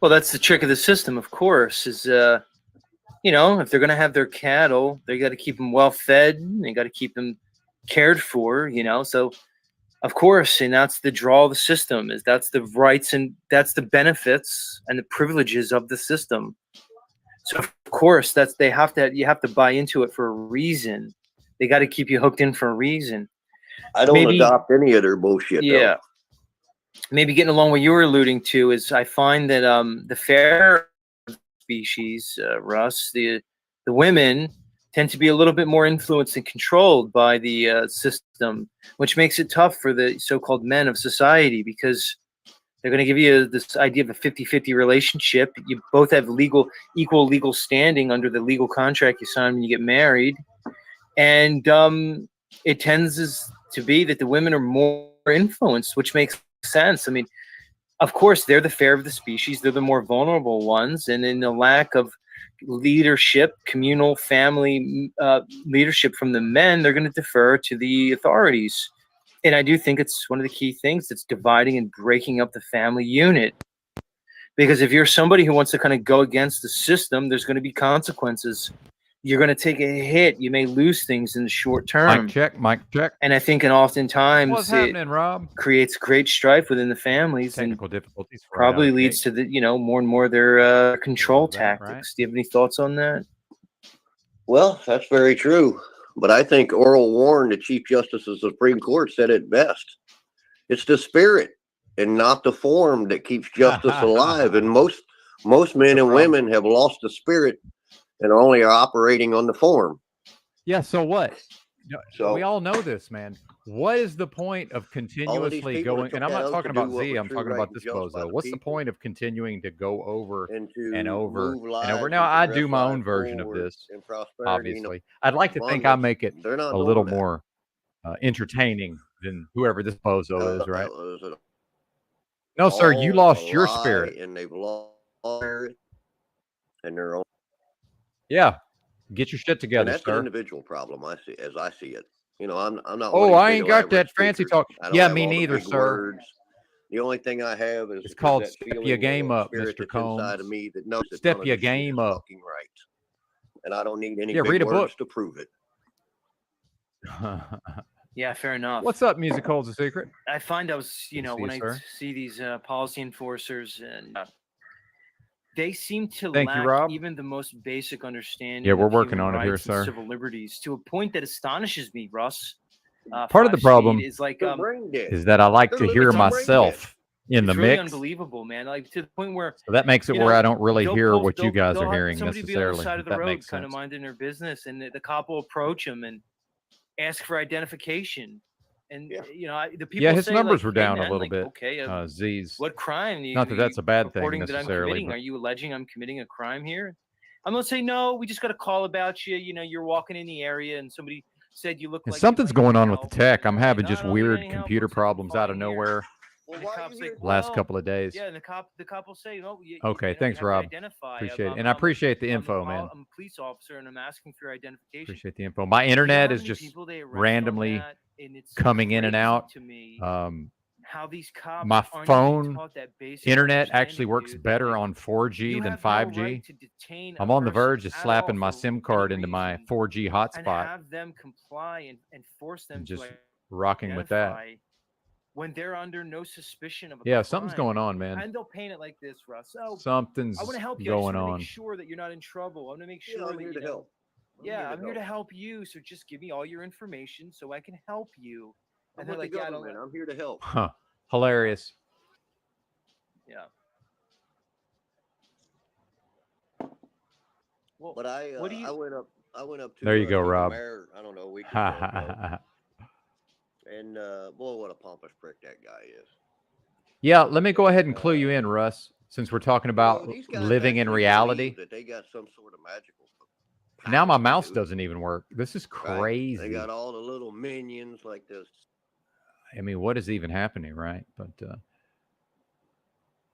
Well, that's the trick of the system, of course, is, you know, if they're going to have their cattle, they got to keep them well fed. They got to keep them cared for, you know. So, of course, and that's the draw of the system, is that's the rights and that's the benefits and the privileges of the system. So, of course, that's you have to buy into it for a reason. They got to keep you hooked in for a reason. I don't adopt any of their bullshit. Yeah. Though. Maybe getting along what you were alluding to is I find that the fair species, Russ, the women tend to be a little bit more influenced and controlled by the system, which makes it tough for the so-called men of society, because they're going to give you this idea of a 50-50 relationship. You both have equal legal standing under the legal contract you sign when you get married. And it tends to be that the women are more influenced, which makes sense. I mean, of course, they're the fair of the species. They're the more vulnerable ones. And in the lack of leadership, communal family leadership from the men, they're going to defer to the authorities. And I do think it's one of the key things that's dividing and breaking up the family unit. Because if you're somebody who wants to kind of go against the system, there's going to be consequences. You're going to take a hit. You may lose things in the short term. Mic check. And I think, and oftentimes, what's happening, Rob? Creates great strife within the families. Technical difficulties. Probably leads to more and more their control tactics. Right? Do you have any thoughts on that? Well, that's very true. But I think Earl Warren, the Chief Justice of the Supreme Court, said it best. It's the spirit and not the form that keeps justice alive. And most men and women have lost the spirit and only are operating on the form. Yeah, so what? So we all know this, man. What is the point of continuously going? And I'm not talking about Z. I'm talking about this bozo. What's the point of continuing to go over and over and over? Now, I do my own version of this, obviously. I'd like to think I make it a little more entertaining than whoever this bozo is, right? No, sir, you lost your spirit. And they've lost spirit and their own. Yeah, get your shit together, and that's sir. An individual problem. I see it. You know, I'm not. Oh, I ain't got that fancy talk. Yeah, me neither, sir. Words. The only thing I have is it's called step your game up, Mr. Combs. Inside of me that knows step your game up. Right. And I don't need any read a words book to prove it. Yeah, fair enough. What's up, Music Holds a Secret? I find I see these policy enforcers and they seem to lack even the most basic understanding. Yeah, we're working on it here, sir. Civil liberties to a point that astonishes me, Russ. Part of the problem is like is that I like to hear myself in the mix. Unbelievable, man! Like to the point where so that makes it where I don't really hear what you guys are hearing necessarily. Be on the side of the road, makes sense. Kind of minding their business, and the cop will approach them and ask for identification. And you know, the people. Yeah, his say, numbers like, were down man, a little like, bit. Okay, Z's. What crime? Not that that's a bad thing necessarily. Are you alleging I'm committing a crime here? I'm gonna say no. We just got a call about you. You know, you're walking in the area, and somebody said you look like something's going on with the tech. I'm having just weird computer problems out of nowhere. Last couple of days. Yeah, and the cop will say, "Oh, okay, thanks, Rob. Appreciate it, and I appreciate the info, man. I'm a police officer, and I'm asking for your identification. Appreciate the info. My internet is just randomly coming in and out. How these cops my phone internet actually works better on 4G than 5G. I'm on the verge of slapping my SIM card into my 4G hotspot. Have them comply and force them just rocking with that. When they're under no suspicion of a crime. Something's going on, man. And they'll paint it like this, Russ. Oh, something's I want to help you. going I on. Make sure that you're not in trouble. I want to make sure I'm here to help. I'm here to help you. So just give me all your information so I can help you. And they're like, I'm here to help. Huh. Hilarious. Yeah. Well, but I went up to there you go, Rob. Mayor, I don't know, a week ago. And boy, what a pompous prick that guy is. Yeah, let me go ahead and clue you in, Russ, since we're talking about living in reality. That they got some sort of magical. Now my mouse doesn't even work. This is crazy. Right? They got all the little minions like this. I mean, what is even happening, right? But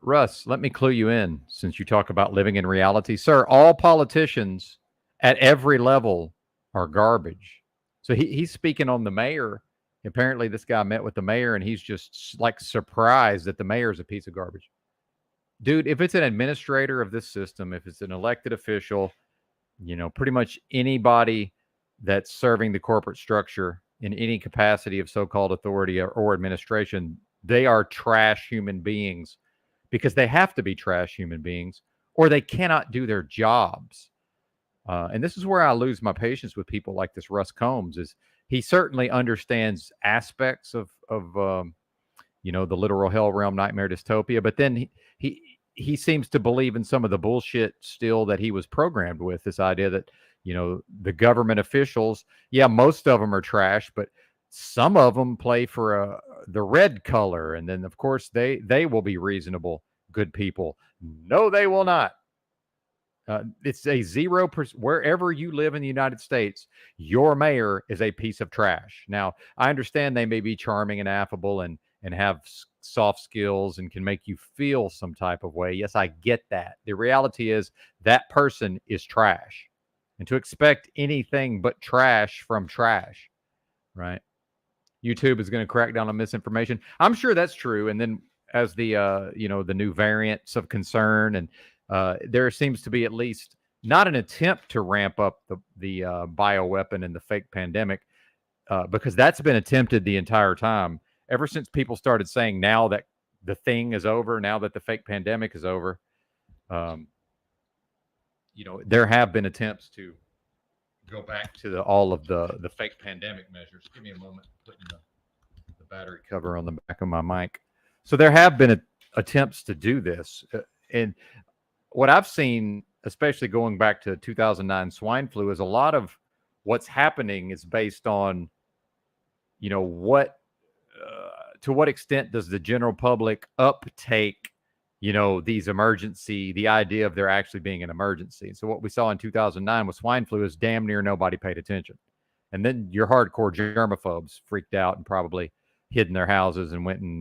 Russ, let me clue you in since you talk about living in reality. Sir, all politicians at every level are garbage. So he's speaking on the mayor. Apparently, this guy met with the mayor, and he's just like surprised that the mayor is a piece of garbage. dude, if it's an administrator of this system, if it's an elected official, pretty much anybody that's serving the corporate structure in any capacity of so-called authority or administration, they are trash human beings because they have to be trash human beings or they cannot do their jobs. And this is where I lose my patience with people like this Russ Combs. Is he certainly understands aspects of the literal hell realm nightmare dystopia, but then he seems to believe in some of the bullshit still that he was programmed with. This idea that the government officials, yeah, most of them are trash, but some of them play for the red color, and then of course they will be reasonable, good people. No, they will not. It's a 0%. Wherever you live in the United States, your mayor is a piece of trash. Now, I understand they may be charming and affable and have soft skills and can make you feel some type of way. Yes, I get that. The reality is that person is trash. And to expect anything but trash from trash, right? YouTube is going to crack down on misinformation. I'm sure that's true. And then as the the new variants of concern, and there seems to be at least not an attempt to ramp up the bioweapon and the fake pandemic, because that's been attempted the entire time. Ever since people started saying now that the thing is over, now that the fake pandemic is over, there have been attempts to go back to all of the fake pandemic measures. Give me a moment, putting the battery cover on the back of my mic. So there have been attempts to do this. And what I've seen, especially going back to 2009 swine flu, is a lot of what's happening is based on, to what extent does the general public uptake, the idea of there actually being an emergency. And so what we saw in 2009 with swine flu is damn near nobody paid attention. And then your hardcore germaphobes freaked out and probably hid in their houses and went and,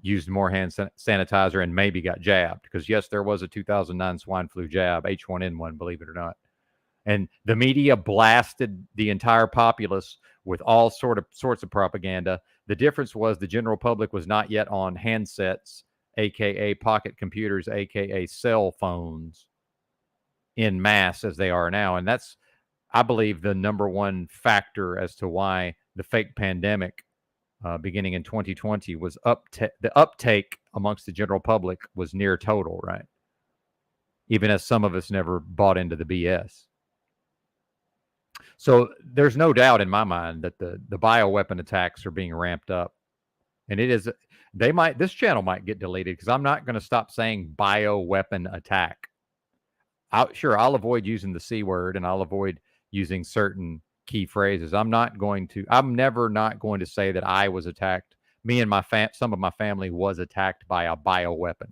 used more hand sanitizer and maybe got jabbed. Because yes, there was a 2009 swine flu jab, H1N1, believe it or not. And the media blasted the entire populace with all sorts of propaganda. The difference was the general public was not yet on handsets, aka pocket computers, aka cell phones, in mass as they are now. And that's, I believe, the number one factor as to why the fake pandemic beginning in 2020 was the uptake amongst the general public was near total, right? Even as some of us never bought into the BS. So there's no doubt in my mind that the bioweapon attacks are being ramped up. And this channel might get deleted because I'm not going to stop saying bioweapon attack. I'll avoid using the C word and I'll avoid using certain key phrases. I'm never not going to say that I was attacked. Me and some of my family was attacked by a bioweapon.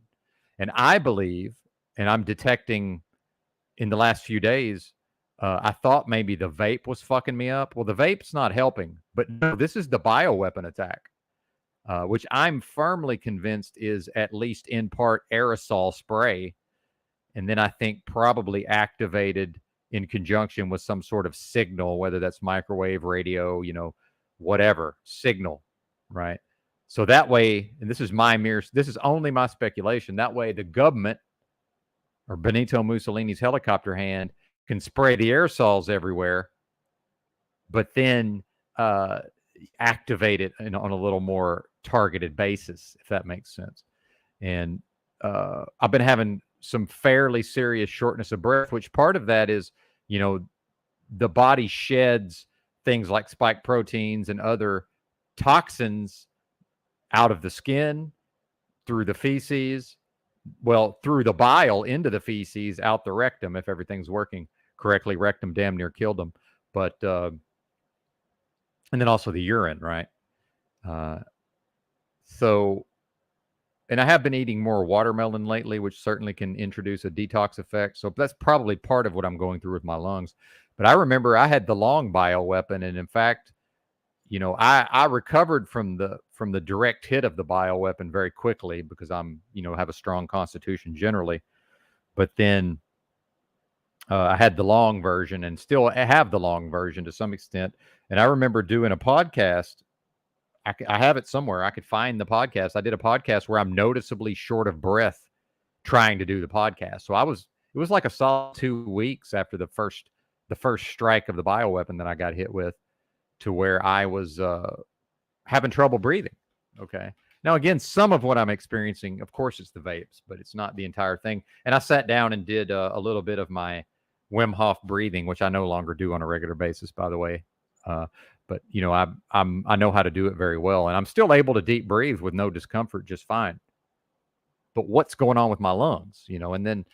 And I believe, and I'm detecting in the last few days, I thought maybe the vape was fucking me up. Well, the vape's not helping, but no, this is the bioweapon attack, which I'm firmly convinced is at least in part aerosol spray. And then I think probably activated in conjunction with some sort of signal, whether that's microwave, radio, whatever signal, right? So that way, and this is only my speculation, that way the government or Benito Mussolini's helicopter hand can spray the aerosols everywhere, but then activate it on a little more targeted basis, if that makes sense. And I've been having some fairly serious shortness of breath, which part of that is, the body sheds things like spike proteins and other toxins out of the skin, through the feces, through the bile into the feces, out the rectum, if everything's working correctly. Rectum damn near killed them. But, and then also the urine, right? And I have been eating more watermelon lately, which certainly can introduce a detox effect. So that's probably part of what I'm going through with my lungs. But I remember I had the long bioweapon, and in fact, I recovered from the direct hit of the bioweapon very quickly because I'm, have a strong constitution generally. But then I had the long version, and still have the long version to some extent. And I remember doing a podcast. I have it somewhere. I could find the podcast. I did a podcast where I'm noticeably short of breath trying to do the podcast. So it was like a solid 2 weeks after the first strike of the bioweapon that I got hit with, to where I was having trouble breathing. Okay. Now, again, some of what I'm experiencing, of course, it's the vapes, but it's not the entire thing. And I sat down and did a little bit of my Wim Hof breathing, which I no longer do on a regular basis, by the way. But you know, I know how to do it very well, and I'm still able to deep breathe with no discomfort, just fine. But what's going on with my lungs, you know? And then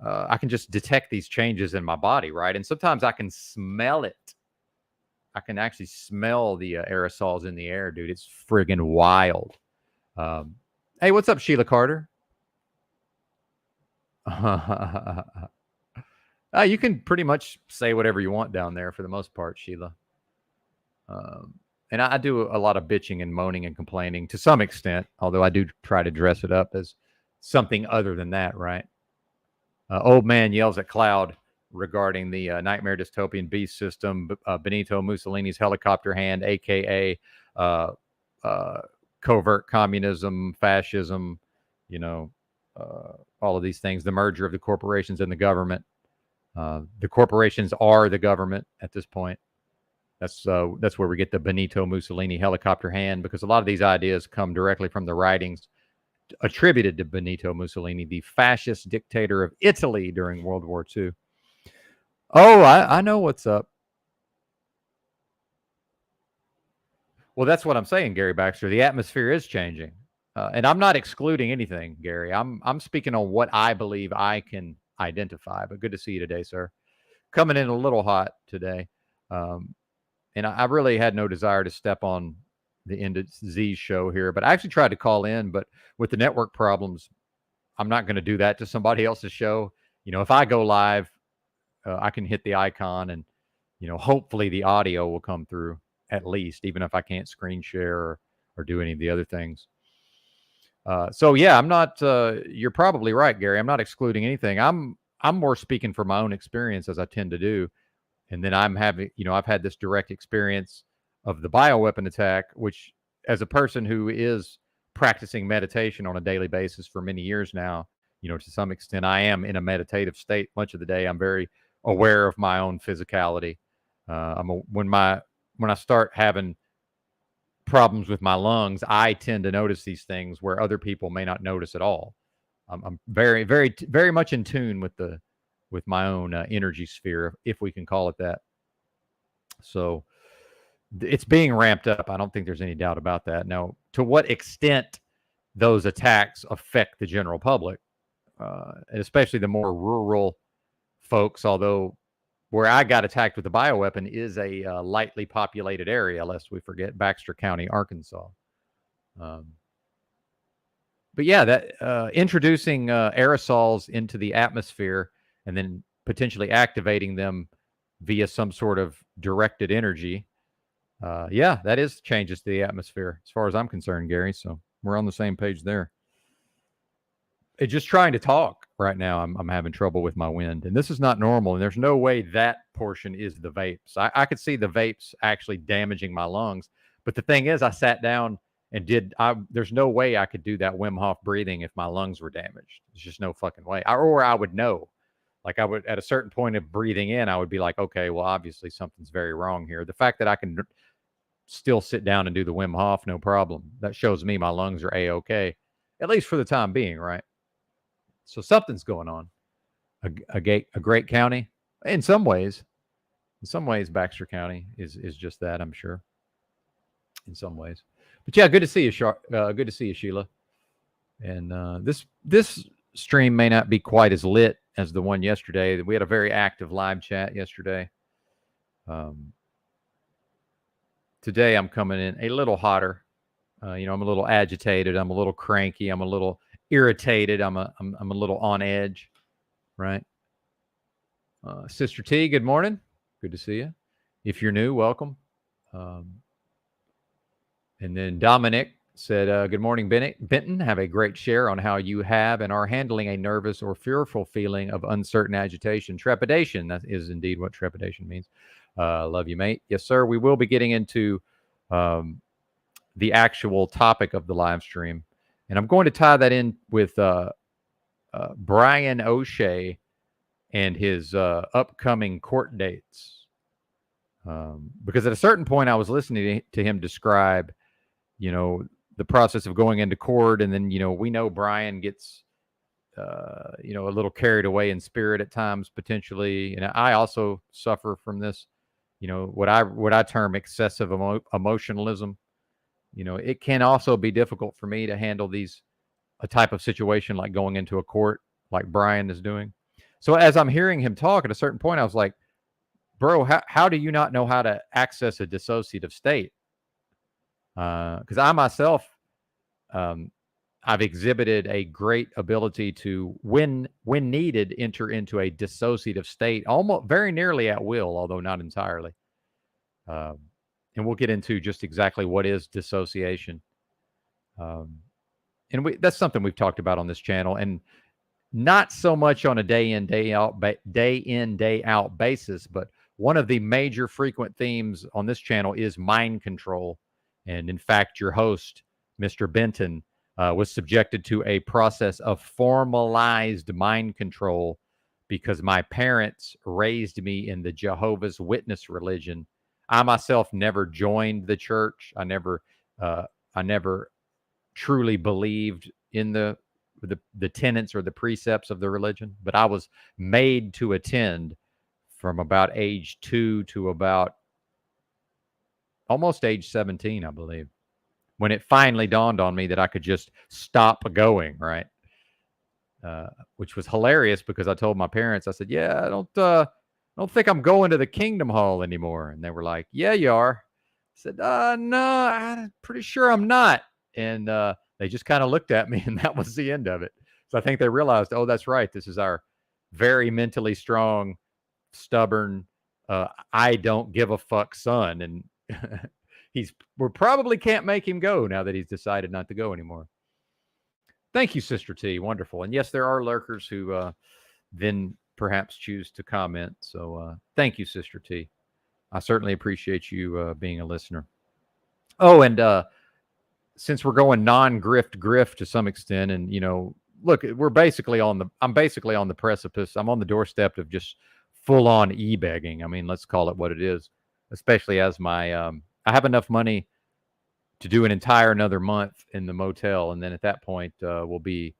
I can just detect these changes in my body, right? And sometimes I can smell it. I can actually smell the aerosols in the air, dude. It's friggin' wild. Hey, what's up, Sheila Carter? You can pretty much say whatever you want down there for the most part, Sheila. And I do a lot of bitching and moaning and complaining to some extent, although I do try to dress it up as something other than that, right? Old man yells at cloud regarding the nightmare dystopian beast system, Benito Mussolini's helicopter hand, aka covert communism, fascism, you know, all of these things, the merger of the corporations and the government. The corporations are the government at this point. That's where we get the Benito Mussolini helicopter hand, because a lot of these ideas come directly from the writings attributed to Benito Mussolini, the fascist dictator of Italy during World War II. Oh, I know what's up. Well, that's what I'm saying, Gary Baxter. The atmosphere is changing. And I'm not excluding anything, Gary. I'm speaking on what I believe I can identify. But good to see you today, sir. Coming in a little hot today. And I really had no desire to step on the End of Z show here. But I actually tried to call in. But with the network problems, I'm not going to do that to somebody else's show. You know, if I go live, I can hit the icon and, you know, hopefully the audio will come through at least, even if I can't screen share or do any of the other things. So yeah, I'm not, you're probably right, Gary. I'm not excluding anything. I'm more speaking from my own experience, as I tend to do. And then I'm having, you know, I've had this direct experience of the bioweapon attack, which, as a person who is practicing meditation on a daily basis for many years now, you know, to some extent, I am in a meditative state much of the day. I'm very aware of my own physicality. When I start having problems with my lungs, I tend to notice these things where other people may not notice at all. I'm very, very, very much in tune with my own energy sphere, if we can call it that. So it's being ramped up. I don't think there's any doubt about that. Now, to what extent those attacks affect the general public, and especially the more rural folks, although where I got attacked with the bioweapon is a lightly populated area, lest we forget Baxter County, Arkansas. But yeah, that introducing aerosols into the atmosphere and then potentially activating them via some sort of directed energy. Yeah, that is changes to the atmosphere as far as I'm concerned, Gary. So we're on the same page there. It's just trying to talk right now. I'm having trouble with my wind, and this is not normal. And there's no way that portion is the vapes. I could see the vapes actually damaging my lungs. But the thing is, I sat down and there's no way I could do that Wim Hof breathing if my lungs were damaged. There's just no fucking way. Or I would know. Like I would, at a certain point of breathing in, I would be like, okay, well, obviously something's very wrong here. The fact that I can still sit down and do the Wim Hof, no problem. That shows me my lungs are A-okay, at least for the time being, right? So something's going on. A great county. In some ways, Baxter County is just that, I'm sure. In some ways. But yeah, good to see you, good to see you, Sheila. And this stream may not be quite as lit as the one yesterday. We had a very active live chat yesterday. Today I'm coming in a little hotter. You know, I'm a little agitated. I'm a little cranky. I'm a little irritated. I'm a little on edge, right? Sister T, good morning. Good to see you. If you're new, welcome. And then Dominic said, good morning, Benton. Have a great share on how you have and are handling a nervous or fearful feeling of uncertain agitation. Trepidation, that is indeed what trepidation means. Love you, mate. Yes, sir. We will be getting into the actual topic of the live stream. And I'm going to tie that in with Brian O'Shea and his upcoming court dates. Because at a certain point, I was listening to him describe, the process of going into court. And then, we know Brian gets, a little carried away in spirit at times, potentially. And I also suffer from this, what I term excessive emotionalism. It can also be difficult for me to handle a type of situation like going into a court like Brian is doing. So as I'm hearing him talk, at a certain point, I was like, bro, how do you not know how to access a dissociative state? Because I myself, I've exhibited a great ability to, when needed, enter into a dissociative state, almost very nearly at will, although not entirely. And we'll get into just exactly what is dissociation. And that's something we've talked about on this channel, and not so much on a day in, day out basis, but one of the major frequent themes on this channel is mind control. And in fact, your host, Mr. Benton, was subjected to a process of formalized mind control because my parents raised me in the Jehovah's Witness religion. I myself never joined the church. I never truly believed in the tenets or the precepts of the religion, but I was made to attend from about age 2 to about almost age 17, I believe, when it finally dawned on me that I could just stop going, right? Which was hilarious because I told my parents, I said, yeah, I don't think I'm going to the Kingdom Hall anymore. And they were like, yeah, you are. I said, no, I'm pretty sure I'm not. And they just kind of looked at me, and that was the end of it. So I think they realized, oh, that's right. This is our very mentally strong, stubborn, I don't give a fuck son. And we probably can't make him go now that he's decided not to go anymore. Thank you, Sister T. Wonderful. And yes, there are lurkers who then perhaps choose to comment. So thank you, Sister T. I certainly appreciate you being a listener. Oh, and since we're going non-grift to some extent, and look, I'm basically on the precipice. I'm on the doorstep of just full-on e-begging. I mean, let's call it what it is. Especially as I have enough money to do an entire another month in the motel, and then at that point, we'll be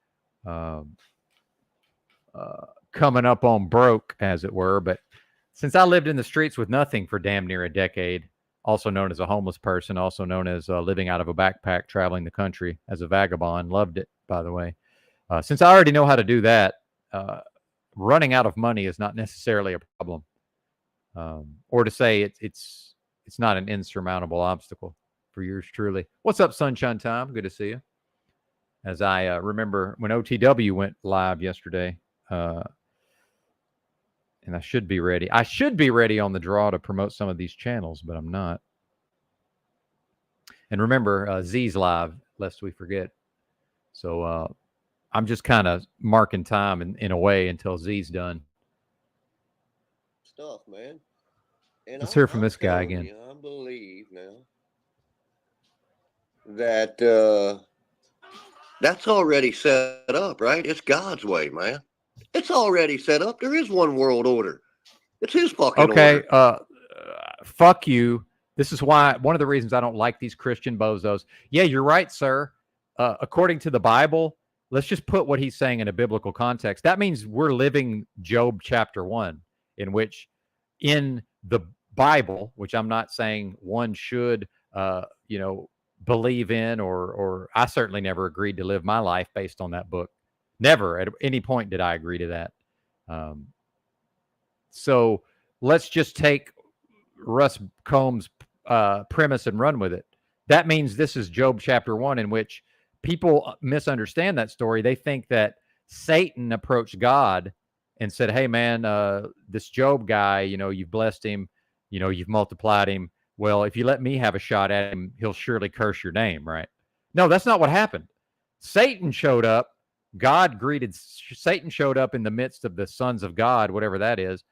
coming up on broke, as it were. But since I lived in the streets with nothing for damn near a decade, also known as a homeless person, also known as living out of a backpack, traveling the country as a vagabond. Loved it, by the way. Since I already know how to do that, running out of money is not necessarily a problem. Or to say it's not an insurmountable obstacle for yours truly. What's up, Sunshine Time? Good to see you. As I remember when OTW went live yesterday, and I should be ready. I should be ready on the draw to promote some of these channels, but I'm not. And remember, Z's live, lest we forget. So I'm just kind of marking time in a way until Z's done. Stuff, man. And let's hear from this guy again. I believe now that that's already set up, right? It's God's way, man. It's already set up. There is one world order. It's his fucking order. Okay, fuck you. This is why one of the reasons I don't like these Christian bozos. Yeah, you're right, sir. According to the Bible, let's just put what he's saying in a biblical context. That means we're living Job chapter 1, in which in the Bible, which I'm not saying one should, believe in, or I certainly never agreed to live my life based on that book. Never at any point did I agree to that. So let's just take Russ Combs' premise and run with it. That means this is Job chapter 1, in which people misunderstand that story. They think that Satan approached God and said, hey, man, this Job guy, you've blessed him, you've multiplied him. Well, if you let me have a shot at him, he'll surely curse your name, right? No, that's not what happened. Satan showed up. Satan showed up in the midst of the sons of God, whatever that is,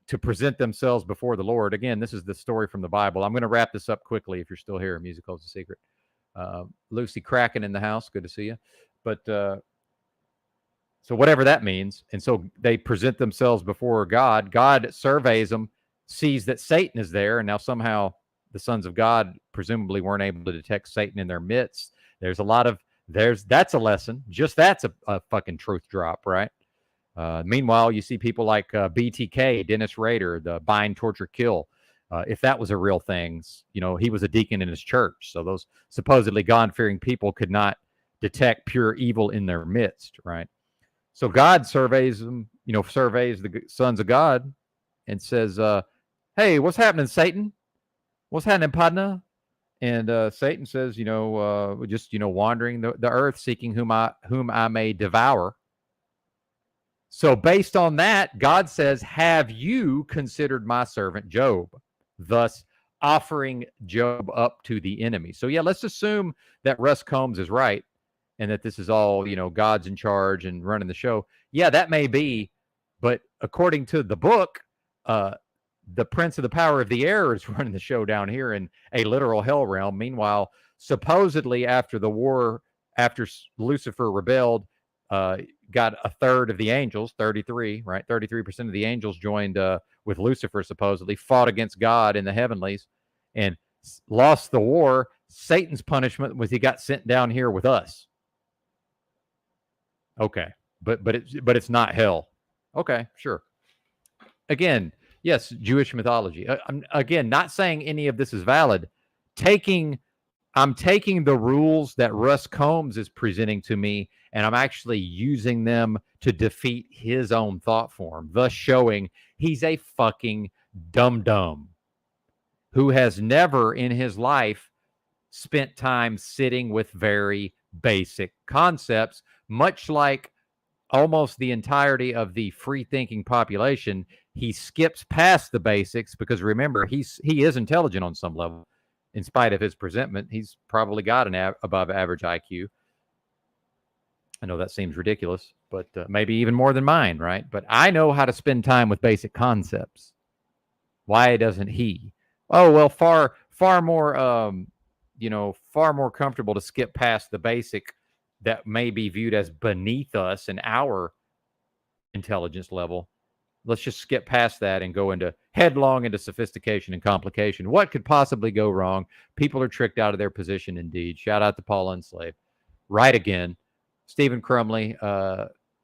to present themselves before the Lord. Again, this is the story from the Bible. I'm going to wrap this up quickly if you're still here. Musical is a secret. Lucy Kraken in the house. Good to see you. But So whatever that means. And so they present themselves before God. God surveys them, sees that Satan is there. And now somehow the sons of God presumably weren't able to detect Satan in their midst. That's a lesson. Just that's a fucking truth drop, right? Meanwhile, you see people like BTK, Dennis Rader, the bind, torture, kill. If that was a real thing, he was a deacon in his church. So those supposedly God-fearing people could not detect pure evil in their midst, right? So God surveys them, surveys the sons of God and says, hey, what's happening, Satan? What's happening, partner? And Satan says, wandering the earth, seeking whom I may devour. So based on that, God says, have you considered my servant Job? Thus offering Job up to the enemy. So yeah, let's assume that Russ Combs is right and that this is all, God's in charge and running the show. Yeah, that may be. But according to the book, the prince of the power of the air is running the show down here in a literal hell realm. Meanwhile, supposedly after the war, after Lucifer rebelled, got a third of the angels, 33, right? 33% of the angels joined with Lucifer, supposedly, fought against God in the heavenlies and lost the war. Satan's punishment was he got sent down here with us. Okay. But it's not hell. Okay, sure. Again, yes, Jewish mythology. I'm again not saying any of this is valid. I'm taking the rules that Russ Combs is presenting to me, and I'm actually using them to defeat his own thought form, thus showing he's a fucking dum-dum who has never in his life spent time sitting with very basic concepts, much like almost the entirety of the free-thinking population. He skips past the basics because, remember, he is intelligent on some level. In spite of his presentment, he's probably got an above average IQ. I know that seems ridiculous, but maybe even more than mine, right? But I know how to spend time with basic concepts. Why doesn't he? Oh, well, far more, far more comfortable to skip past the basic that may be viewed as beneath us and our intelligence level. Let's just skip past that and go headlong into sophistication and complication. What could possibly go wrong? People are tricked out of their position, indeed. Shout out to Paul Unslave. Right again. Stephen Crumley,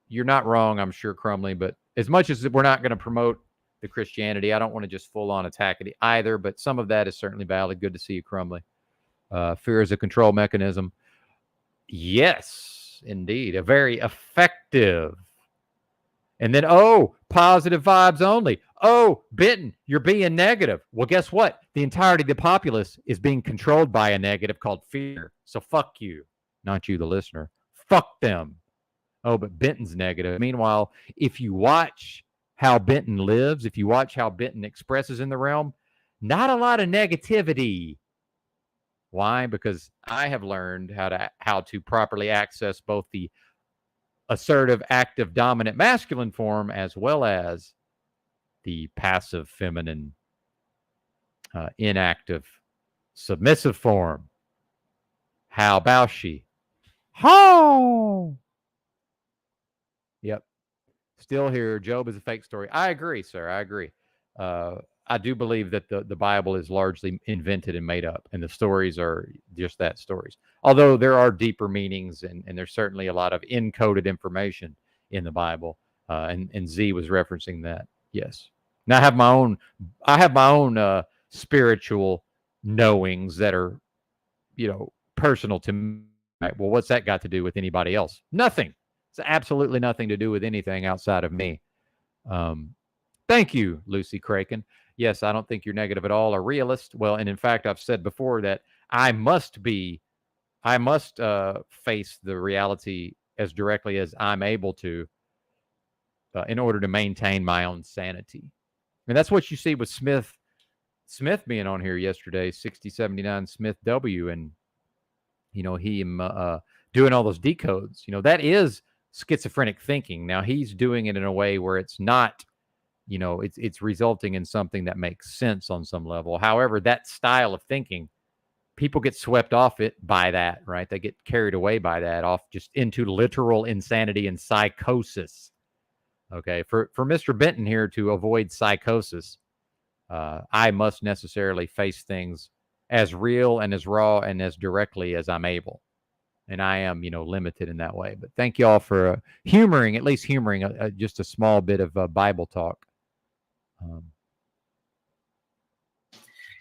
you're not wrong, I'm sure, Crumley, but as much as we're not going to promote the Christianity, I don't want to just full-on attack it either, but some of that is certainly valid. Good to see you, Crumley. Fear is a control mechanism. Yes, indeed. A very effective. And then, positive vibes only. Oh, Benton, you're being negative. Well, guess what? The entirety of the populace is being controlled by a negative called fear. So fuck you, not you, the listener. Fuck them. Oh, but Benton's negative. Meanwhile, if you watch how Benton lives, if you watch how Benton expresses in the realm, not a lot of negativity. Why? Because I have learned how to properly access both the assertive, active, dominant masculine form, as well as the passive, feminine, inactive, submissive form. How about she? Ho! Yep. Still here. Job is a fake story. I agree, sir. I agree. I do believe that the Bible is largely invented and made up, and the stories are just that, stories. Although there are deeper meanings, and there's certainly a lot of encoded information in the Bible, and Z was referencing that. Yes. Now I have my own spiritual knowings that are, personal to me. Right? Well, what's that got to do with anybody else? Nothing. It's absolutely nothing to do with anything outside of me. Thank you, Lucy Kraken. Yes, I don't think you're negative at all, a realist. Well, and in fact, I've said before that I must face the reality as directly as I'm able to in order to maintain my own sanity. And that's what you see with Smith being on here yesterday, 6079 Smith W. And, him doing all those decodes. That is schizophrenic thinking. Now, he's doing it in a way where it's not, it's resulting in something that makes sense on some level. However, that style of thinking, people get swept off it by that, right? They get carried away by that, off just into literal insanity and psychosis. Okay, for Mr. Benton here to avoid psychosis, I must necessarily face things as real and as raw and as directly as I'm able. And I am, limited in that way. But thank you all for at least humoring just a small bit of Bible talk.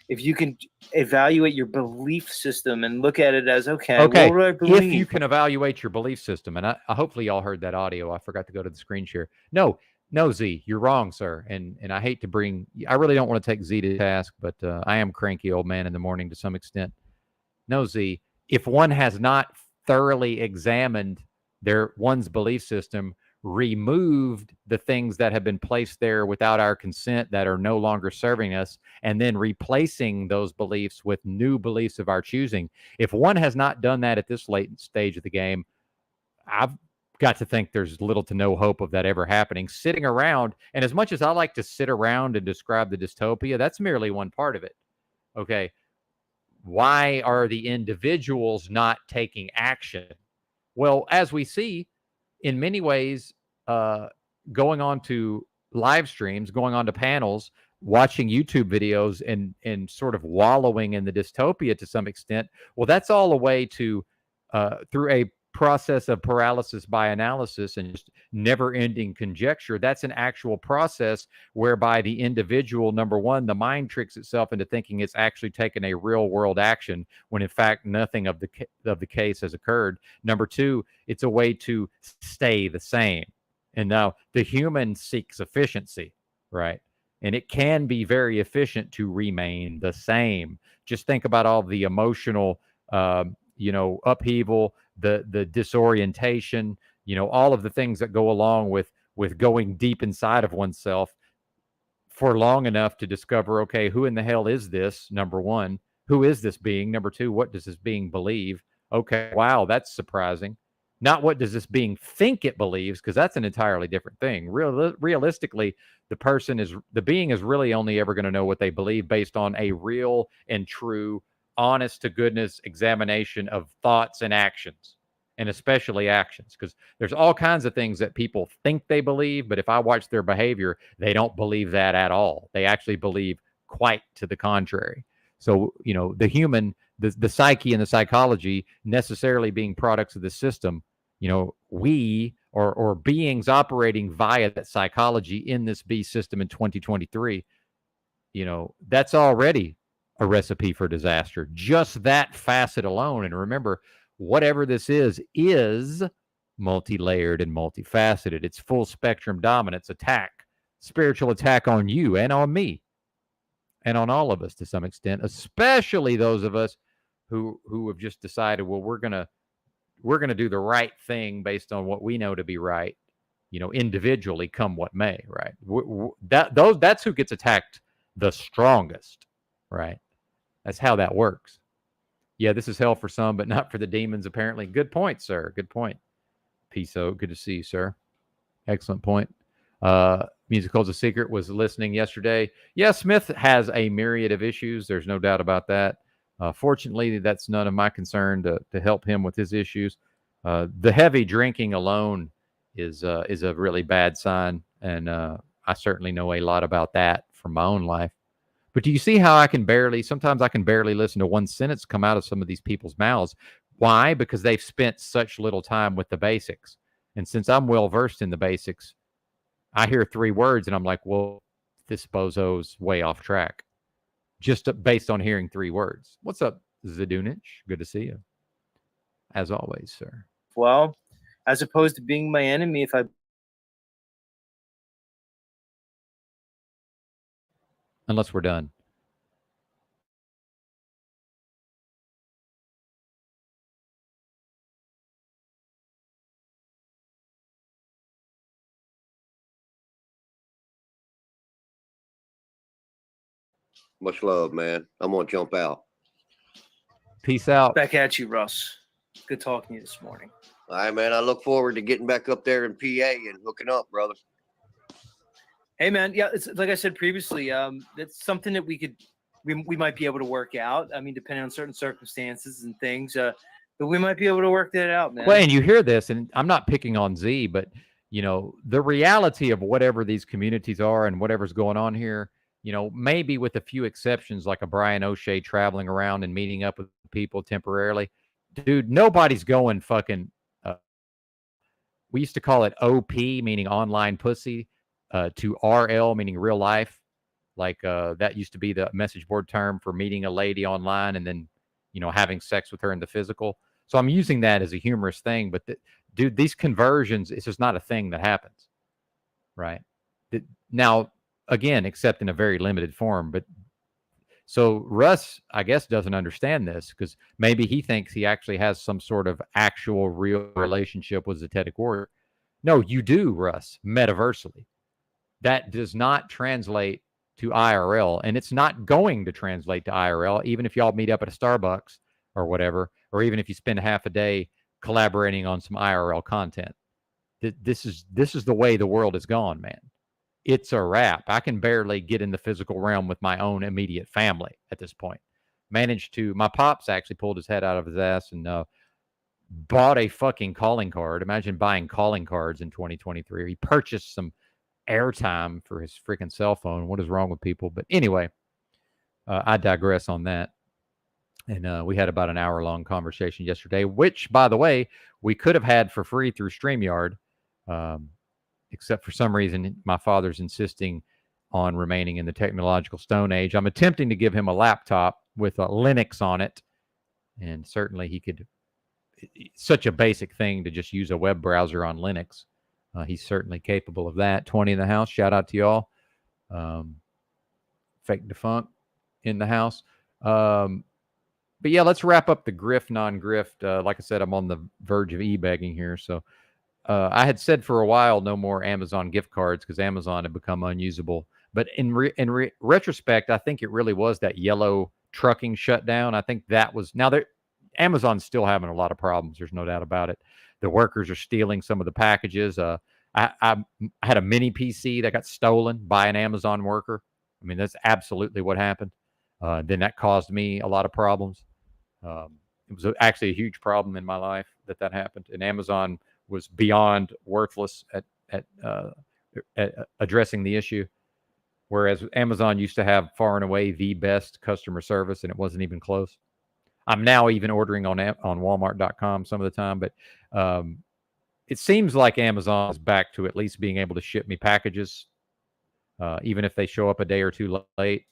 If you can evaluate your belief system and look at it as, okay, what do I believe? If you can evaluate your belief system, and I hopefully y'all heard that audio. I forgot to go to the screen share. No, Z, you're wrong, sir. And I hate to I really don't want to take Z to task, but I am cranky old man in the morning to some extent. No, Z, if one has not thoroughly examined one's belief system, removed the things that have been placed there without our consent that are no longer serving us, and then replacing those beliefs with new beliefs of our choosing. If one has not done that at this late stage of the game, I've got to think there's little to no hope of that ever happening. Sitting around, and as much as I like to sit around and describe the dystopia, that's merely one part of it. Okay. Why are the individuals not taking action? Well, as we see, in many ways, going on to live streams, going on to panels, watching YouTube videos, and sort of wallowing in the dystopia to some extent. Well, that's all a way to, through a process of paralysis by analysis and just never-ending conjecture, that's an actual process whereby the individual, number one, the mind tricks itself into thinking it's actually taken a real-world action when in fact nothing of the case has occurred. Number two, it's a way to stay the same. And now the human seeks efficiency, right? And it can be very efficient to remain the same. Just think about all the emotional upheaval, the disorientation, all of the things that go along with going deep inside of oneself for long enough to discover, okay, who in the hell is this? Number one, who is this being? Number two, what does this being believe? Okay, wow, that's surprising. Not what does this being think it believes, because that's an entirely different thing. Realistically, the being is really only ever going to know what they believe based on a real and true, honest to goodness examination of thoughts and actions, and especially actions, because there's all kinds of things that people think they believe, but if I watch their behavior, they don't believe that at all. They actually believe quite to the contrary. So, the human, the psyche and the psychology necessarily being products of the system, we or beings operating via that psychology in this beast system in 2023, that's already a recipe for disaster. Just that facet alone. And remember, whatever this is multi-layered and multifaceted. It's full spectrum dominance attack, spiritual attack on you and on me and on all of us to some extent, especially those of us who have just decided, well, we're going to do the right thing based on what we know to be right, individually, come what may, right? That's who gets attacked the strongest, right? That's how that works. Yeah, this is hell for some, but not for the demons, apparently. Good point, sir. Good point. Peace out. Good to see you, sir. Excellent point. Musical's a Secret was listening yesterday. Yeah, Smith has a myriad of issues. There's no doubt about that. Fortunately, that's none of my concern to help him with his issues. The heavy drinking alone is a really bad sign, and I certainly know a lot about that from my own life. But do you see how sometimes I can barely listen to one sentence come out of some of these people's mouths? Why? Because they've spent such little time with the basics. And since I'm well versed in the basics, I hear 3 words and I'm like, well, this bozo's way off track. Just based on hearing 3 words. What's up, Zadunich? Good to see you. As always, sir. Well, as opposed to being my enemy, if I... Unless we're done. Much love, man. I'm going to jump out. Peace out. Back at you, Russ. Good talking to you this morning. All right, man. I look forward to getting back up there in PA and hooking up, brother. Hey, man. Yeah, it's like I said previously. That's something that we could we might be able to work out. I mean, depending on certain circumstances and things, but we might be able to work that out, man. Well, and you hear this, and I'm not picking on Z, but the reality of whatever these communities are and whatever's going on here, maybe with a few exceptions, like a Brian O'Shea traveling around and meeting up with people temporarily, dude, nobody's going fucking. We used to call it OP, meaning online pussy, to RL, meaning real life. Like that used to be the message board term for meeting a lady online and then, having sex with her in the physical. So I'm using that as a humorous thing, but dude, these conversions, it's just not a thing that happens, right? Now, again, except in a very limited form. But so Russ, I guess, doesn't understand this because maybe he thinks he actually has some sort of actual real relationship with Zetetic Warrior. No, you do, Russ, metaversally. That does not translate to IRL, and it's not going to translate to IRL, even if y'all meet up at a Starbucks or whatever, or even if you spend half a day collaborating on some IRL content. This is the way the world has gone, man. It's a wrap. I can barely get in the physical realm with my own immediate family at this point. My pops actually pulled his head out of his ass and bought a fucking calling card. Imagine buying calling cards in 2023. He purchased some airtime for his freaking cell phone. What is wrong with people? But anyway, I digress on that. And we had about an hour-long conversation yesterday, which, by the way, we could have had for free through StreamYard, except for some reason my father's insisting on remaining in the technological Stone Age. I'm attempting to give him a laptop with a Linux on it, and certainly he could. It's such a basic thing to just use a web browser on Linux. He's certainly capable of that. 20 in the house. Shout out to y'all. Fake defunct in the house. But yeah, let's wrap up the grift, non-grift. Like I said, I'm on the verge of e-begging here. So I had said for a while, no more Amazon gift cards because Amazon had become unusable. But in retrospect, I think it really was that yellow trucking shutdown. I think that was now that Amazon's still having a lot of problems. There's no doubt about it. The workers are stealing some of the packages. I had a mini PC that got stolen by an Amazon worker. I mean, that's absolutely what happened. Then that caused me a lot of problems. It was actually a huge problem in my life that happened. And Amazon was beyond worthless at addressing the issue. Whereas Amazon used to have far and away the best customer service, and it wasn't even close. I'm now even ordering on Walmart.com some of the time, but it seems like Amazon is back to at least being able to ship me packages, even if they show up a day or two late.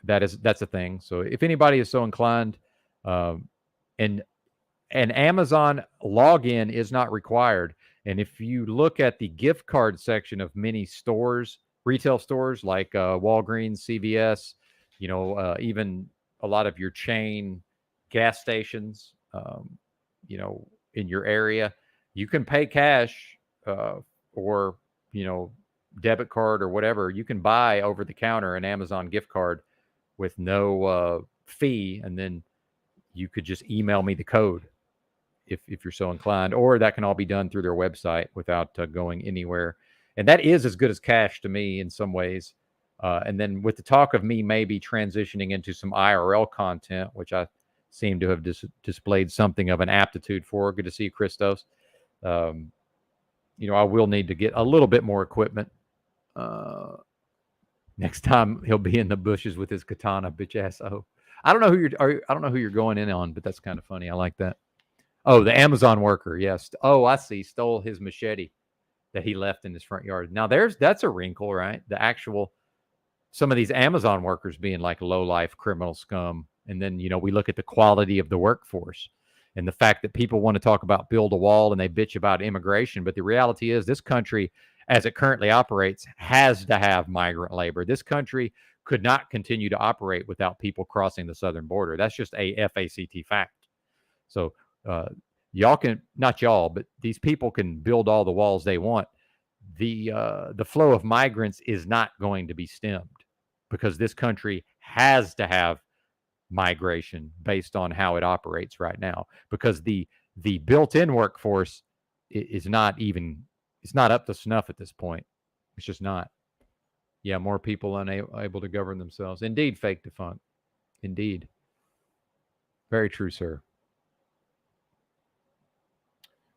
That's a thing. So if anybody is so inclined, and Amazon login is not required. And if you look at the gift card section of many stores, retail stores like Walgreens, CVS, even a lot of your chain gas stations, in your area, you can pay cash or, debit card or whatever. You can buy over the counter an Amazon gift card with no fee, and then you could just email me the code if you're so inclined, or that can all be done through their website without going anywhere. And that is as good as cash to me in some ways. And then with the talk of me maybe transitioning into some IRL content, which I seem to have displayed something of an aptitude for. Good to see you, Christos. I will need to get a little bit more equipment. Next time he'll be in the bushes with his katana, bitch ass. Oh, I don't know who you're going in on, but that's kind of funny. I like that. Oh, the Amazon worker. Yes. Oh, I see. Stole his machete that he left in his front yard. Now that's a wrinkle, right? Some of these Amazon workers being like low life criminal scum. And then, we look at the quality of the workforce and the fact that people want to talk about build a wall and they bitch about immigration. But the reality is this country, as it currently operates, has to have migrant labor. This country could not continue to operate without people crossing the southern border. That's just a FACT fact. So y'all can, not y'all, but these people can build all the walls they want. The flow of migrants is not going to be stemmed because this country has to have migration based on how it operates right now, because the built-in workforce is not up to snuff at this point. It's just not. Yeah, more people unable to govern themselves. Indeed, fake defunct. Indeed. Very true, sir.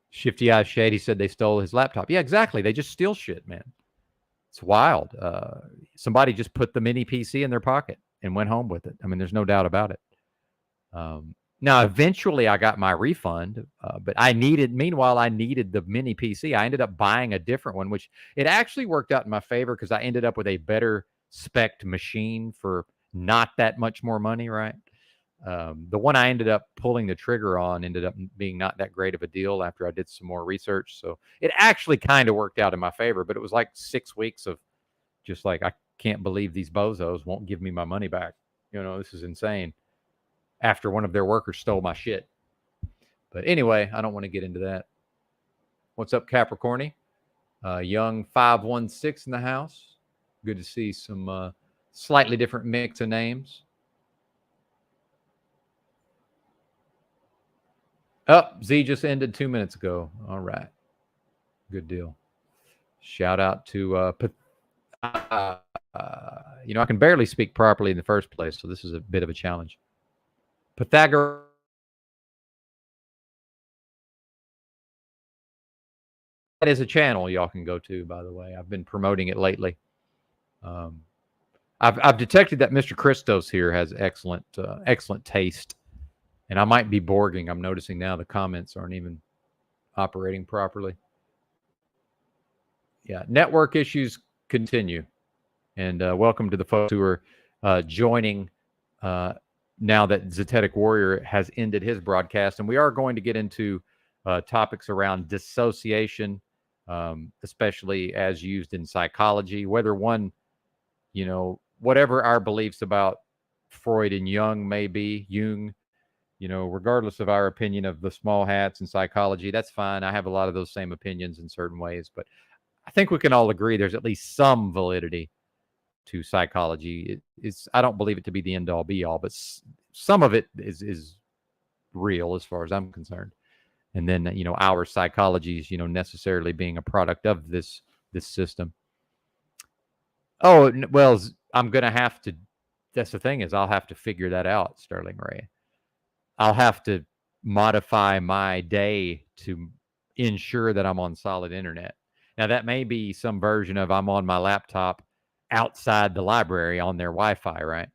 Shifty Eye Shady said they stole his laptop. Yeah, exactly. They just steal shit, man. It's wild. Somebody just put the mini PC in their pocket and went home with it. I mean, there's no doubt about it. Now, eventually I got my refund, but meanwhile, I needed the mini PC. I ended up buying a different one, which it actually worked out in my favor because I ended up with a better spec'd machine for not that much more money, right? The one I ended up pulling the trigger on ended up being not that great of a deal after I did some more research. So it actually kind of worked out in my favor, but it was like 6 weeks of just like, I can't believe these bozos won't give me my money back. This is insane. After one of their workers stole my shit. But anyway, I don't want to get into that. What's up, Capricorny? Young 516 in the house. Good to see some slightly different mix of names. Oh, Z just ended 2 minutes ago. All right. Good deal. Shout out to I can barely speak properly in the first place, so this is a bit of a challenge. Pythagoras. That is a channel y'all can go to, by the way. I've been promoting it lately. I've detected that Mr. Christos here has excellent taste. And I might be borging. I'm noticing now the comments aren't even operating properly. Yeah, network issues continue. And welcome to the folks who are joining now that Zetetic Warrior has ended his broadcast. And we are going to get into topics around dissociation, especially as used in psychology, whether one, whatever our beliefs about Freud and Jung may be, regardless of our opinion of the small hats and psychology, that's fine. I have a lot of those same opinions in certain ways, but I think we can all agree there's at least some validity to psychology. I don't believe it to be the end all be all, but some of it is real as far as I'm concerned. And then, our psychology is, necessarily being a product of this system. Oh, well, I'm going to have to, that's the thing is I'll have to figure that out, Sterling Ray. I'll have to modify my day to ensure that I'm on solid internet. Now, that may be some version of I'm on my laptop outside the library on their Wi-Fi, right?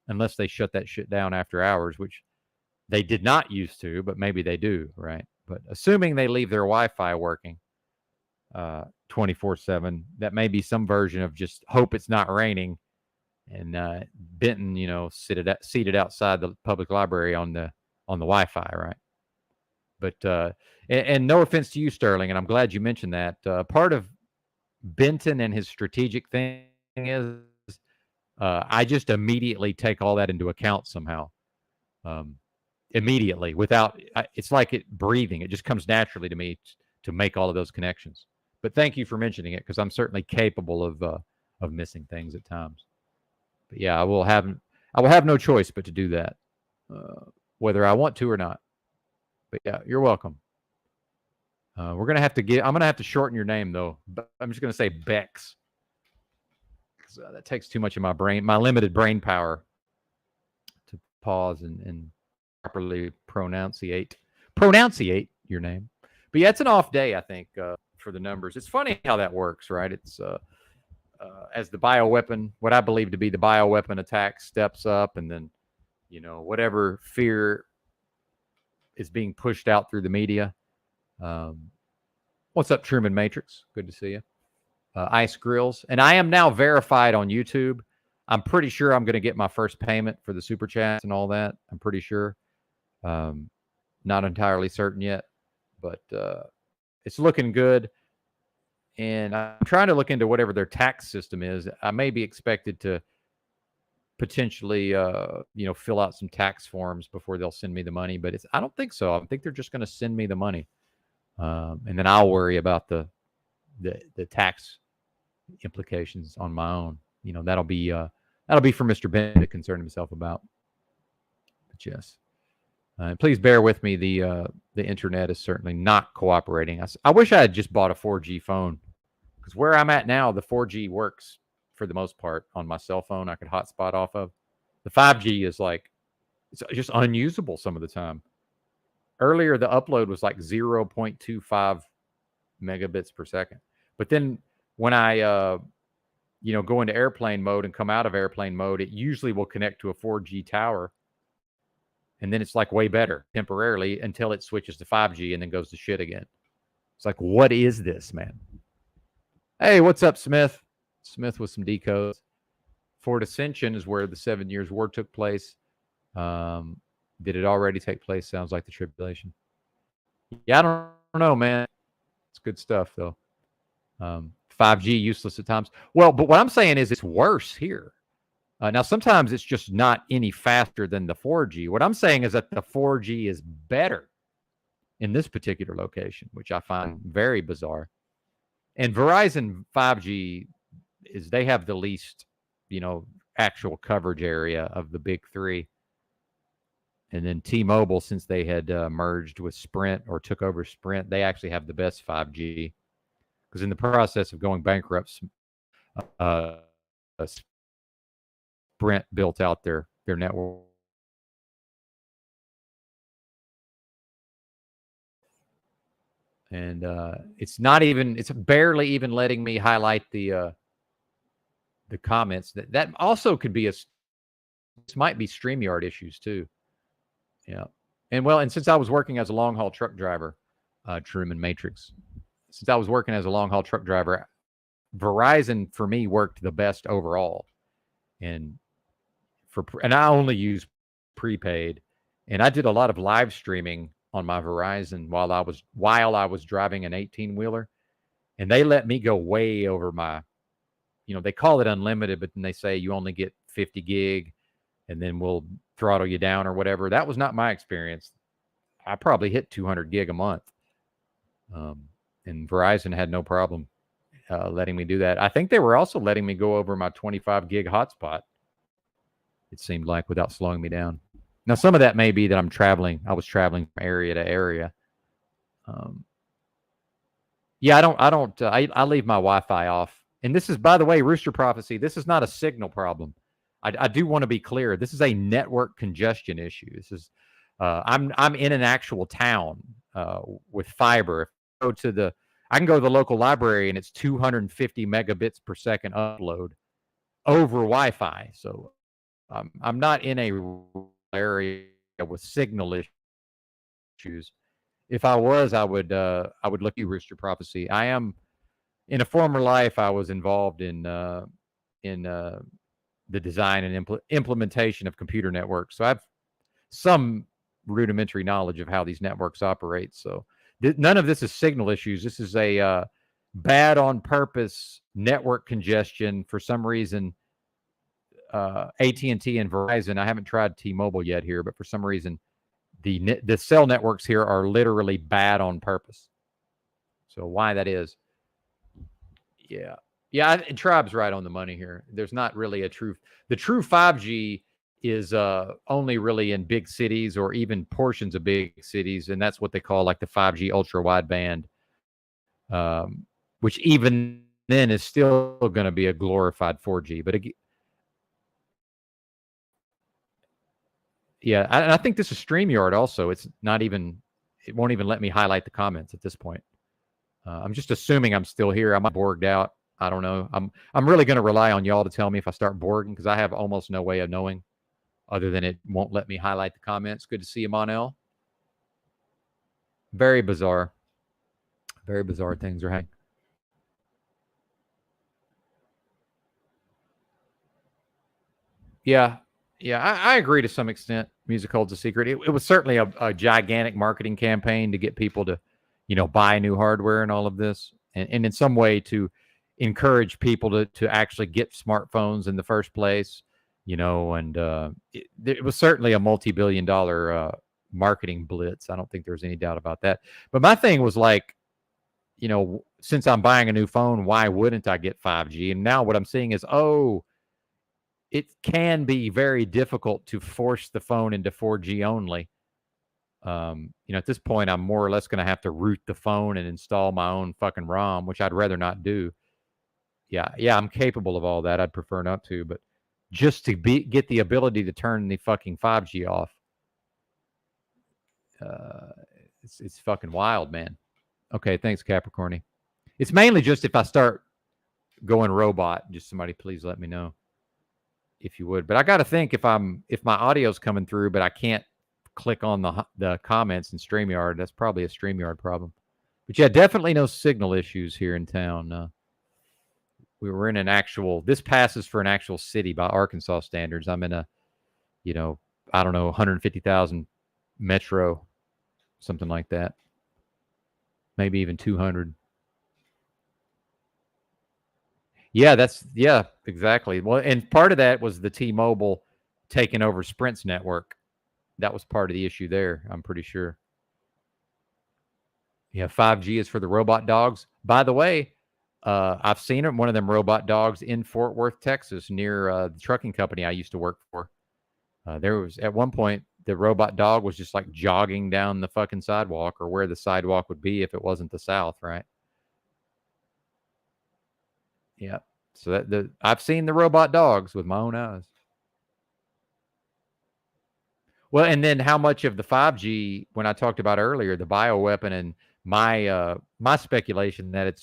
Unless they shut that shit down after hours, which they did not used to, but maybe they do, right? But assuming they leave their Wi-Fi working 24/7, that may be some version of just hope it's not raining. And Benton, seated outside the public library on the Wi-Fi, right? But and no offense to you, Sterling, and I'm glad you mentioned that. Part of Benton and his strategic thing is I just immediately take all that into account somehow. Immediately, without it's like it breathing. It just comes naturally to me to make all of those connections. But thank you for mentioning it because I'm certainly capable of missing things at times. But yeah, I will have no choice but to do that, whether I want to or not. But yeah, you're welcome. I'm gonna have to shorten your name though. But I'm just gonna say Bex, because that takes too much of my limited brain power to pause and properly pronunciate your name. But yeah, it's an off day, I think, for the numbers. It's funny how that works, right? It's as the bioweapon, what I believe to be the bioweapon attack steps up, and then, whatever fear is being pushed out through the media. What's up, Truman Matrix? Good to see you. Ice Grills. And I am now verified on YouTube. I'm pretty sure I'm going to get my first payment for the super chats and all that. I'm pretty sure. Not entirely certain yet, but it's looking good. And I'm trying to look into whatever their tax system is. I may be expected to potentially, fill out some tax forms before they'll send me the money. But I don't think so. I think they're just going to send me the money, and then I'll worry about the tax implications on my own. That'll be for Mr. Ben to concern himself about. But yes. Please bear with me. The internet is certainly not cooperating. I wish I had just bought a 4G phone, because where I'm at now, the 4G works for the most part on my cell phone. I could hotspot off of. The 5G is like, it's just unusable some of the time. Earlier, the upload was like 0.25 megabits per second. But then when I, go into airplane mode and come out of airplane mode, it usually will connect to a 4G tower. And then it's like way better temporarily until it switches to 5G and then goes to shit again. It's like, what is this, man? Hey, what's up, Smith? Smith with some decodes. Fort Ascension is where the 7 Years' War took place. Did it already take place? Sounds like the Tribulation. Yeah, I don't know, man. It's good stuff, though. 5G useless at times. Well, but what I'm saying is it's worse here. Now, sometimes it's just not any faster than the 4G. What I'm saying is that the 4G is better in this particular location, which I find very bizarre. And Verizon 5G is, they have the least, actual coverage area of the big three. And then T-Mobile, since they had merged with Sprint or took over Sprint, they actually have the best 5G. Because in the process of going bankrupt, Sprint built out their network. And it's barely even letting me highlight the comments. That also could be this might be StreamYard issues too. Yeah. And since I was working as a long haul truck driver, Truman Matrix, since I was working as a long haul truck driver, Verizon for me worked the best overall. And I only use prepaid, and I did a lot of live streaming on my Verizon while I was driving an 18-wheeler, and they let me go way over my, they call it unlimited, but then they say you only get 50 gig, and then we'll throttle you down or whatever. That was not my experience. I probably hit 200 gig a month, and Verizon had no problem letting me do that. I think they were also letting me go over my 25 gig hotspot, it seemed like, without slowing me down. Now, some of that may be that I was traveling from area to area. Yeah, I leave my Wi-Fi off. And this is, by the way, Rooster Prophecy, this is not a signal problem. I do want to be clear. This is a network congestion issue. This is, I'm in an actual town with fiber. I can go to the local library and it's 250 megabits per second upload over Wi-Fi. So I'm not in a area with signal issues. If I was, I would look at Rooster Prophecy. I am, in a former life, I was involved in the design and implementation of computer networks. So I have some rudimentary knowledge of how these networks operate. So none of this is signal issues. This is a bad on purpose network congestion for some reason. AT&T and Verizon, I haven't tried T-Mobile yet here, but for some reason, the cell networks here are literally bad on purpose. So why that is, yeah, Tribe's right on the money here. There's not really the true 5G is only really in big cities or even portions of big cities, and that's what they call like the 5G ultra wideband, which even then is still going to be a glorified 4G. But yeah, I think this is StreamYard also. It won't even let me highlight the comments at this point. I'm just assuming I'm still here. I'm borged out. I don't know. I'm really going to rely on y'all to tell me if I start borging, because I have almost no way of knowing other than it won't let me highlight the comments. Good to see you, Monel. Very bizarre. Very bizarre things are happening. Yeah. Yeah, I agree to some extent. Music holds a secret. It was certainly a gigantic marketing campaign to get people to, buy new hardware and all of this, and in some way to encourage people to actually get smartphones in the first place, and it was certainly a multi-billion-dollar marketing blitz. I don't think there's any doubt about that. But my thing was like, since I'm buying a new phone, why wouldn't I get 5G? And now what I'm seeing is, it can be very difficult to force the phone into 4G only. At this point, I'm more or less going to have to root the phone and install my own fucking ROM, which I'd rather not do. Yeah, I'm capable of all that. I'd prefer not to, but just to get the ability to turn the fucking 5G off, it's fucking wild, man. Okay, thanks, Capricorny. It's mainly just if I start going robot, just somebody please let me know if you would. But I got to think if my audio's coming through, but I can't click on the comments in StreamYard, that's probably a StreamYard problem. But yeah, definitely no signal issues here in town. We were in this passes for an actual city by Arkansas standards. I'm in a, I don't know, 150,000 metro, something like that. Maybe even 200. Yeah, exactly. Well, and part of that was the T-Mobile taking over Sprint's network. That was part of the issue there, I'm pretty sure. Yeah, 5G is for the robot dogs. By the way, I've seen one of them robot dogs in Fort Worth, Texas, near the trucking company I used to work for. There was, at one point, the robot dog was just like jogging down the fucking sidewalk, or where the sidewalk would be if it wasn't the South, right? Yeah. So I've seen the robot dogs with my own eyes. Well, and then how much of the 5G, when I talked about earlier, the bioweapon, and my speculation that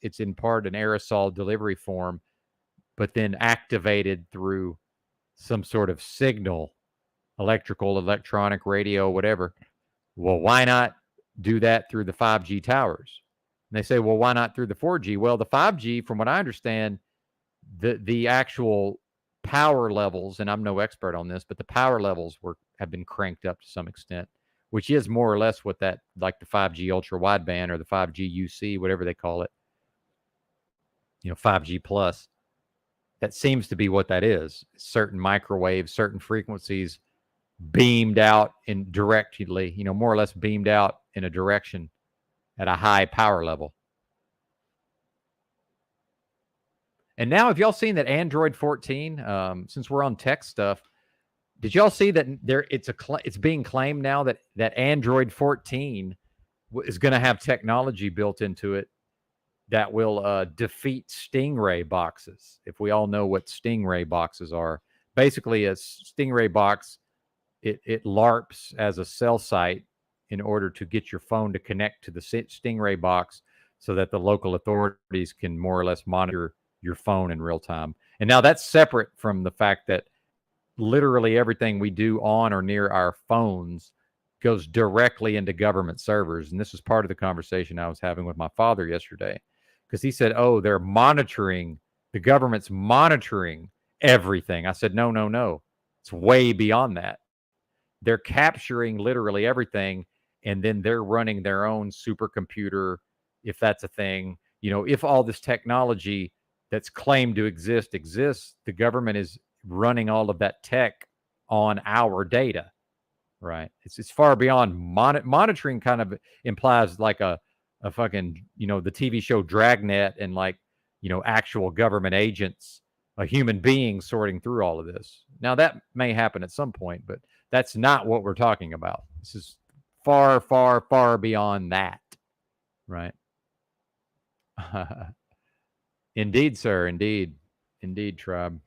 it's in part an aerosol delivery form, but then activated through some sort of signal, electrical, electronic, radio, whatever. Well, why not do that through the 5G towers? And they say, well, why not through the 4G? Well, the 5G, from what I understand, the actual power levels, and I'm no expert on this, but the power levels have been cranked up to some extent, which is more or less what that, like the 5G ultra wideband or the 5G UC, whatever they call it, 5G plus. That seems to be what that is. Certain microwaves, certain frequencies beamed out in directly, more or less beamed out in a direction at a high power level. And now, have y'all seen that Android 14? Since we're on tech stuff, did y'all see that it's being claimed now that Android 14 is going to have technology built into it that will defeat Stingray boxes? If we all know what Stingray boxes are, basically a Stingray box, it LARPs as a cell site in order to get your phone to connect to the Stingray box, so that the local authorities can more or less monitor your phone in real time. And now that's separate from the fact that literally everything we do on or near our phones goes directly into government servers. And this is part of the conversation I was having with my father yesterday, because he said, oh, the government's monitoring everything. I said, no. It's way beyond that. They're capturing literally everything, and then they're running their own supercomputer, if that's a thing. If all this technology that's claimed to exist, the government is running all of that tech on our data, right? It's far beyond monitoring. Kind of implies like a fucking, the TV show Dragnet, and like, actual government agents, a human being sorting through all of this. Now that may happen at some point, but that's not what we're talking about. This is far, far, far beyond that, right? Indeed, sir. Indeed, tribe.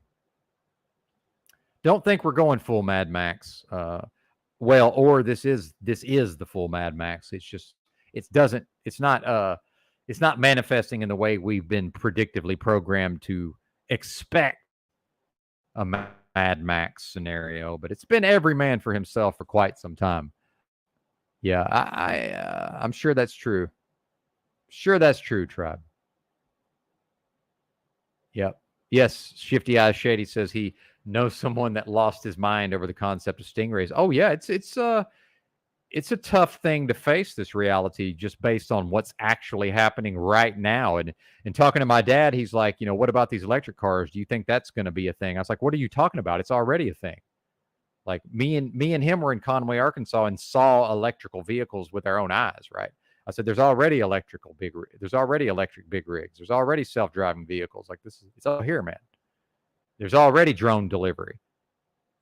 Don't think we're going full Mad Max. Or this is the full Mad Max. It's just it's not manifesting in the way we've been predictively programmed to expect a Mad Max scenario, but it's been every man for himself for quite some time. Yeah, I'm sure that's true. Sure, that's true, tribe. Yep. Yes, Shifty Eyes Shady says he knows someone that lost his mind over the concept of stingrays. Oh yeah, it's a tough thing to face, this reality, just based on what's actually happening right now. And talking to my dad, he's like, what about these electric cars? Do you think that's going to be a thing? I was like, what are you talking about? It's already a thing. Like me and him were in Conway, Arkansas, and saw electrical vehicles with our own eyes, right? I said, there's already electric big rigs. There's already self-driving vehicles. Like it's all here, man. There's already drone delivery.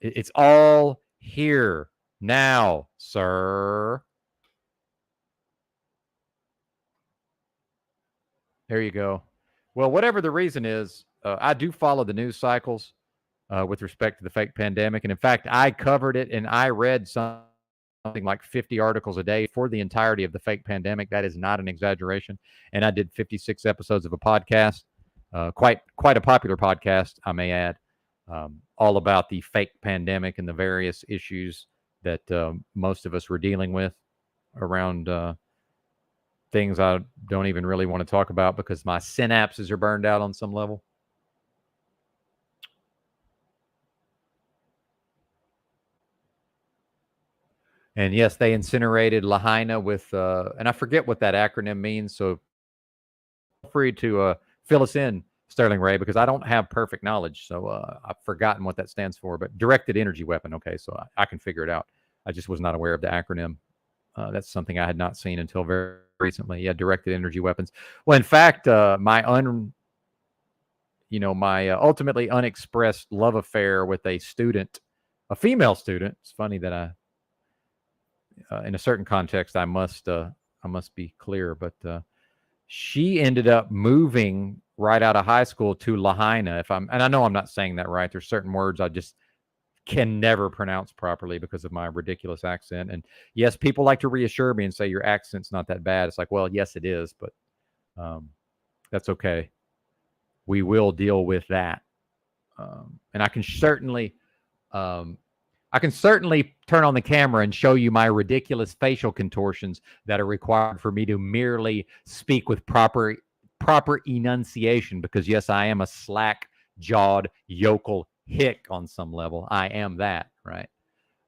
It's all here now, sir. There you go. Well, whatever the reason is, I do follow the news cycles with respect to the fake pandemic. And in fact, I covered it and I read something like 50 articles a day for the entirety of the fake pandemic. That is not an exaggeration. And I did 56 episodes of a podcast, quite a popular podcast, I may add, all about the fake pandemic and the various issues that most of us were dealing with around things I don't even really want to talk about because my synapses are burned out on some level. And yes, they incinerated Lahaina with, and I forget what that acronym means. So feel free to fill us in, Sterling Ray, because I don't have perfect knowledge. So I've forgotten what that stands for, but directed energy weapon. Okay, so I can figure it out. I just was not aware of the acronym. That's something I had not seen until very recently. Yeah, directed energy weapons. Well, in fact, my ultimately unexpressed love affair with a student, a female student. It's funny that in a certain context, I must be clear, but she ended up moving right out of high school to Lahaina. And I know I'm not saying that right. There's certain words I just can never pronounce properly because of my ridiculous accent. And yes, people like to reassure me and say your accent's not that bad. It's like, well, yes, it is, but that's okay. We will deal with that. And I can certainly turn on the camera and show you my ridiculous facial contortions that are required for me to merely speak with proper enunciation. Because yes, I am a slack-jawed yokel hick on some level. I am that, right?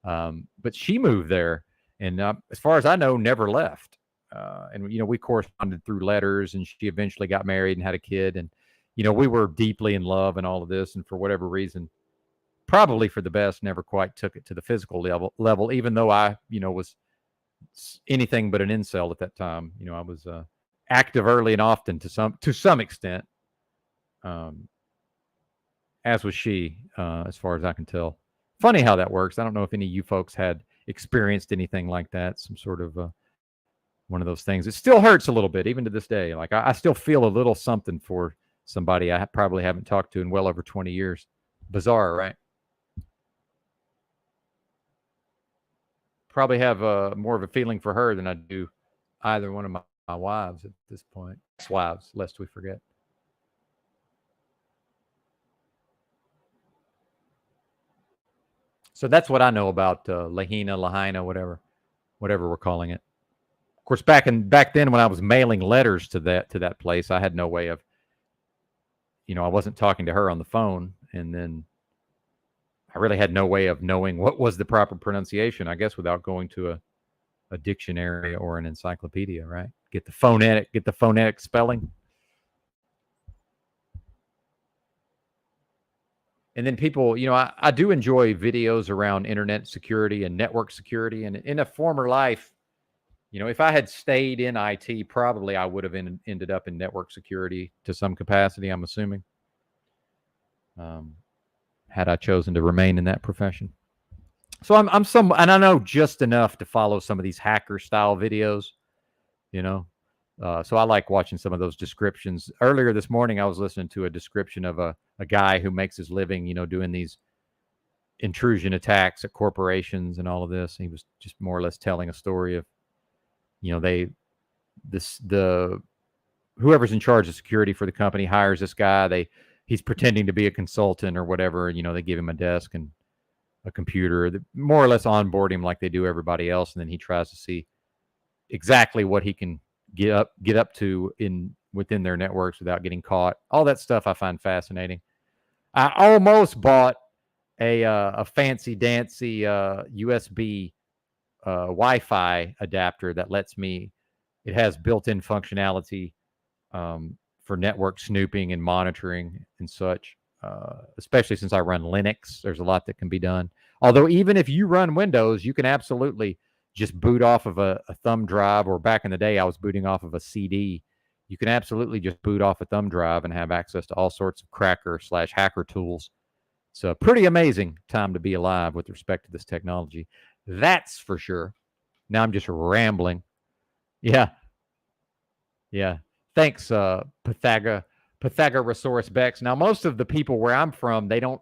But she moved there, and as far as I know, never left. And we corresponded through letters, and she eventually got married and had a kid, and we were deeply in love and all of this, and for whatever reason, probably for the best, never quite took it to the physical level, even though I, was anything but an incel at that time. I was active early and often to some extent, as was she, as far as I can tell. Funny how that works. I don't know if any of you folks had experienced anything like that, some sort of one of those things. It still hurts a little bit, even to this day. Like I still feel a little something for somebody I probably haven't talked to in well over 20 years. Bizarre, right? Probably have more of a feeling for her than I do either one of my wives at this point. Wives, lest we forget. So that's what I know about Lahaina, whatever we're calling it. Of course, back then when I was mailing letters to that place, I had no way of, I wasn't talking to her on the phone, and then I really had no way of knowing what was the proper pronunciation, I guess, without going to a dictionary or an encyclopedia, right? Get the phonetic spelling. And then people, I do enjoy videos around internet security and network security. And in a former life, if I had stayed in IT, probably I would have ended up in network security to some capacity, I'm assuming. Had I chosen to remain in that profession. So and I know just enough to follow some of these hacker style videos, so I like watching some of those descriptions. Earlier this morning, I was listening to a description of a guy who makes his living, doing these intrusion attacks at corporations and all of this. He was just more or less telling a story of, whoever's in charge of security for the company hires this guy. He's pretending to be a consultant or whatever. They give him a desk and a computer, more or less onboard him like they do everybody else. And then he tries to see exactly what he can get up to within their networks without getting caught. All that stuff I find fascinating. I almost bought a fancy dancy USB Wi-Fi adapter that lets me. It has built-in functionality for network snooping and monitoring and such. Especially since I run Linux, there's a lot that can be done. Although even if you run Windows, you can absolutely just boot off of a thumb drive, or back in the day, I was booting off of a CD. You can absolutely just boot off a thumb drive and have access to all sorts of cracker/hacker tools. It's a pretty amazing time to be alive with respect to this technology. That's for sure. Now I'm just rambling. Yeah. Thanks, Pythagorasaurus Bex. Now, most of the people where I'm from, they don't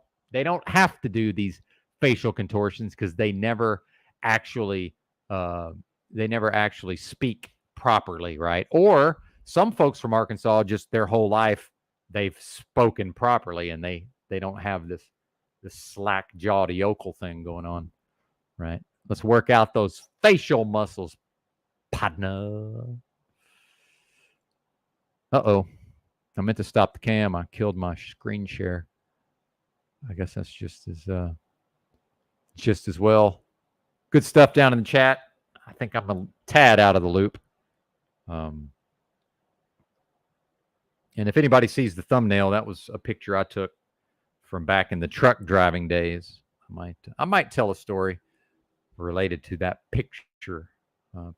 have to do these facial contortions because they never actually speak properly, right? Or some folks from Arkansas, just their whole life they've spoken properly, and they don't have this slack jawed yokel thing going on, right? Let's work out those facial muscles, partner. Uh-oh. I meant to stop the cam. I killed my screen share. I guess that's just as well. Good stuff down in the chat. I think I'm a tad out of the loop. And if anybody sees the thumbnail, that was a picture I took from back in the truck driving days. I might tell a story related to that picture,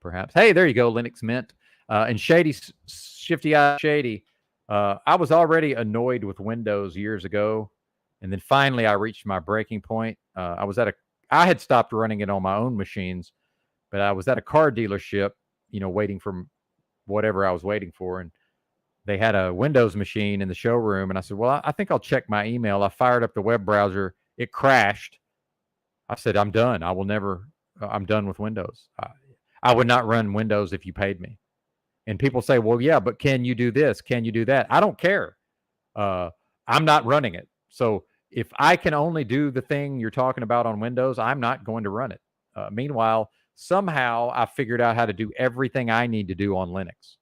perhaps. Hey, there you go, Linux Mint. And Shifty Eye Shady. I was already annoyed with Windows years ago, and then finally I reached my breaking point. I had stopped running it on my own machines, but I was at a car dealership, waiting for whatever I was waiting for, and they had a Windows machine in the showroom, and I said, well, I think I'll check my email. I fired up the web browser. It crashed. I said, I'm done. I'm done with Windows. I would not run Windows if you paid me. And people say, well, yeah, but can you do this? Can you do that? I don't care. I'm not running it. So if I can only do the thing you're talking about on Windows, I'm not going to run it. Meanwhile, somehow I figured out how to do everything I need to do on Linux.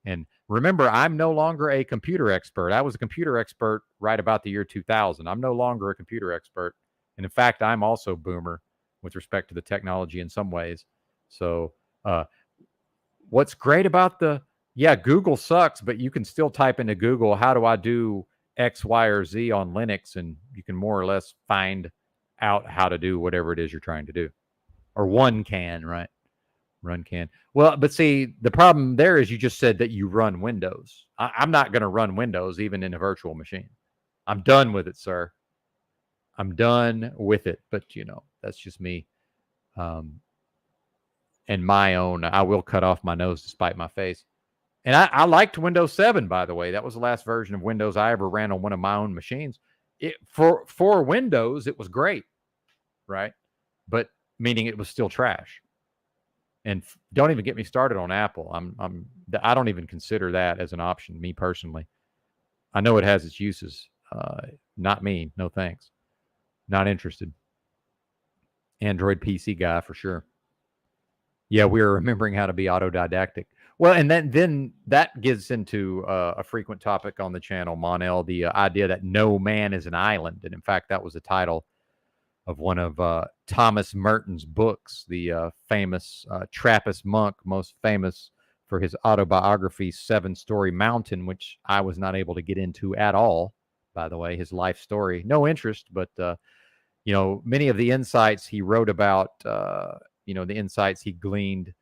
And remember, I'm no longer a computer expert. I was a computer expert right about the year 2000. I'm no longer a computer expert. And in fact, I'm also boomer with respect to the technology in some ways. So what's great about Google sucks, but you can still type into Google, how do I do X, Y, or Z on Linux? And you can more or less find out how to do whatever it is you're trying to do. Or one can, right? Run can. Well, but see, the problem there is you just said that you run Windows. I'm not going to run Windows even in a virtual machine. I'm done with it, sir. I'm done with it. But, that's just me. And my own, I will cut off my nose to spite my face. And I liked Windows 7, by the way. That was the last version of Windows I ever ran on one of my own machines. For Windows, it was great, right? But meaning it was still trash. And don't even get me started on Apple. I don't even consider that as an option, me personally. I know it has its uses. Not me. No thanks. Not interested. Android PC guy for sure. Yeah, we're remembering how to be autodidactic. Well, and then that gets into a frequent topic on the channel, Monel, the idea that no man is an island. And in fact, that was the title of one of Thomas Merton's books, the famous Trappist monk, most famous for his autobiography, 7-Story Mountain, which I was not able to get into at all, by the way, his life story. No interest, but, many of the insights he wrote about, the insights he gleaned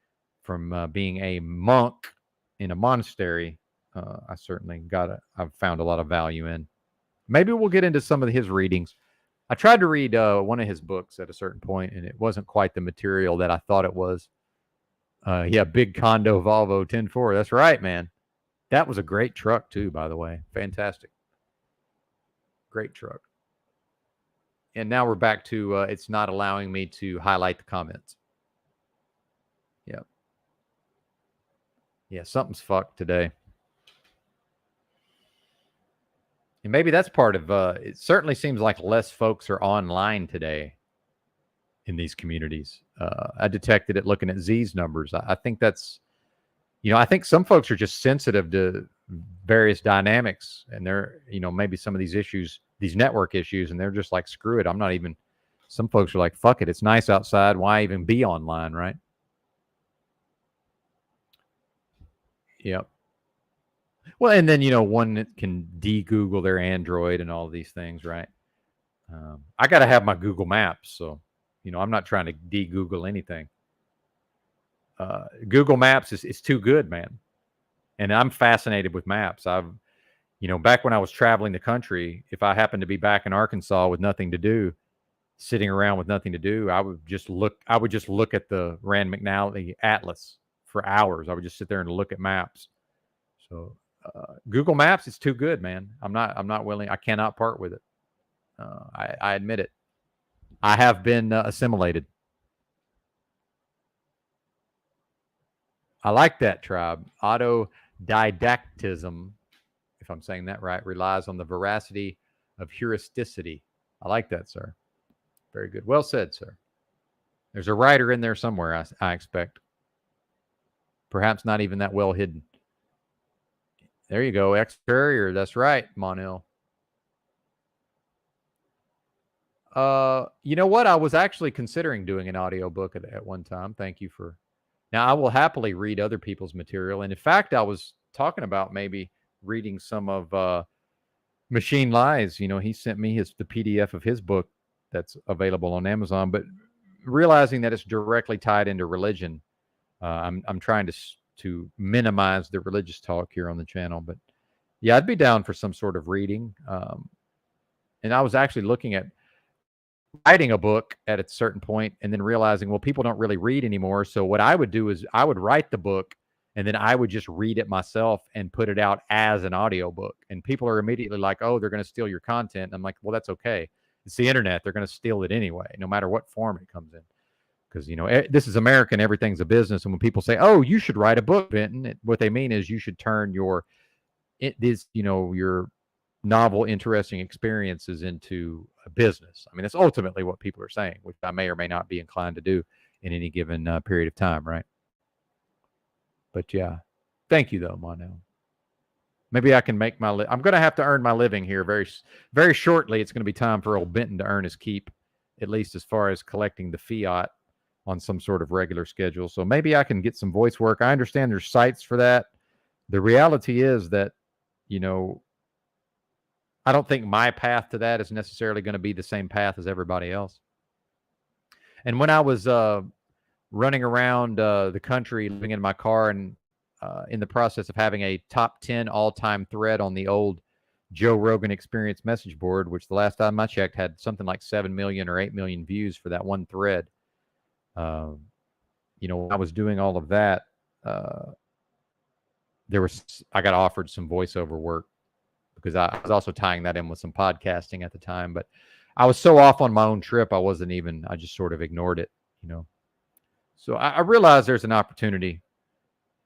from being a monk in a monastery, I've found a lot of value in. Maybe we'll get into some of his readings. I tried to read one of his books at a certain point, and it wasn't quite the material that I thought it was. Big Condo Volvo 10.4. That's right, man. That was a great truck, too, by the way. Fantastic. Great truck. And now we're back to it's not allowing me to highlight the comments. Yep. Yeah, something's fucked today. And maybe that's part of it. Certainly seems like less folks are online today in these communities. I detected it looking at Z's numbers. I think that's, I think some folks are just sensitive to various dynamics, and they're, maybe some of these issues, these network issues, and they're just like, screw it. Some folks are like, fuck it. It's nice outside. Why even be online, right? Yep. Well, and then, one that can de-Google their Android and all of these things, right? I got to have my Google Maps. So, I'm not trying to de-Google anything. Google Maps is too good, man. And I'm fascinated with maps. Back when I was traveling the country, if I happened to be back in Arkansas with nothing to do, sitting around with nothing to do, I would just look at the Rand McNally Atlas for hours. I would just sit there and look at maps. So Google Maps is too good, man. I'm not willing. I cannot part with it. I admit it. I have been assimilated. I like that, Tribe. Autodidactism, if I'm saying that right, relies on the veracity of heuristicity. I like that, sir. Very good. Well said, sir. There's a writer in there somewhere, I expect. Perhaps not even that well hidden. There you go, X-Courier. That's right, Monil. You know what? I was actually considering doing an audiobook at one time. Thank you for... Now, I will happily read other people's material. And in fact, I was talking about maybe reading some of Machine Lies. You know, he sent me the PDF of his book that's available on Amazon. But realizing that it's directly tied into religion, I'm trying to minimize the religious talk here on the channel. But yeah, I'd be down for some sort of reading. And I was actually looking at writing a book at a certain point and then realizing, well, people don't really read anymore. So what I would do is I would write the book and then I would just read it myself and put it out as an audiobook. And people are immediately like, oh, they're going to steal your content. And I'm like, well, that's okay. It's the internet. They're going to steal it anyway, no matter what form it comes in. Because, you know, this is America and everything's a business. And when people say, oh, you should write a book, Benton, what they mean is you should turn your novel, interesting experiences into a business. I mean, that's ultimately what people are saying, which I may or may not be inclined to do in any given period of time, right? But yeah, thank you though, Monel. Maybe I can make I'm going to have to earn my living here very, very shortly. It's going to be time for old Benton to earn his keep, at least as far as collecting the fiat on some sort of regular schedule. So maybe I can get some voice work. I understand there's sites for that. The reality is that, you know, I don't think my path to that is necessarily going to be the same path as everybody else. And when I was running around the country, living in my car, and in the process of having a top 10 all-time thread on the old Joe Rogan Experience message board, which the last time I checked had something like 7 million or 8 million views for that one thread. You know, when I was doing all of that, I got offered some voiceover work, because I was also tying that in with some podcasting at the time. But I was so off on my own trip, I just sort of ignored it, you know. So I realized there's an opportunity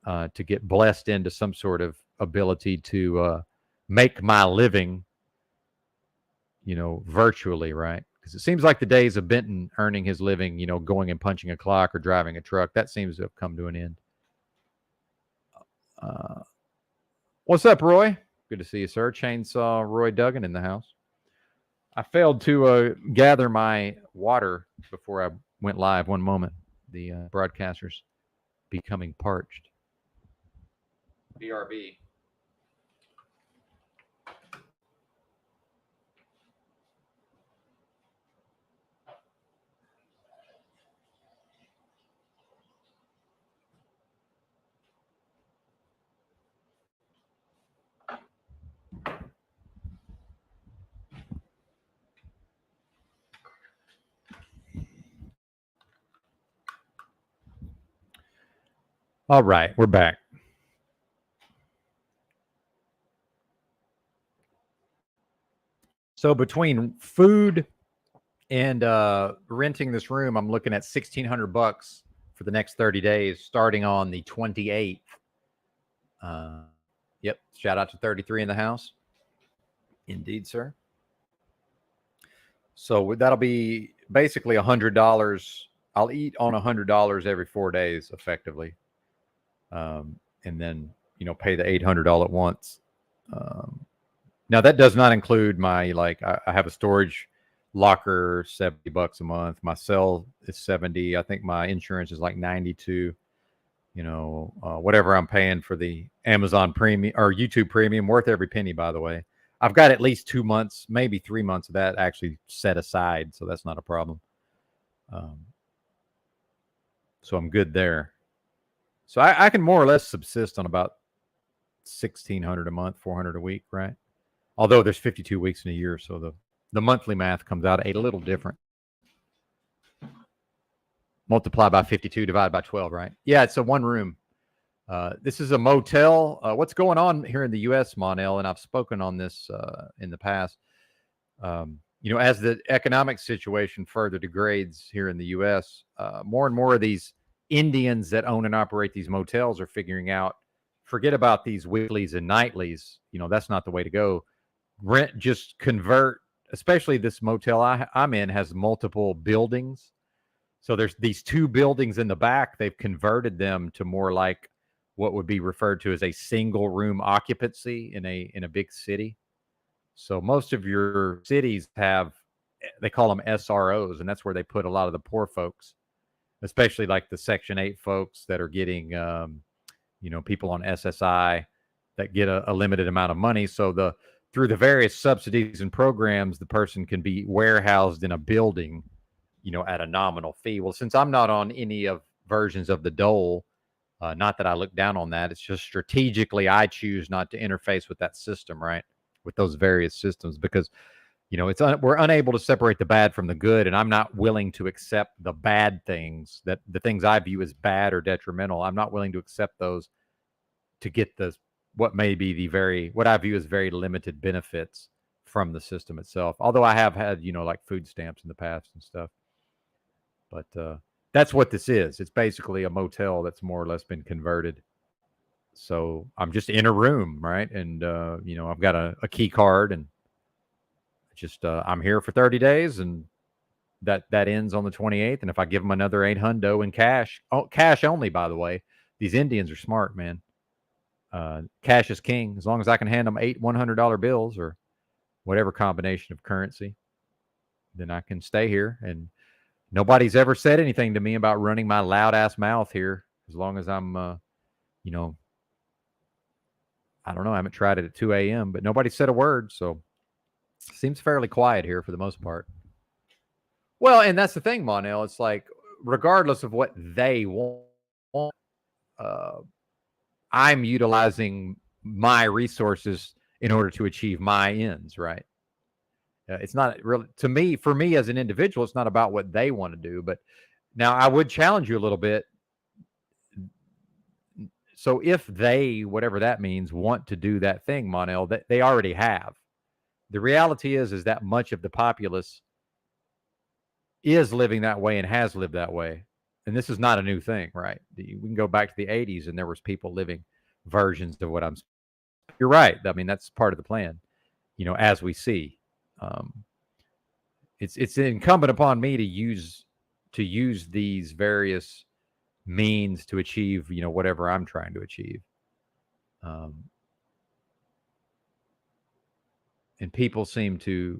to get blessed into some sort of ability to make my living, you know, virtually, right? Because it seems like the days of Benton earning his living, you know, going and punching a clock or driving a truck, that seems to have come to an end. What's up, Roy? Good to see you, sir. Chainsaw Roy Duggan in the house. I failed to gather my water before I went live. One moment. The broadcaster's becoming parched. BRB. All right, we're back. So between food and renting this room, I'm looking at $1,600 for the next 30 days, starting on the 28th. Yep. Shout out to 33 in the house. Indeed, sir. So that'll be basically $100. I'll eat on $100 every 4 days, effectively. And then, you know, pay the $800 at once. Now that does not include my, like, I have a storage locker, $70 a month. My cell is 70. I think my insurance is like 92. You know, whatever I'm paying for the Amazon Premium or YouTube Premium, worth every penny, by the way. I've got at least 2 months, maybe 3 months of that actually set aside, so that's not a problem. So I'm good there. So I can more or less subsist on about $1,600 a month, $400 a week, right? Although there's 52 weeks in a year, so the monthly math comes out a little different. Multiply by 52, divide by 12, right? Yeah, it's a one room. This is a motel. What's going on here in the U.S., Monel, and I've spoken on this in the past. As the economic situation further degrades here in the U.S., more and more of these Indians that own and operate these motels are figuring out, forget about these weeklies and nightlies. That's not the way to go. Rent, just convert, especially this motel I'm in has multiple buildings. So there's these 2 buildings in the back. They've converted them to more like what would be referred to as a single room occupancy in a big city. So most of your cities have, they call them SROs, and that's where they put a lot of the poor folks, especially like the Section 8 folks that are getting, people on SSI that get a limited amount of money. So through the various subsidies and programs, the person can be warehoused in a building, at a nominal fee. Well, since I'm not on any of versions of the Dole, not that I look down on that, it's just strategically I choose not to interface with that system, right? With those various systems, because we're unable to separate the bad from the good, and I'm not willing to accept the bad things, that the things I view as bad or detrimental. I'm not willing to accept those to get what may be what I view as very limited benefits from the system itself. Although I have had like food stamps in the past and stuff, but that's what this is. It's basically a motel that's more or less been converted. So I'm just in a room, right? And I've got a key card, and just I'm here for 30 days, and that ends on the 28th. And if I give them another $800 in cash, cash only, by the way, these Indians are smart, man. Cash is king. As long as I can hand them 8 $100 bills or whatever combination of currency, then I can stay here. And nobody's ever said anything to me about running my loud ass mouth here. As long as I'm, I don't know. I haven't tried it at 2 a.m., but nobody said a word. So it seems fairly quiet here for the most part. Well, and that's the thing, Monel. It's like, regardless of what they want, I'm utilizing my resources in order to achieve my ends, right? It's not really, for me as an individual, it's not about what they want to do. But now I would challenge you a little bit. So if they, whatever that means, want to do that thing, Monel, that they already have. The reality is that much of the populace is living that way and has lived that way. And this is not a new thing, right? We can go back to the 80s, and there was people living versions of what I'm saying. You're right. I mean, that's part of the plan, as we see. It's incumbent upon me to use these various means to achieve, whatever I'm trying to achieve. And people seem to,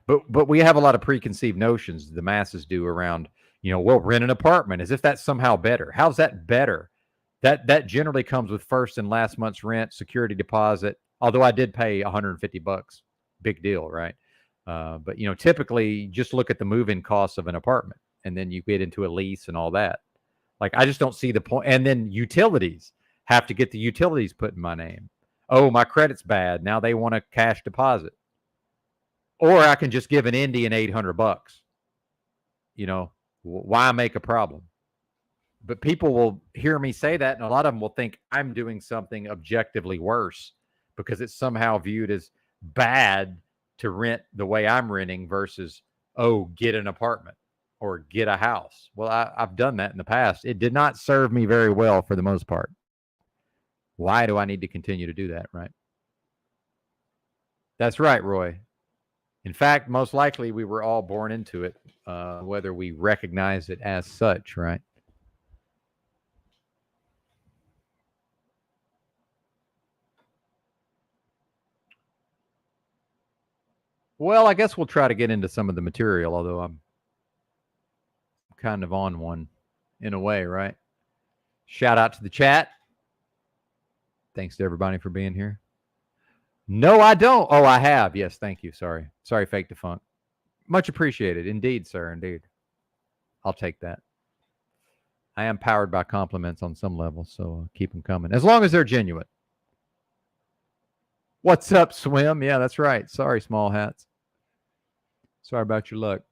but we have a lot of preconceived notions, the masses do, around, we'll rent an apartment as if that's somehow better. How's that better? That generally comes with first and last month's rent, security deposit. Although I did pay $150, big deal, right? But typically just look at the move-in costs of an apartment, and then you get into a lease and all that. Like, I just don't see the point. And then utilities, have to get the utilities put in my name. Oh, my credit's bad. Now they want a cash deposit. Or I can just give an Indian $800. Why make a problem? But people will hear me say that, and a lot of them will think I'm doing something objectively worse because it's somehow viewed as bad to rent the way I'm renting versus, get an apartment or get a house. Well, I've done that in the past. It did not serve me very well for the most part. Why do I need to continue to do that, right? That's right, Roy. In fact, most likely we were all born into it, whether we recognize it as such, right? Well, I guess we'll try to get into some of the material, although I'm kind of on one in a way, right? Shout out to the chat. Thanks to everybody for being here. No, I don't. Oh, I have. Yes, thank you. Sorry, Fake Defunct. Much appreciated. Indeed, sir. Indeed. I'll take that. I am powered by compliments on some level, so keep them coming. As long as they're genuine. What's up, Swim? Yeah, that's right. Sorry, Small Hats. Sorry about your luck.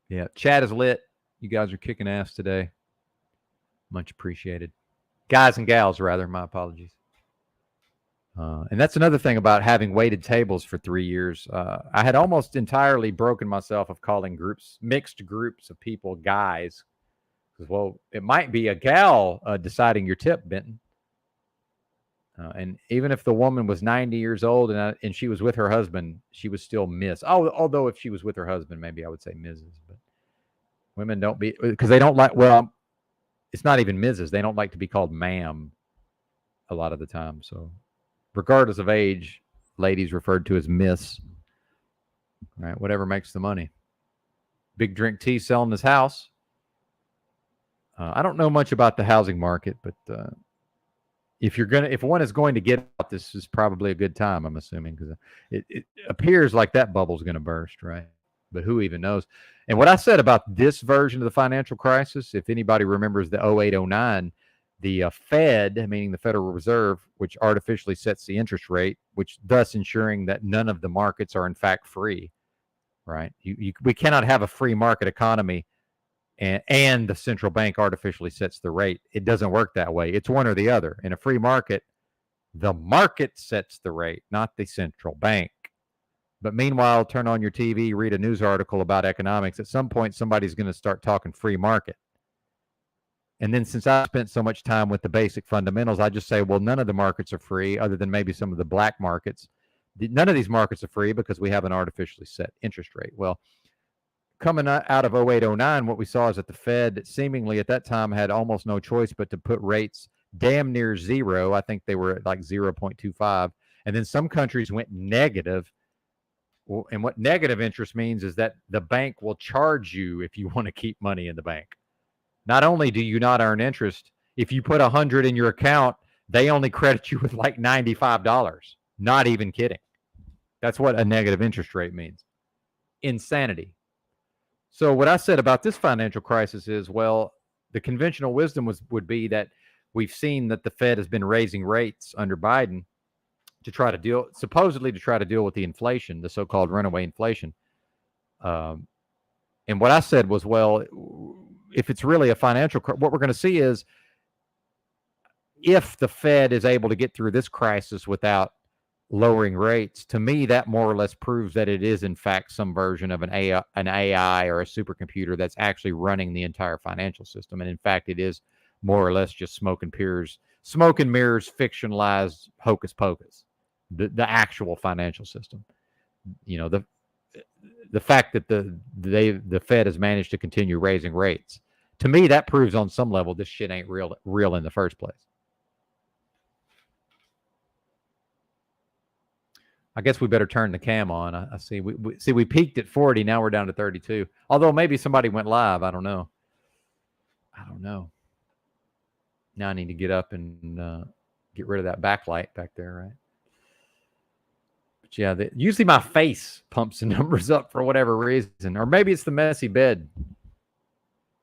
Yeah, chat is lit. You guys are kicking ass today. Much appreciated. Guys and gals, rather. My apologies. And that's another thing about having waited tables for 3 years. I had almost entirely broken myself of calling mixed groups of people guys. Because, well, it might be a gal deciding your tip, Benton. And even if the woman was 90 years old and she was with her husband, she was still Miss. Although if she was with her husband, maybe I would say Mrs. But women don't be, because they don't like, well, it's not even Mrs. They don't like to be called ma'am a lot of the time. So regardless of age, ladies referred to as Miss. Right, whatever makes the money. Big Drink Tea selling his house. I don't know much about the housing market, but if one is going to get out, this is probably a good time, I'm assuming, because it appears like that bubble's going to burst, right? But who even knows? And what I said about this version of the financial crisis, if anybody remembers the 0809, the Fed, meaning the Federal Reserve, which artificially sets the interest rate, which thus ensuring that none of the markets are in fact free, right? We cannot have a free market economy and the central bank artificially sets the rate. It doesn't work that way. It's one or the other. In a free market, the market sets the rate, not the central bank. But meanwhile, turn on your TV, read a news article about economics. At some point, somebody's going to start talking free market. And then since I spent so much time with the basic fundamentals, I just say, well, none of the markets are free other than maybe some of the black markets. None of these markets are free because we have an artificially set interest rate. Well, coming out of 0809, what we saw is that the Fed seemingly at that time had almost no choice but to put rates damn near zero. I think they were at like 0.25. And then some countries went negative. And what negative interest means is that the bank will charge you if you want to keep money in the bank. Not only do you not earn interest, if you put 100 in your account, they only credit you with like $95. Not even kidding. That's what a negative interest rate means. Insanity. So what I said about this financial crisis is, well, the conventional wisdom would be that we've seen that the Fed has been raising rates under Biden supposedly to try to deal with the inflation, the so-called runaway inflation. And what I said was, well, if it's really a financial, what we're going to see is if the Fed is able to get through this crisis without lowering rates, to me, that more or less proves that it is, in fact, some version of an AI or a supercomputer that's actually running the entire financial system. And in fact, it is more or less just smoke and mirrors, fictionalized hocus pocus, the actual financial system. You know, the fact that the Fed has managed to continue raising rates, to me, that proves on some level this shit ain't real in the first place. I guess we better turn the cam on. I see. We peaked at 40. Now we're down to 32. Although maybe somebody went live. I don't know. Now I need to get up and get rid of that backlight back there, right? But yeah, usually my face pumps the numbers up for whatever reason. Or maybe it's the messy bed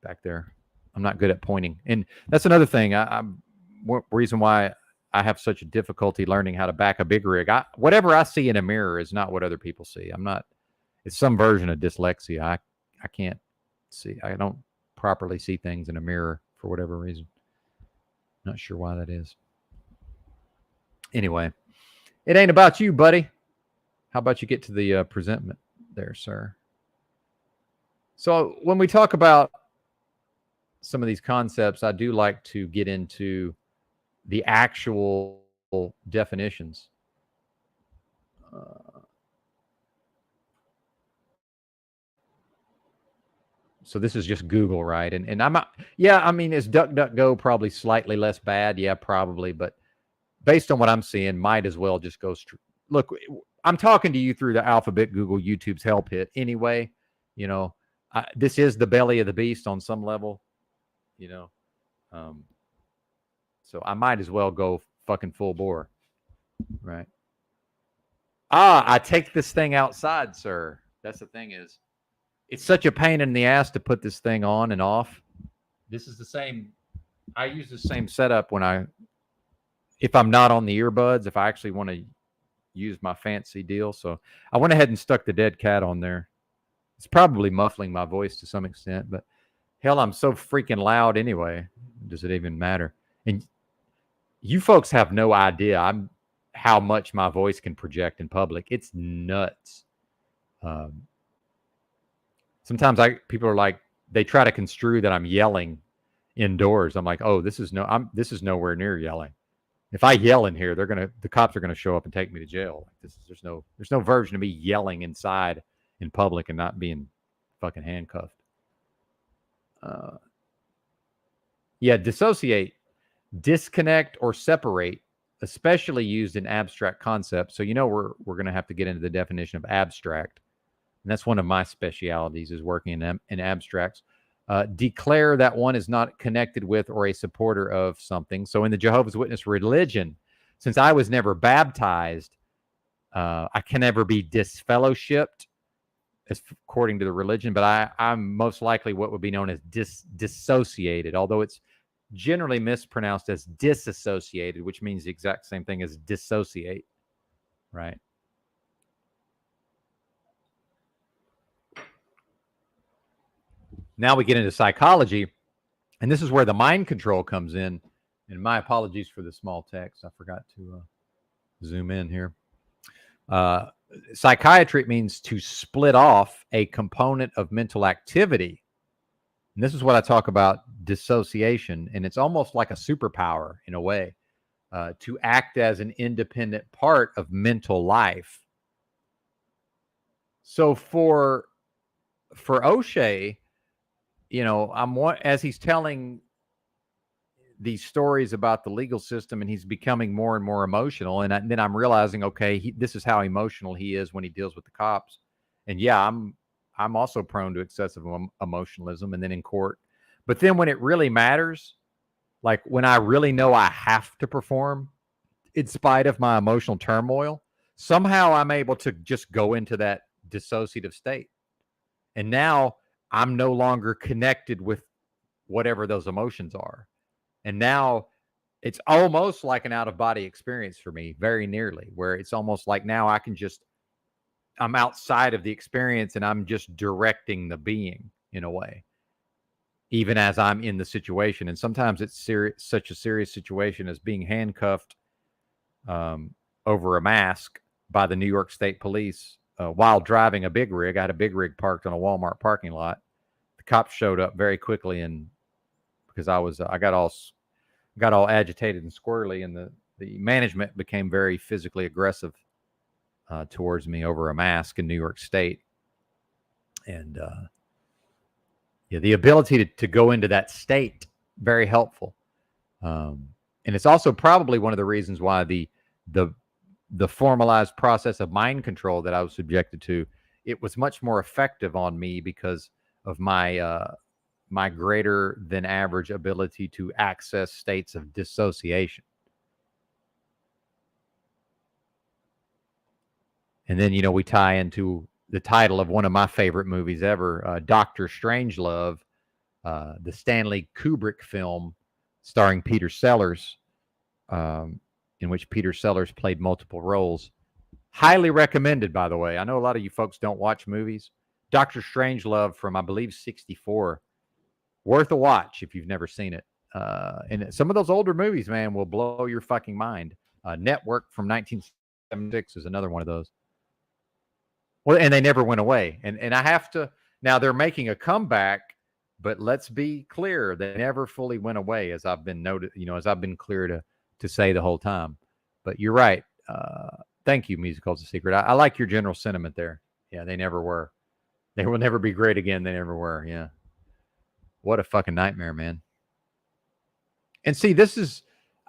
back there. I'm not good at pointing. And that's another thing. Reason why I have such a difficulty learning how to back a big rig. Whatever I see in a mirror is not what other people see. It's some version of dyslexia. I can't see. I don't properly see things in a mirror for whatever reason. Not sure why that is. Anyway, it ain't about you, buddy. How about you get to the presentment there, sir? So when we talk about some of these concepts, I do like to get into the actual definitions. So this is just Google, right? And I'm not, yeah, I mean, is DuckDuckGo probably slightly less bad? Yeah, probably. But based on what I'm seeing, might as well just go straight. Look, I'm talking to you through the Alphabet Google YouTube's hell pit anyway. You know, this is the belly of the beast on some level, you know. So I might as well go fucking full bore, right? I take this thing outside, sir. That's the thing is, it's such a pain in the ass to put this thing on and off. This is the same. I use the same setup if I'm not on the earbuds, if I actually want to use my fancy deal. So I went ahead and stuck the dead cat on there. It's probably muffling my voice to some extent, but Hell, I'm so freaking loud anyway. Does it even matter? And you folks have no idea how much my voice can project in public. It's nuts. Sometimes people are like, they try to construe that I'm yelling indoors. I'm like, oh, this is nowhere near yelling. If I yell in here, the cops are gonna show up and take me to jail. There's no version of me yelling inside in public and not being fucking handcuffed. Yeah, dissociate, disconnect, or separate, especially used in abstract concepts. So we're gonna have to get into the definition of abstract, and that's one of my specialities, is working in abstracts. Declare that one is not connected with or a supporter of something. So in the Jehovah's Witness religion, since I was never baptized, I can never be disfellowshipped, according to the religion, but I'm most likely what would be known as dissociated, although it's generally mispronounced as disassociated, which means the exact same thing as dissociate, right? Now we get into psychology, and this is where the mind control comes in. And my apologies for the small text. I forgot to zoom in here. Psychiatry means to split off a component of mental activity. And this is what I talk about, dissociation. And it's almost like a superpower in a way, to act as an independent part of mental life. So for O'Shea, as he's telling these stories about the legal system, and he's becoming more and more emotional. And then I'm realizing, okay, this is how emotional he is when he deals with the cops. And yeah, I'm also prone to excessive emotionalism, and then in court. But then when it really matters, like when I really know I have to perform in spite of my emotional turmoil, somehow I'm able to just go into that dissociative state. And now I'm no longer connected with whatever those emotions are. And now it's almost like an out-of-body experience for me, very nearly, where it's almost like now I'm outside of the experience and I'm just directing the being in a way, even as I'm in the situation. And sometimes it's such a serious situation as being handcuffed over a mask by the New York State Police while driving a big rig. I had a big rig parked on a Walmart parking lot. The cops showed up very quickly, and because I got all agitated and squirrely, and the management became very physically aggressive towards me over a mask in New York State. And the ability to go into that state, very helpful. And it's also probably one of the reasons why the formalized process of mind control that I was subjected to, it was much more effective on me because of my greater than average ability to access states of dissociation. And then, we tie into the title of one of my favorite movies ever, Dr. Strangelove, the Stanley Kubrick film starring Peter Sellers, in which Peter Sellers played multiple roles. Highly recommended, by the way. I know a lot of you folks don't watch movies. Dr. Strangelove from, I believe, 1964. Worth a watch if you've never seen it. And some of those older movies, man, will blow your fucking mind. Network from 1976 is another one of those. Well, and they never went away. And I have to, now they're making a comeback, but let's be clear, they never fully went away, as I've been noted, as I've been clear to say the whole time. But you're right. Thank you, Musical's a Secret. I like your general sentiment there. Yeah, they never were. They will never be great again. They never were. Yeah. What a fucking nightmare, man. And see,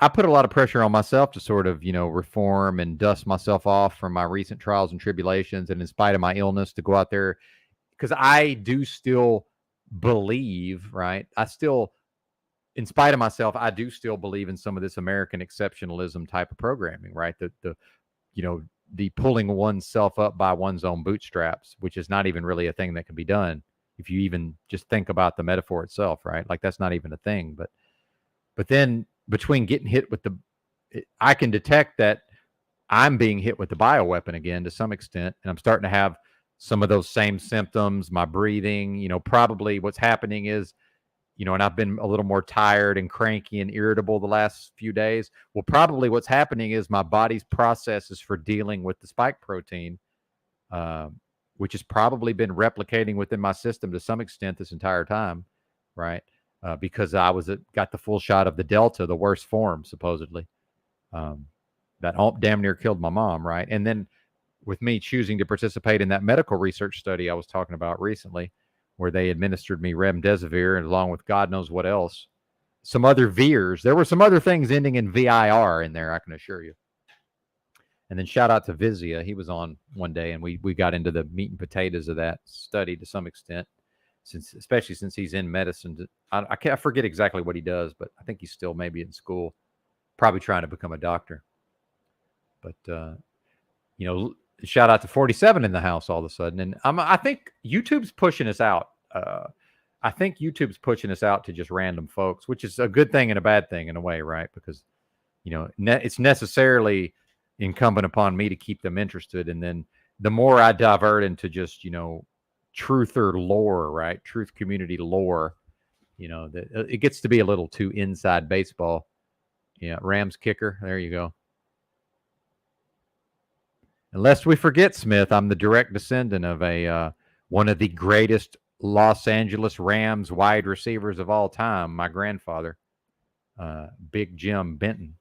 I put a lot of pressure on myself to sort of, reform and dust myself off from my recent trials and tribulations. And in spite of my illness, to go out there, because I do still believe, right? In spite of myself, I do still believe in some of this American exceptionalism type of programming, right? The pulling oneself up by one's own bootstraps, which is not even really a thing that can be done. If you even just think about the metaphor itself, right? Like that's not even a thing. But then between getting hit with I can detect that I'm being hit with the bioweapon again to some extent. And I'm starting to have some of those same symptoms, my breathing, probably what's happening is and I've been a little more tired and cranky and irritable the last few days. Well, probably what's happening is my body's processes for dealing with the spike protein, which has probably been replicating within my system to some extent this entire time, right? Because I got the full shot of the Delta, the worst form, supposedly. That damn near killed my mom, right? And then with me choosing to participate in that medical research study I was talking about recently, where they administered me remdesivir and along with God knows what else, some other VIRs. There were some other things ending in VIR in there, I can assure you. And then shout out to Vizia. He was on one day, and we got into the meat and potatoes of that study to some extent, especially since he's in medicine. I forget exactly what he does, but I think he's still maybe in school, probably trying to become a doctor. But, shout out to 47 in the house all of a sudden. And I think YouTube's pushing us out. I think YouTube's pushing us out to just random folks, which is a good thing and a bad thing in a way, right? Because, it's necessarily incumbent upon me to keep them interested. And then the more I divert into just, truther lore, right? Truth community lore, it gets to be a little too inside baseball. Yeah. Rams kicker. There you go. And lest we forget, Smith, I'm the direct descendant of one of the greatest Los Angeles Rams wide receivers of all time. My grandfather, Big Jim Benton,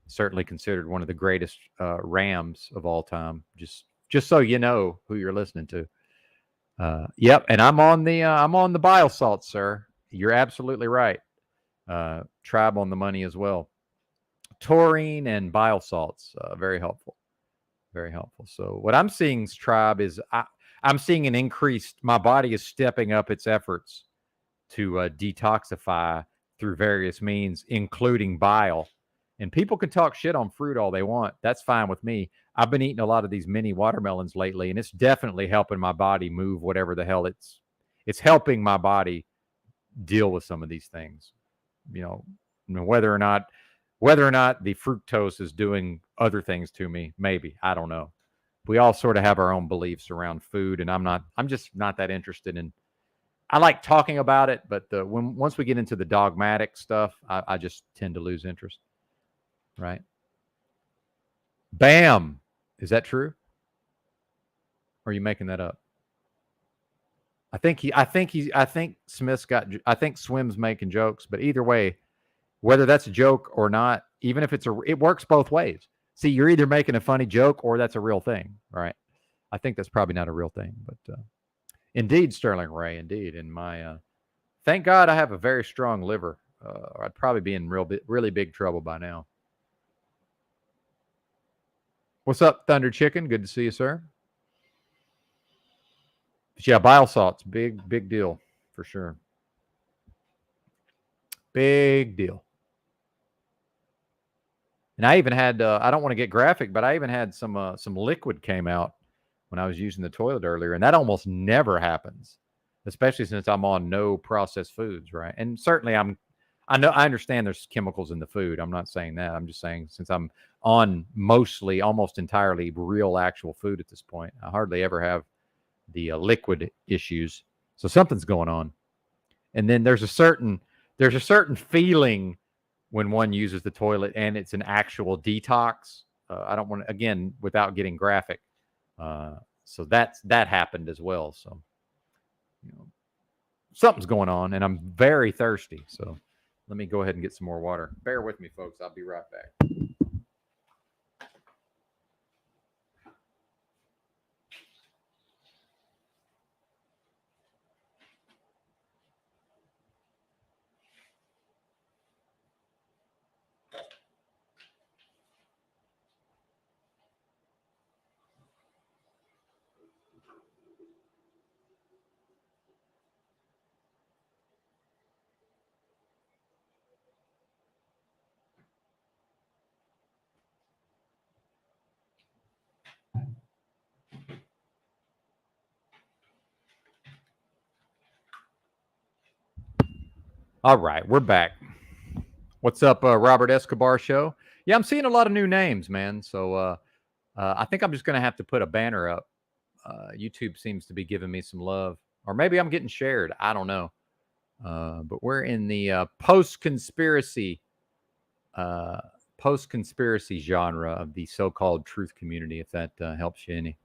certainly considered one of the greatest Rams of all time. Just so you know who you're listening to. Yep, and I'm on the bile salts, sir. You're absolutely right. Tribe on the money as well. Taurine and bile salts, very helpful. Very helpful. So what I'm seeing, Tribe, is I'm seeing an increased, my body is stepping up its efforts to detoxify through various means, including bile. And people can talk shit on fruit all they want. That's fine with me. I've been eating a lot of these mini watermelons lately, and it's definitely helping my body move whatever the hell it's helping my body deal with some of these things. Whether or not the fructose is doing other things to me, maybe. I don't know. We all sort of have our own beliefs around food, and I'm just not that interested in. I like talking about it, but once we get into the dogmatic stuff, I just tend to lose interest. Right? Bam! Is that true? Or are you making that up? I think Swim's making jokes, but either way, whether that's a joke or not, even if it works both ways. See, you're either making a funny joke or that's a real thing, right? I think that's probably not a real thing, but indeed, Sterling Ray, indeed. In my, thank God I have a very strong liver. Or I'd probably be in really big trouble by now. What's up, Thunder Chicken? Good to see you, sir. But yeah, bile salts, big deal for sure. Big deal. And I even had, I don't want to get graphic, but I even had some liquid came out when I was using the toilet earlier. And that almost never happens, especially since I'm on no processed foods, right? And certainly I understand there's chemicals in the food. I'm not saying that. I'm just saying since I'm on mostly, almost entirely real actual food at this point, I hardly ever have the liquid issues. So something's going on. And then there's a certain feeling when one uses the toilet and it's an actual detox. I don't want to, again, without getting graphic. So that happened as well. So, something's going on and I'm very thirsty. So let me go ahead and get some more water. Bear with me, folks. I'll be right back. All right, we're back. What's up, Robert Escobar Show? Yeah, I'm seeing a lot of new names, man. So I think I'm just going to have to put a banner up. YouTube seems to be giving me some love. Or maybe I'm getting shared. I don't know. But we're in the post-conspiracy genre of the so-called truth community, if that helps you any.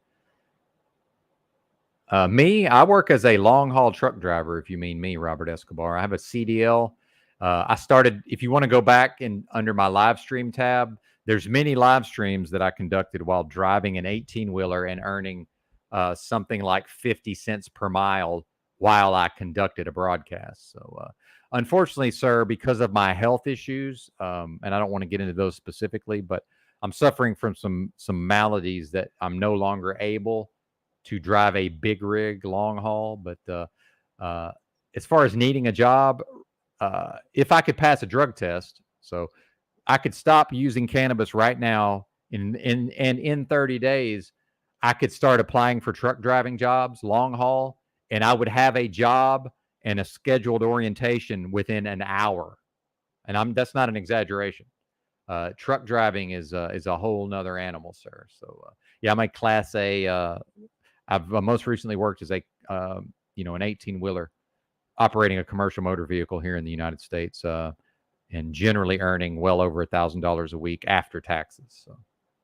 Me, I work as a long-haul truck driver, if you mean me, Robert Escobar. I have a CDL. I started, if you want to go back and under my live stream tab, there's many live streams that I conducted while driving an 18-wheeler and earning something like 50 cents per mile while I conducted a broadcast. So unfortunately, sir, because of my health issues, and I don't want to get into those specifically, but I'm suffering from some maladies that I'm no longer able to drive a big rig long haul. But as far as needing a job, if I could pass a drug test, so I could stop using cannabis right now, and in 30 days, I could start applying for truck driving jobs, long haul, and I would have a job and a scheduled orientation within an hour. And that's not an exaggeration. Truck driving is a whole nother animal, sir. So yeah, I'm a Class A. I've most recently worked as an 18-wheeler operating a commercial motor vehicle here in the United States, and generally earning well over $1,000 a week after taxes. So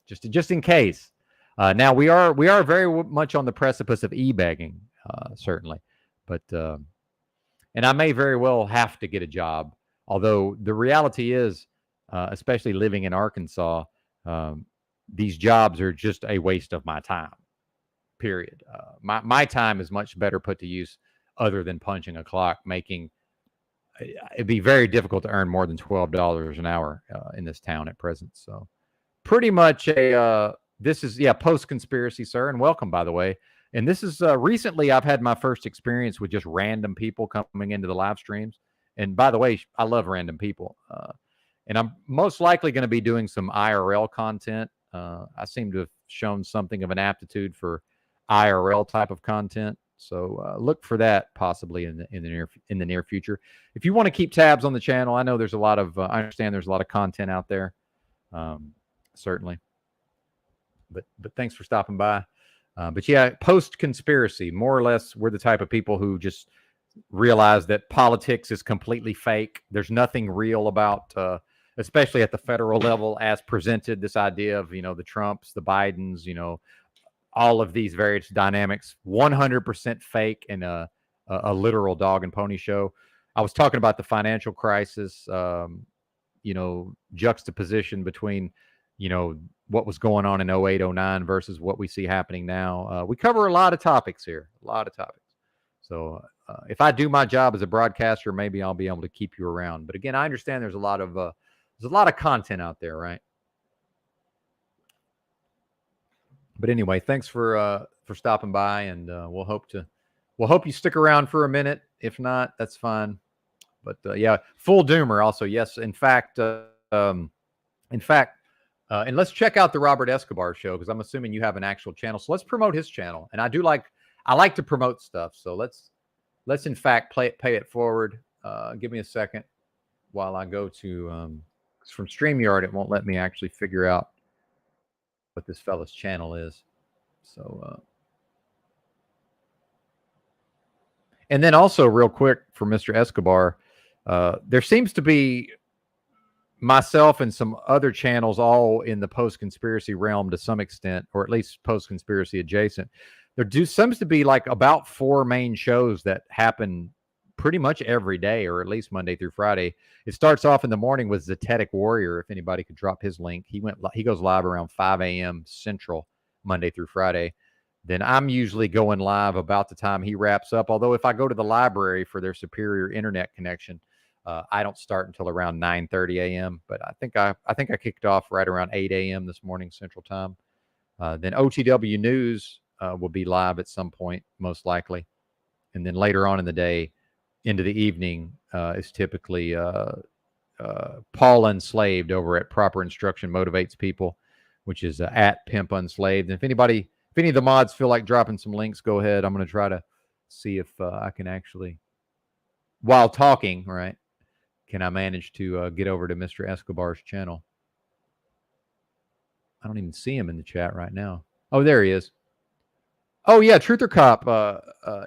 just in case. Now we are very much on the precipice of e-begging, certainly, but and I may very well have to get a job. Although the reality is, especially living in Arkansas, these jobs are just a waste of my time. Period. My time is much better put to use other than punching a clock, it'd be very difficult to earn more than $12 an hour in this town at present. So pretty much this is post-conspiracy, sir, and welcome, by the way. And this is recently I've had my first experience with just random people coming into the live streams. And by the way, I love random people. And I'm most likely going to be doing some IRL content. I seem to have shown something of an aptitude for IRL type of content. So look for that possibly in the near future. If you want to keep tabs on the channel, I know there's a lot of I understand there's a lot of content out there, certainly. But thanks for stopping by. But yeah, post conspiracy, more or less, we're the type of people who just realize that politics is completely fake. There's nothing real about, especially at the federal level, as presented. This idea of the Trumps, the Bidens, all of these various dynamics, 100% fake and a literal dog and pony show. I was talking about the financial crisis, juxtaposition between, what was going on in 08, 09 versus what we see happening now. We cover a lot of topics here, a lot of topics. So if I do my job as a broadcaster, maybe I'll be able to keep you around. But again, I understand there's a lot of content out there, right? But anyway, thanks for stopping by, and we'll hope you stick around for a minute. If not, that's fine. But yeah, full doomer also. Yes, in fact, and let's check out the Robert Escobar show, because I'm assuming you have an actual channel. So let's promote his channel. And I like to promote stuff. So let's in fact pay it forward. Give me a second while I go to from StreamYard. It won't let me actually figure out what this fella's channel is. So and then also real quick for Mr. Escobar, there seems to be myself and some other channels all in the post-conspiracy realm to some extent, or at least post-conspiracy adjacent. There seems to be like about 4 main shows that happen pretty much every day, or at least Monday through Friday. It starts off in the morning with Zetetic Warrior. If anybody could drop his link, he goes live around 5 a.m. Central Monday through Friday. Then I'm usually going live about the time he wraps up. Although if I go to the library for their superior internet connection, I don't start until around 9:30 a.m. But I think I kicked off right around 8 a.m. this morning Central Time. Then OTW News will be live at some point, most likely, and then later on in the day, into the evening, is typically Paul Unslaved over at Proper Instruction Motivates People, which is at Pimp Unslaved. And if any of the mods feel like dropping some links, go ahead. I'm going to try to see if I can actually, while talking, right, can I manage to get over to Mr. Escobar's channel? I don't even see him in the chat right now. Oh, there he is. Oh yeah, Truther Cop.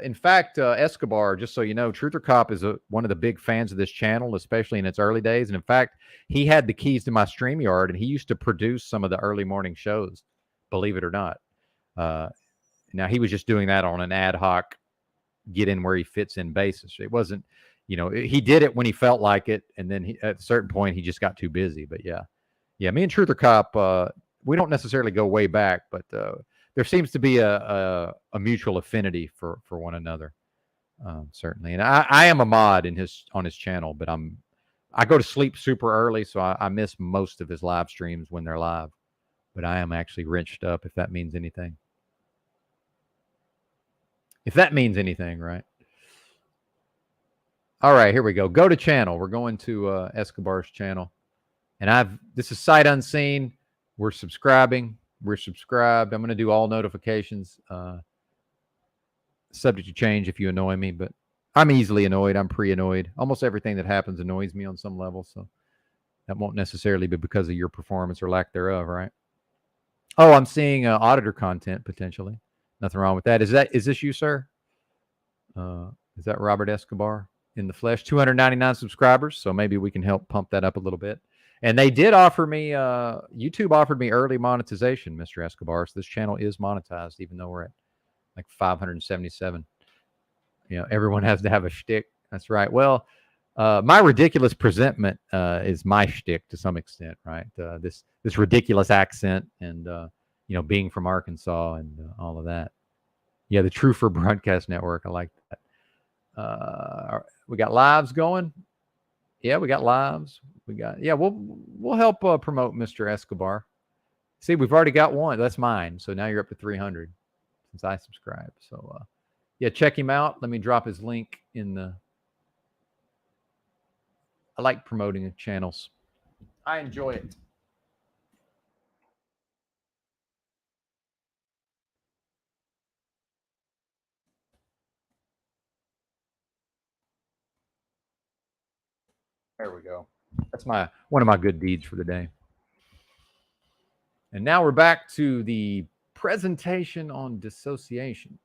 In fact, Escobar, just so you know, Truther Cop is one of the big fans of this channel, especially in its early days. And in fact, he had the keys to my StreamYard, and he used to produce some of the early morning shows. Believe it or not. Now he was just doing that on an ad hoc, get in where he fits in basis. It wasn't, he did it when he felt like it, and then at a certain point he just got too busy. But yeah, me and Truther Cop, we don't necessarily go way back, but there seems to be a mutual affinity for one another, certainly. And I am a mod on his channel, but I go to sleep super early, so I miss most of his live streams when they're live. But I am actually wrenched up, if that means anything. If that means anything, right? All right, here we go. Go to channel. We're going to Escobar's channel. And this is sight unseen. We're subscribing. We're subscribed. I'm going to do all notifications. Subject to change if you annoy me, but I'm easily annoyed. I'm pre-annoyed. Almost everything that happens annoys me on some level, so that won't necessarily be because of your performance or lack thereof, right? Oh, I'm seeing auditor content potentially. Nothing wrong with that. Is this you, sir? Is that Robert Escobar in the flesh? 299 subscribers, so maybe we can help pump that up a little bit. And they did offer me, YouTube offered me early monetization, Mr. Escobar. So this channel is monetized, even though we're at like 577. Everyone has to have a shtick. That's right. Well, my ridiculous presentment is my shtick to some extent, right? This ridiculous accent and, being from Arkansas and all of that. Yeah, the True for Broadcast Network. I like that. We got lives going. Yeah, we got lives. We'll help promote Mr. Escobar. See, we've already got one. That's mine. So now you're up to 300 since I subscribed. So, check him out. Let me drop his link in the. I like promoting the channels. I enjoy it. There we go. That's one of my good deeds for the day. And now we're back to the presentation on dissociation.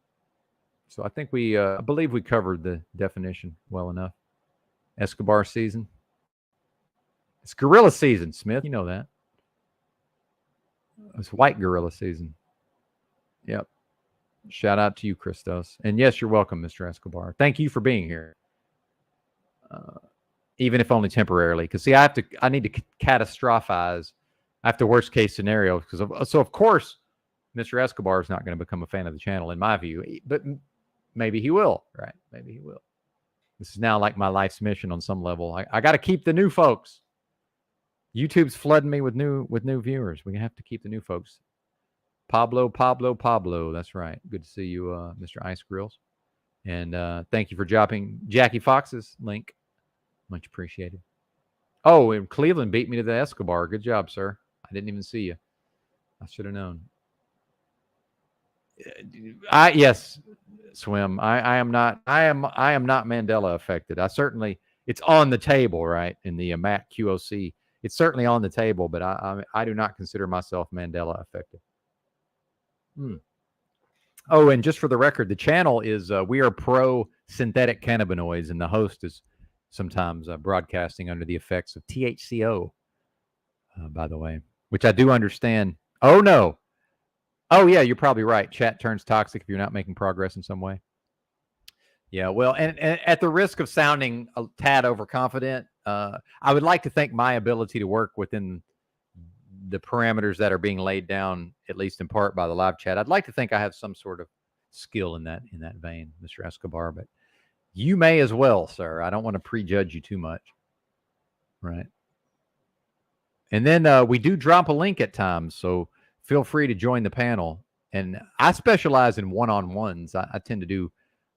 So I think I believe we covered the definition well enough. Escobar season. It's gorilla season, Smith. You know that. It's white gorilla season. Yep. Shout out to you, Christos. And yes, you're welcome, Mr. Escobar. Thank you for being here. Even if only temporarily. Because see, I need to catastrophize after worst case scenario. So of course, Mr. Escobar is not going to become a fan of the channel, in my view. But maybe he will, right? Maybe he will. This is now like my life's mission on some level. I got to keep the new folks. YouTube's flooding me with new viewers. We have to keep the new folks. Pablo. That's right. Good to see you, Mr. Ice Grills. And thank you for dropping Jackie Fox's link. Much appreciated. Oh, and Cleveland beat me to the Escobar. Good job, sir. I didn't even see you. I should have known. Yes, Swim. I am not Mandela affected. It's on the table, right? In the MAC QOC. It's certainly on the table, but I do not consider myself Mandela affected. Oh, and just for the record, the channel is we are pro synthetic cannabinoids, and the host is sometimes broadcasting under the effects of THCO, by the way, which I do understand. Oh, no. Oh, yeah, you're probably right. Chat turns toxic if you're not making progress in some way. Yeah, well, and at the risk of sounding a tad overconfident, I would like to think my ability to work within the parameters that are being laid down, at least in part by the live chat. I'd like to think I have some sort of skill in that vein, Mr. Escobar, but you may as well, sir. I don't want to prejudge you too much. Right. And then we do drop a link at times, so feel free to join the panel. And I specialize in one-on-ones. I tend to do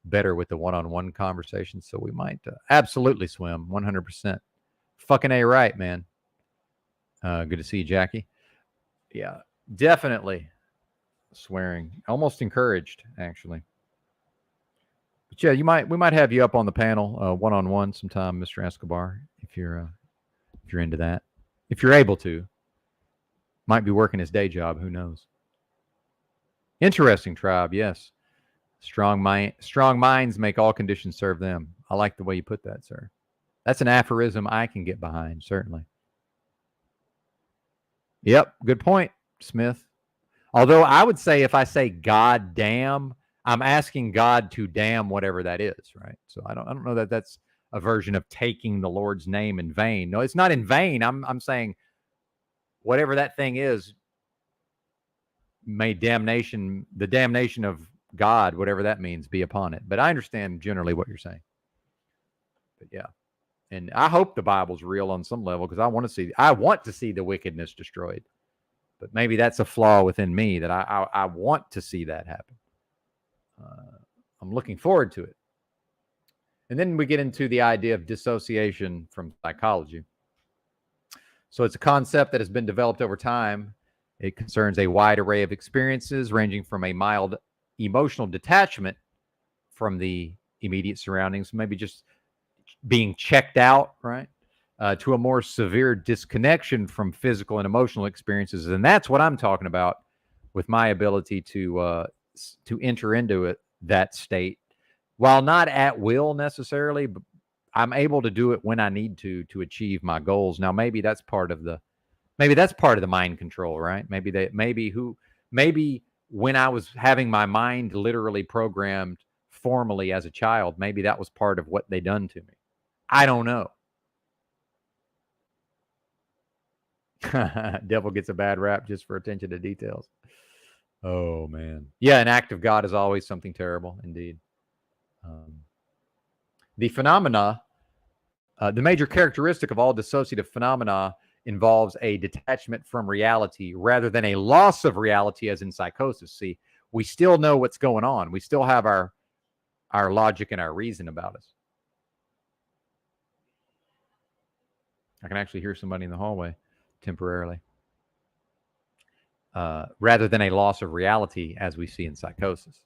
better with the one-on-one conversations, so we might absolutely Swim 100%. Fucking A right, man. Good to see you, Jackie. Yeah, definitely swearing. Almost encouraged, actually. But yeah, we might have you up on the panel one-on-one sometime, Mr. Escobar, if you're into that. If you're able to. Might be working his day job, who knows. Interesting tribe, yes. Strong minds make all conditions serve them. I like the way you put that, sir. That's an aphorism I can get behind, certainly. Yep, good point, Smith. Although I would say if I say God damn, I'm asking God to damn whatever that is, right? So I don't know that that's a version of taking the Lord's name in vain. No, it's not in vain. I'm saying whatever that thing is, may the damnation of God, whatever that means, be upon it. But I understand generally what you're saying. But yeah. And I hope the Bible's real on some level, because I want to see the wickedness destroyed. But maybe that's a flaw within me, that I want to see that happen. I'm looking forward to it. And then we get into the idea of dissociation from psychology. So it's a concept that has been developed over time. It concerns a wide array of experiences, ranging from a mild emotional detachment from the immediate surroundings, maybe just being checked out, right? To a more severe disconnection from physical and emotional experiences. And that's what I'm talking about with my ability to enter into that state, while not at will necessarily, but I'm able to do it when I need to achieve my goals. Now, maybe that's part of the mind control, right? Maybe when I was having my mind literally programmed formally as a child, maybe that was part of what they done to me. I don't know. Devil gets a bad rap just for attention to details. Oh, man. Yeah, an act of God is always something terrible, indeed. The phenomena, the major characteristic of all dissociative phenomena involves a detachment from reality rather than a loss of reality, as in psychosis. See, we still know what's going on. We still have our logic and our reason about us. I can actually hear somebody in the hallway temporarily. Rather than a loss of reality, as we see in psychosis.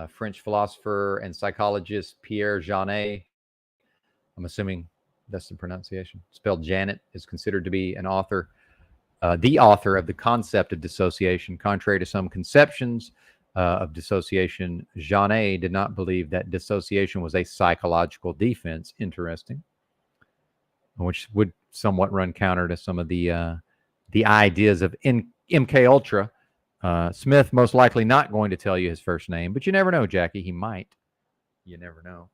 French philosopher and psychologist Pierre Janet, I'm assuming that's the pronunciation, spelled Janet, is considered to be the author of the concept of dissociation. Contrary to some conceptions of dissociation, Janet did not believe that dissociation was a psychological defense. Interesting. Which would somewhat run counter to some of the ideas of MK Ultra. Smith most likely not going to tell you his first name, but you never know, Jackie. He might. You never know.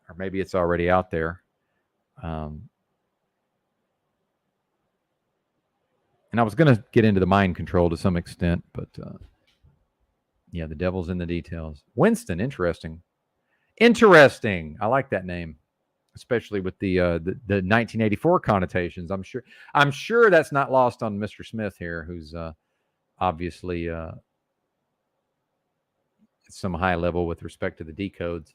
Or maybe it's already out there. And I was going to get into the mind control to some extent, but yeah, the devil's in the details. Winston, interesting. Interesting. I like that name, especially with the 1984 connotations. I'm sure that's not lost on Mr. Smith here, who's obviously at some high level with respect to the decodes.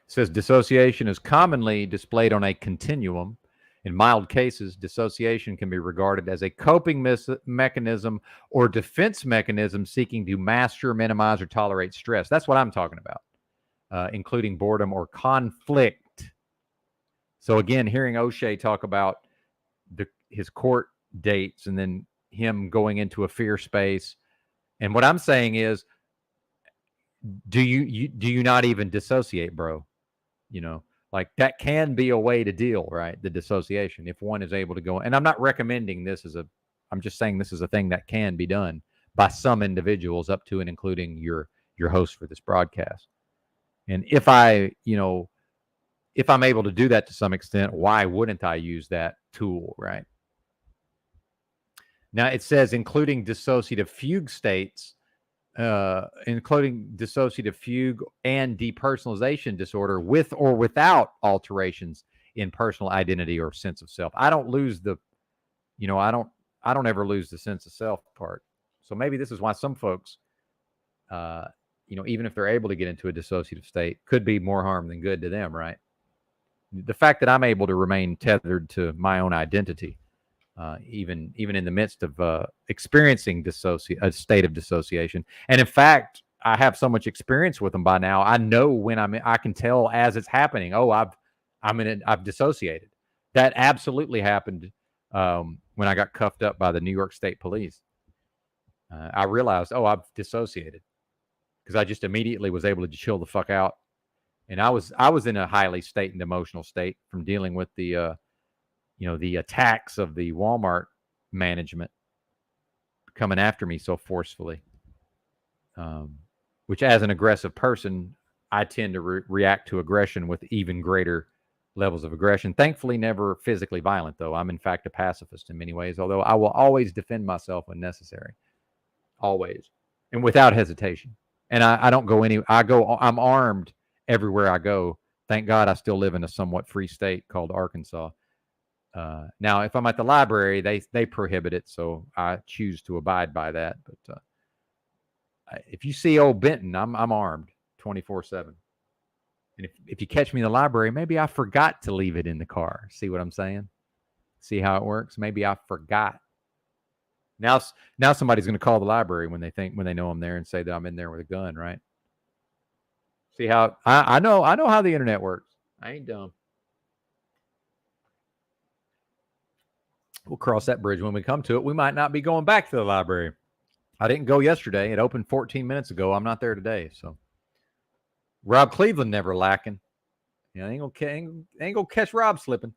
It says dissociation is commonly displayed on a continuum. In mild cases, dissociation can be regarded as a coping mechanism or defense mechanism seeking to master, minimize, or tolerate stress. That's what I'm talking about, including boredom or conflict. So again, hearing O'Shea talk about his court dates and then him going into a fear space. And what I'm saying is, do you not even dissociate, bro? You know, like that can be a way to deal, right? The dissociation, if one is able to go. And I'm not recommending this I'm just saying this is a thing that can be done by some individuals, up to and including your host for this broadcast. And if I'm able to do that to some extent, why wouldn't I use that tool, right? Now it says including dissociative fugue states, including dissociative fugue and depersonalization disorder, with or without alterations in personal identity or sense of self. I don't ever lose the sense of self part. So maybe this is why some folks, even if they're able to get into a dissociative state, could be more harm than good to them, right? The fact that I'm able to remain tethered to my own identity, even in the midst of experiencing a state of dissociation. And in fact, I have so much experience with them by now. I know when I can tell as it's happening. Oh, I've dissociated. That absolutely happened when I got cuffed up by the New York State Police. I realized, oh, I've dissociated because I just immediately was able to chill the fuck out. And I was in a highly and emotional state from dealing with the the attacks of the Walmart management coming after me so forcefully. Which, as an aggressive person, I tend to react to aggression with even greater levels of aggression. Thankfully, never physically violent, though. I'm, in fact, a pacifist in many ways, although I will always defend myself when necessary. Always. And without hesitation. And I don't go I'm armed everywhere I go. Thank God I still live in a somewhat free state called Arkansas. Now, if I'm at the library, they prohibit it, so I choose to abide by that. But if you see old Benton, I'm armed 24/7. And if you catch me in the library, maybe I forgot to leave it in the car. See what I'm saying? See how it works? Maybe I forgot. Now somebody's going to call the library when they know I'm there and say that I'm in there with a gun, right? See how I know how the internet works. I ain't dumb. We'll cross that bridge when we come to it. We might not be going back to the library. I didn't go yesterday. It opened 14 minutes ago. I'm not there today. So Rob Cleveland never lacking. You know, ain't gonna catch Rob slipping.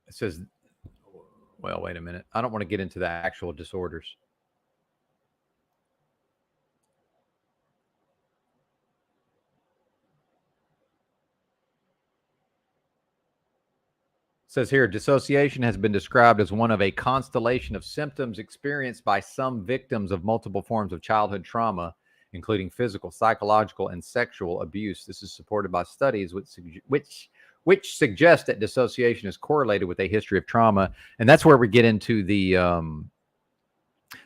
It says, well, wait a minute. I don't want to get into the actual disorders. It says here, dissociation has been described as one of a constellation of symptoms experienced by some victims of multiple forms of childhood trauma, including physical, psychological, and sexual abuse. This is supported by studies which suggest that dissociation is correlated with a history of trauma. And that's where we get into the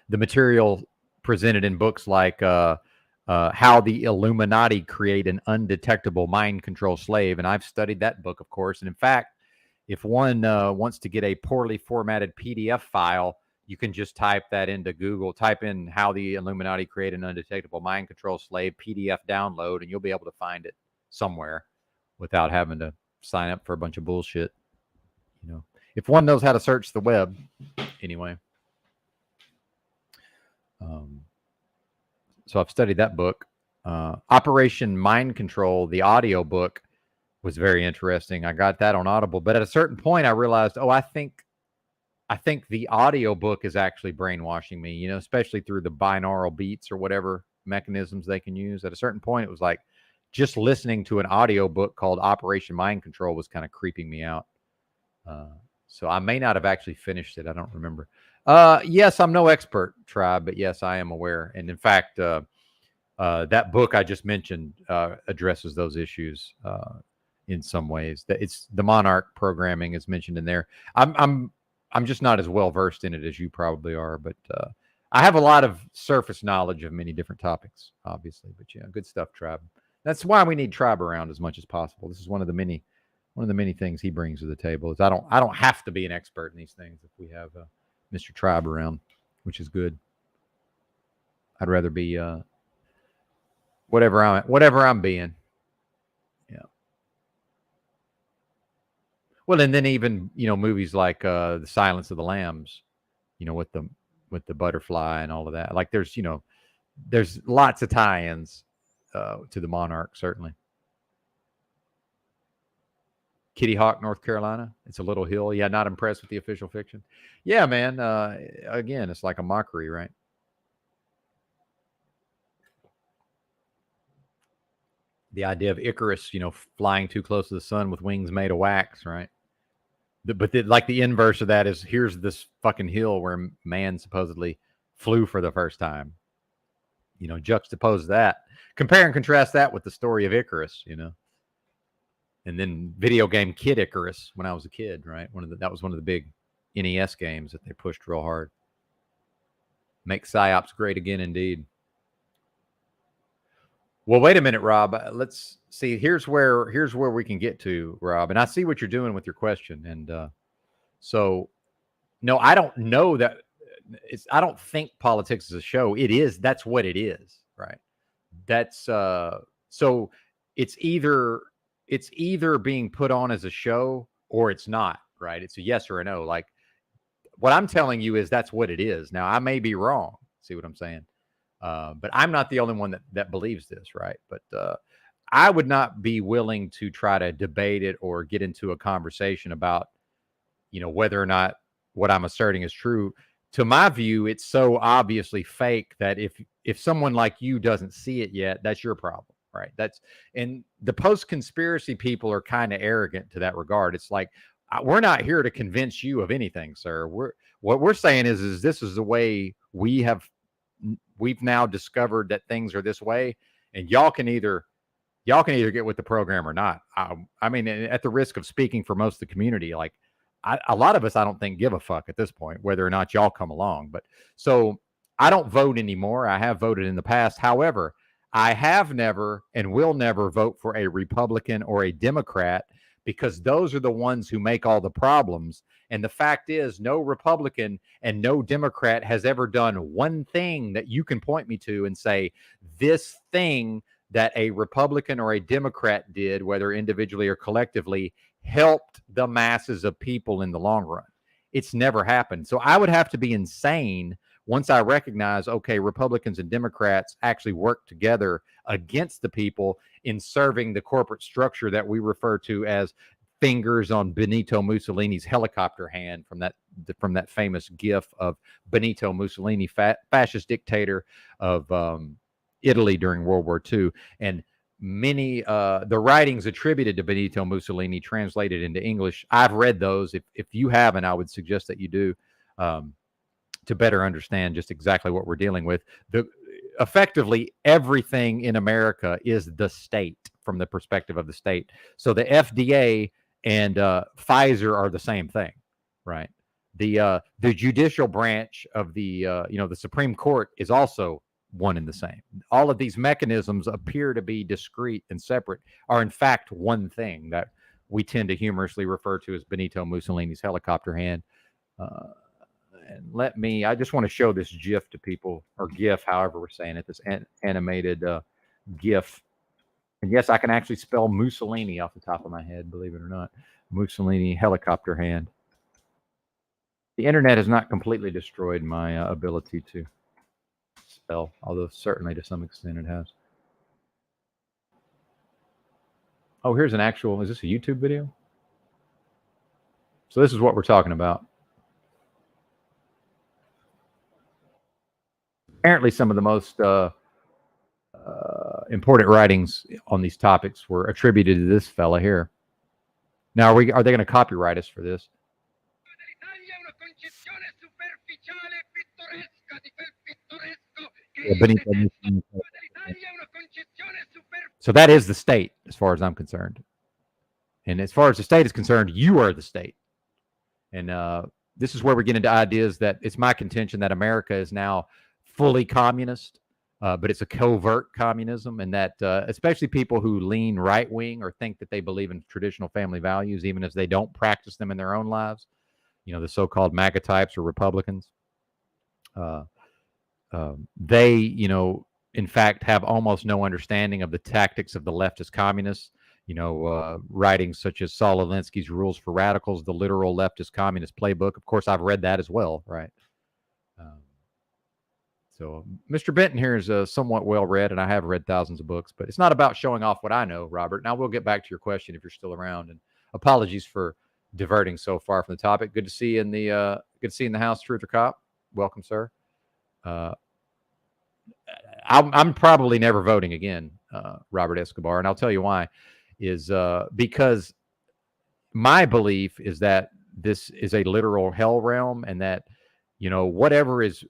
material presented in books like How the Illuminati Create an Undetectable Mind Control Slave. And I've studied that book, of course. And in fact, if one wants to get a poorly formatted PDF file, you can just type that into Google, type in How the Illuminati Create an Undetectable Mind Control Slave PDF download, and you'll be able to find it somewhere without having to sign up for a bunch of bullshit. You know, if one knows how to search the web, anyway. So I've studied that book. Operation Mind Control, the audio book, was very interesting. I got that on Audible, but at a certain point I realized, I think the audio book is actually brainwashing me, you know, especially through the binaural beats or whatever mechanisms they can use. At a certain point, it was like just listening to an audio book called Operation Mind Control was kind of creeping me out. So I may not have actually finished it. I don't remember. Yes, I'm no expert, Tribe, but yes, I am aware. And in fact, that book I just mentioned addresses those issues in some ways. That it's the Monarch programming is mentioned in there. I'm just not as well versed in it as you probably are, but I have a lot of surface knowledge of many different topics, obviously. But yeah, good stuff, Tribe. That's why we need Tribe around as much as possible. This is one of the many things he brings to the table. Is I don't have to be an expert in these things if we have Mr. Tribe around, which is good. I'd rather be whatever I'm being. Yeah. Well, and then even, you know, movies like The Silence of the Lambs, you know, with the butterfly and all of that. Like there's lots of tie-ins to the Monarch, certainly. Kitty Hawk, North Carolina. It's a little hill. Yeah, not impressed with the official fiction. Yeah, man. Again, it's like a mockery, right? The idea of Icarus, you know, flying too close to the sun with wings made of wax, right? But the inverse of that is here's this fucking hill where man supposedly flew for the first time. You know, juxtapose that, compare and contrast that with the story of Icarus, you know. And then video game Kid Icarus when I was a kid, right? That was one of the big NES games that they pushed real hard. Make PsyOps great again, indeed. Well, wait a minute, Rob. Let's see, here's where we can get to, Rob, and I see what you're doing with your question, and so no, I don't know that I don't think politics is a show. It is. That's what it is, right? That's so it's either being put on as a show or it's not, right? It's a yes or a no. Like what I'm telling you is that's what it is. Now I may be wrong. See what I'm saying? But I'm not the only one that believes this, right? But I would not be willing to try to debate it or get into a conversation about, whether or not what I'm asserting is true. To my view, it's so obviously fake that if someone like you doesn't see it yet, that's your problem, right? And the post-conspiracy people are kind of arrogant to that regard. It's like, we're not here to convince you of anything, sir. What we're saying is this is the way we've now discovered that things are this way, and y'all can either get with the program or not. I mean, at the risk of speaking for most of the community, like a lot of us, I don't think give a fuck at this point whether or not y'all come along. But so I don't vote anymore. I have voted in the past. However, I have never and will never vote for a Republican or a Democrat, because those are the ones who make all the problems. And the fact is, no Republican and no Democrat has ever done one thing that you can point me to and say, this thing that a Republican or a Democrat did, whether individually or collectively, helped the masses of people in the long run. It's never happened. So I would have to be insane once I recognize, okay, Republicans and Democrats actually work together against the people in serving the corporate structure that we refer to as fingers on Benito Mussolini's helicopter hand, from that famous gif of Benito Mussolini, fascist dictator of Italy during World War II. And many the writings attributed to Benito Mussolini translated into English, I've read those. If you haven't, I would suggest that you do, to better understand just exactly what we're dealing with. Effectively, everything in America is the state from the perspective of the state. So the FDA and Pfizer are the same thing, right? The judicial branch of the Supreme Court is also one and the same. All of these mechanisms appear to be discrete and separate, are in fact one thing that we tend to humorously refer to as Benito Mussolini's helicopter hand. And I just want to show this GIF to people, or GIF, however we're saying it, this animated GIF. And yes, I can actually spell Mussolini off the top of my head, believe it or not. Mussolini helicopter hand. The internet has not completely destroyed my ability to spell, although certainly to some extent it has. Oh, here's is this a YouTube video? So this is what we're talking about. Apparently some of the most important writings on these topics were attributed to this fella here. Now, are they going to copyright us for this? So that is the state, as far as I'm concerned. And as far as the state is concerned, you are the state. And this is where we get into ideas that it's my contention that America is now fully communist, but it's a covert communism, and that especially people who lean right-wing or think that they believe in traditional family values, even if they don't practice them in their own lives, the so-called MAGA types or Republicans, they, in fact, have almost no understanding of the tactics of the leftist communists. Writings such as Saul Alinsky's Rules for Radicals, the literal leftist communist playbook. Of course, I've read that as well, right? So Mr. Benton here is somewhat well-read, and I have read thousands of books, but it's not about showing off what I know, Robert. Now we'll get back to your question if you're still around, and apologies for diverting so far from the topic. Good to see you in the house, Truth or Cop. Welcome, sir. I'm probably never voting again, Robert Escobar, and I'll tell you why. Is because my belief is that this is a literal hell realm, and that whatever is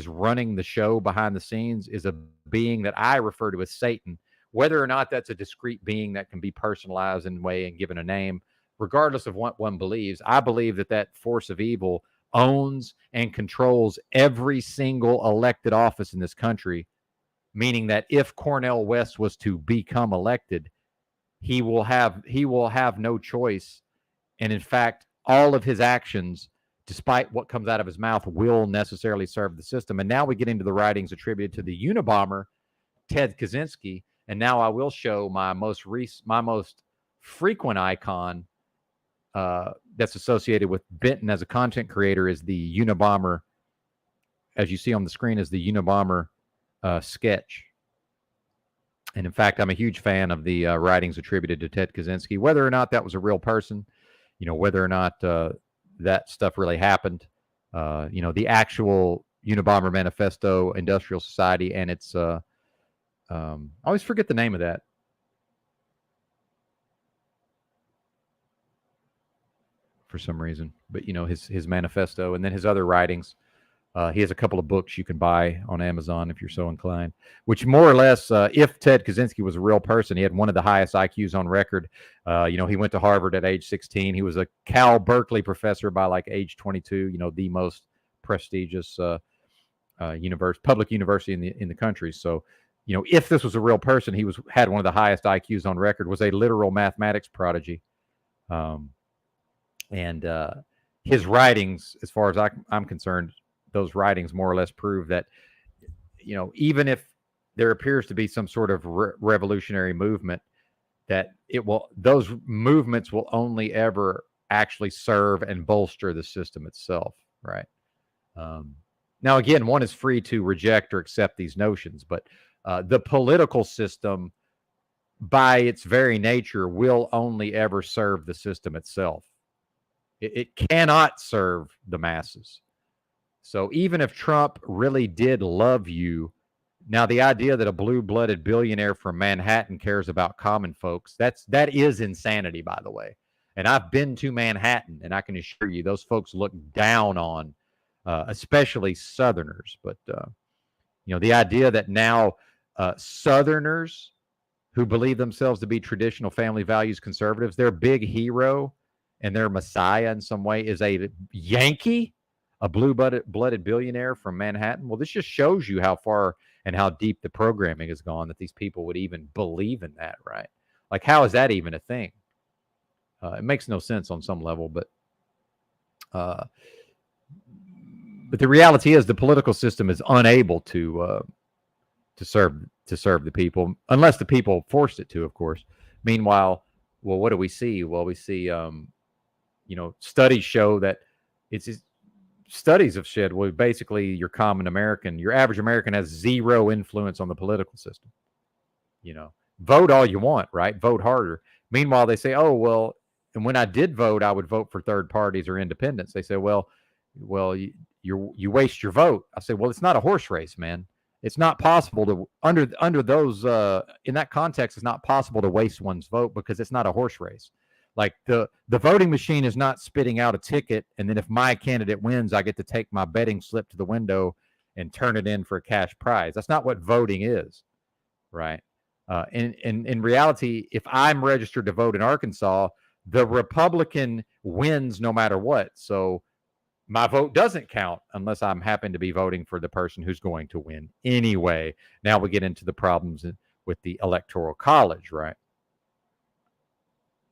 running the show behind the scenes is a being that I refer to as Satan. Whether or not that's a discrete being that can be personalized in a way and given a name, regardless of what one believes, I believe that force of evil owns and controls every single elected office in this country, meaning that if Cornel West was to become elected, he will have no choice. And in fact, all of his actions, despite what comes out of his mouth, will necessarily serve the system. And now we get into the writings attributed to the Unabomber, Ted Kaczynski. And now I will show my most frequent icon that's associated with Benton as a content creator is the Unabomber. As you see on the screen, is the Unabomber sketch. And in fact, I'm a huge fan of the writings attributed to Ted Kaczynski, whether or not that was a real person, whether or not that stuff really happened. The actual Unabomber Manifesto, Industrial Society, and it's I always forget the name of that. For some reason, but his manifesto and then his other writings. He has a couple of books you can buy on Amazon if you're so inclined, which more or less, if Ted Kaczynski was a real person, he had one of the highest IQs on record. He went to Harvard at age 16. He was a Cal Berkeley professor by like age 22, the most prestigious public university in the country. So, if this was a real person, he had one of the highest IQs on record, was a literal mathematics prodigy. And his writings, as far as I'm concerned, those writings more or less prove that, even if there appears to be some sort of revolutionary movement, that those movements will only ever actually serve and bolster the system itself, right? Now, again, one is free to reject or accept these notions, but the political system, by its very nature, will only ever serve the system itself. It cannot serve the masses. So even if Trump really did love you, now the idea that a blue-blooded billionaire from Manhattan cares about common folks, that is insanity, by the way. And I've been to Manhattan, and I can assure you those folks look down on, especially Southerners. But, the idea that now Southerners who believe themselves to be traditional family values conservatives, their big hero and their messiah in some way is a Yankee, a blue-blooded billionaire from Manhattan. Well, this just shows you how far and how deep the programming has gone that these people would even believe in that, right? Like, how is that even a thing? It makes no sense on some level, but the reality is the political system is unable to serve the people unless the people forced it to, of course. Meanwhile, well, what do we see? Well, we see, studies show that studies have said, well, basically your common American, your average American has zero influence on the political system. Vote all you want, right? Vote harder. Meanwhile, they say, oh, well, and when I did vote, I would vote for third parties or independents. They say, well, you waste your vote. I say, well, it's not a horse race, man. It's not possible to under those in that context, it's not possible to waste one's vote because it's not a horse race. Like the voting machine is not spitting out a ticket, and then if my candidate wins, I get to take my betting slip to the window and turn it in for a cash prize. That's not what voting is, right? In reality, if I'm registered to vote in Arkansas, the Republican wins no matter what. So my vote doesn't count unless I'm happen to be voting for the person who's going to win anyway. Now we get into the problems with the Electoral College, right?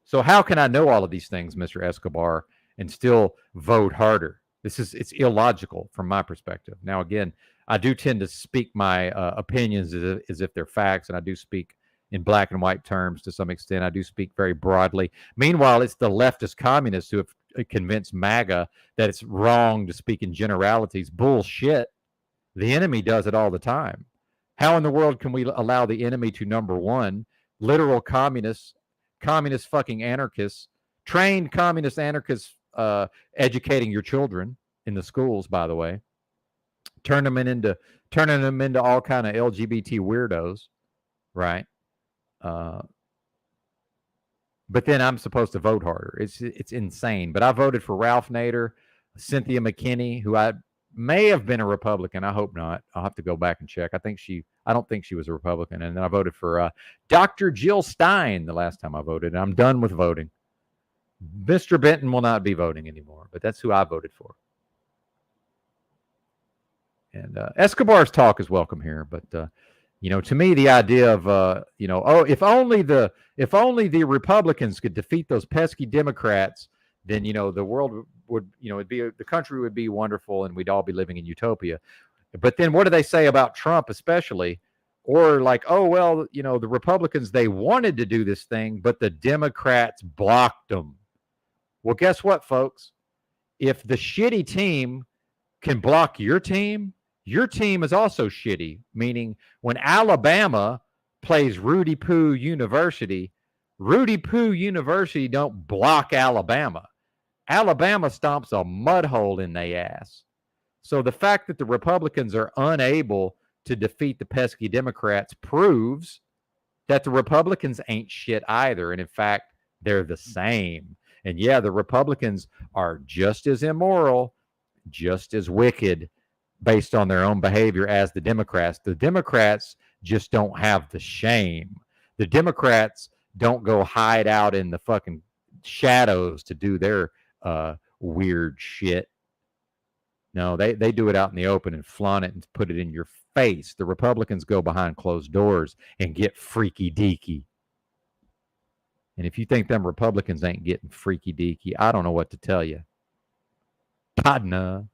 So how can I know all of these things, Mr. Escobar, and still vote harder? It's illogical from my perspective. Now, again, I do tend to speak my opinions as if they're facts, and I do speak in black and white terms to some extent. I do speak very broadly. Meanwhile, it's the leftist communists who have convinced MAGA that it's wrong to speak in generalities. Bullshit. The enemy does it all the time. How in the world can we allow the enemy to, number one, literal communist fucking anarchists, trained communist anarchists, educating your children in the schools, by the way, turning them into all kind of LGBT weirdos, right? But then I'm supposed to vote harder. It's insane. But I voted for Ralph Nader, Cynthia McKinney, who I may have been a Republican. I hope not. I'll have to go back and check. I don't think she was a Republican. And then I voted for Dr. Jill Stein the last time I voted. And I'm done with voting. Mr. Benton will not be voting anymore, but that's who I voted for. And Escobar's talk is welcome here, but To me, the idea of, if only the Republicans could defeat those pesky Democrats, then, the world would, the country would be wonderful and we'd all be living in utopia. But then what do they say about Trump, especially? Or like, oh, well, the Republicans, they wanted to do this thing, but the Democrats blocked them. Well, guess what, folks? If the shitty team can block your team is also shitty, meaning when Alabama plays Rudy Poo University don't block Alabama. Alabama stomps a mud hole in their ass. So the fact that the Republicans are unable to defeat the pesky Democrats proves that the Republicans ain't shit either. And in fact, they're the same. And yeah, the Republicans are just as immoral, just as wicked, based on their own behavior as the Democrats. The Democrats just don't have the shame. The Democrats don't go hide out in the fucking shadows to do their weird shit. No, they do it out in the open and flaunt it and put it in your face. The Republicans go behind closed doors and get freaky deaky. And if you think them Republicans ain't getting freaky deaky, I don't know what to tell you. Padna.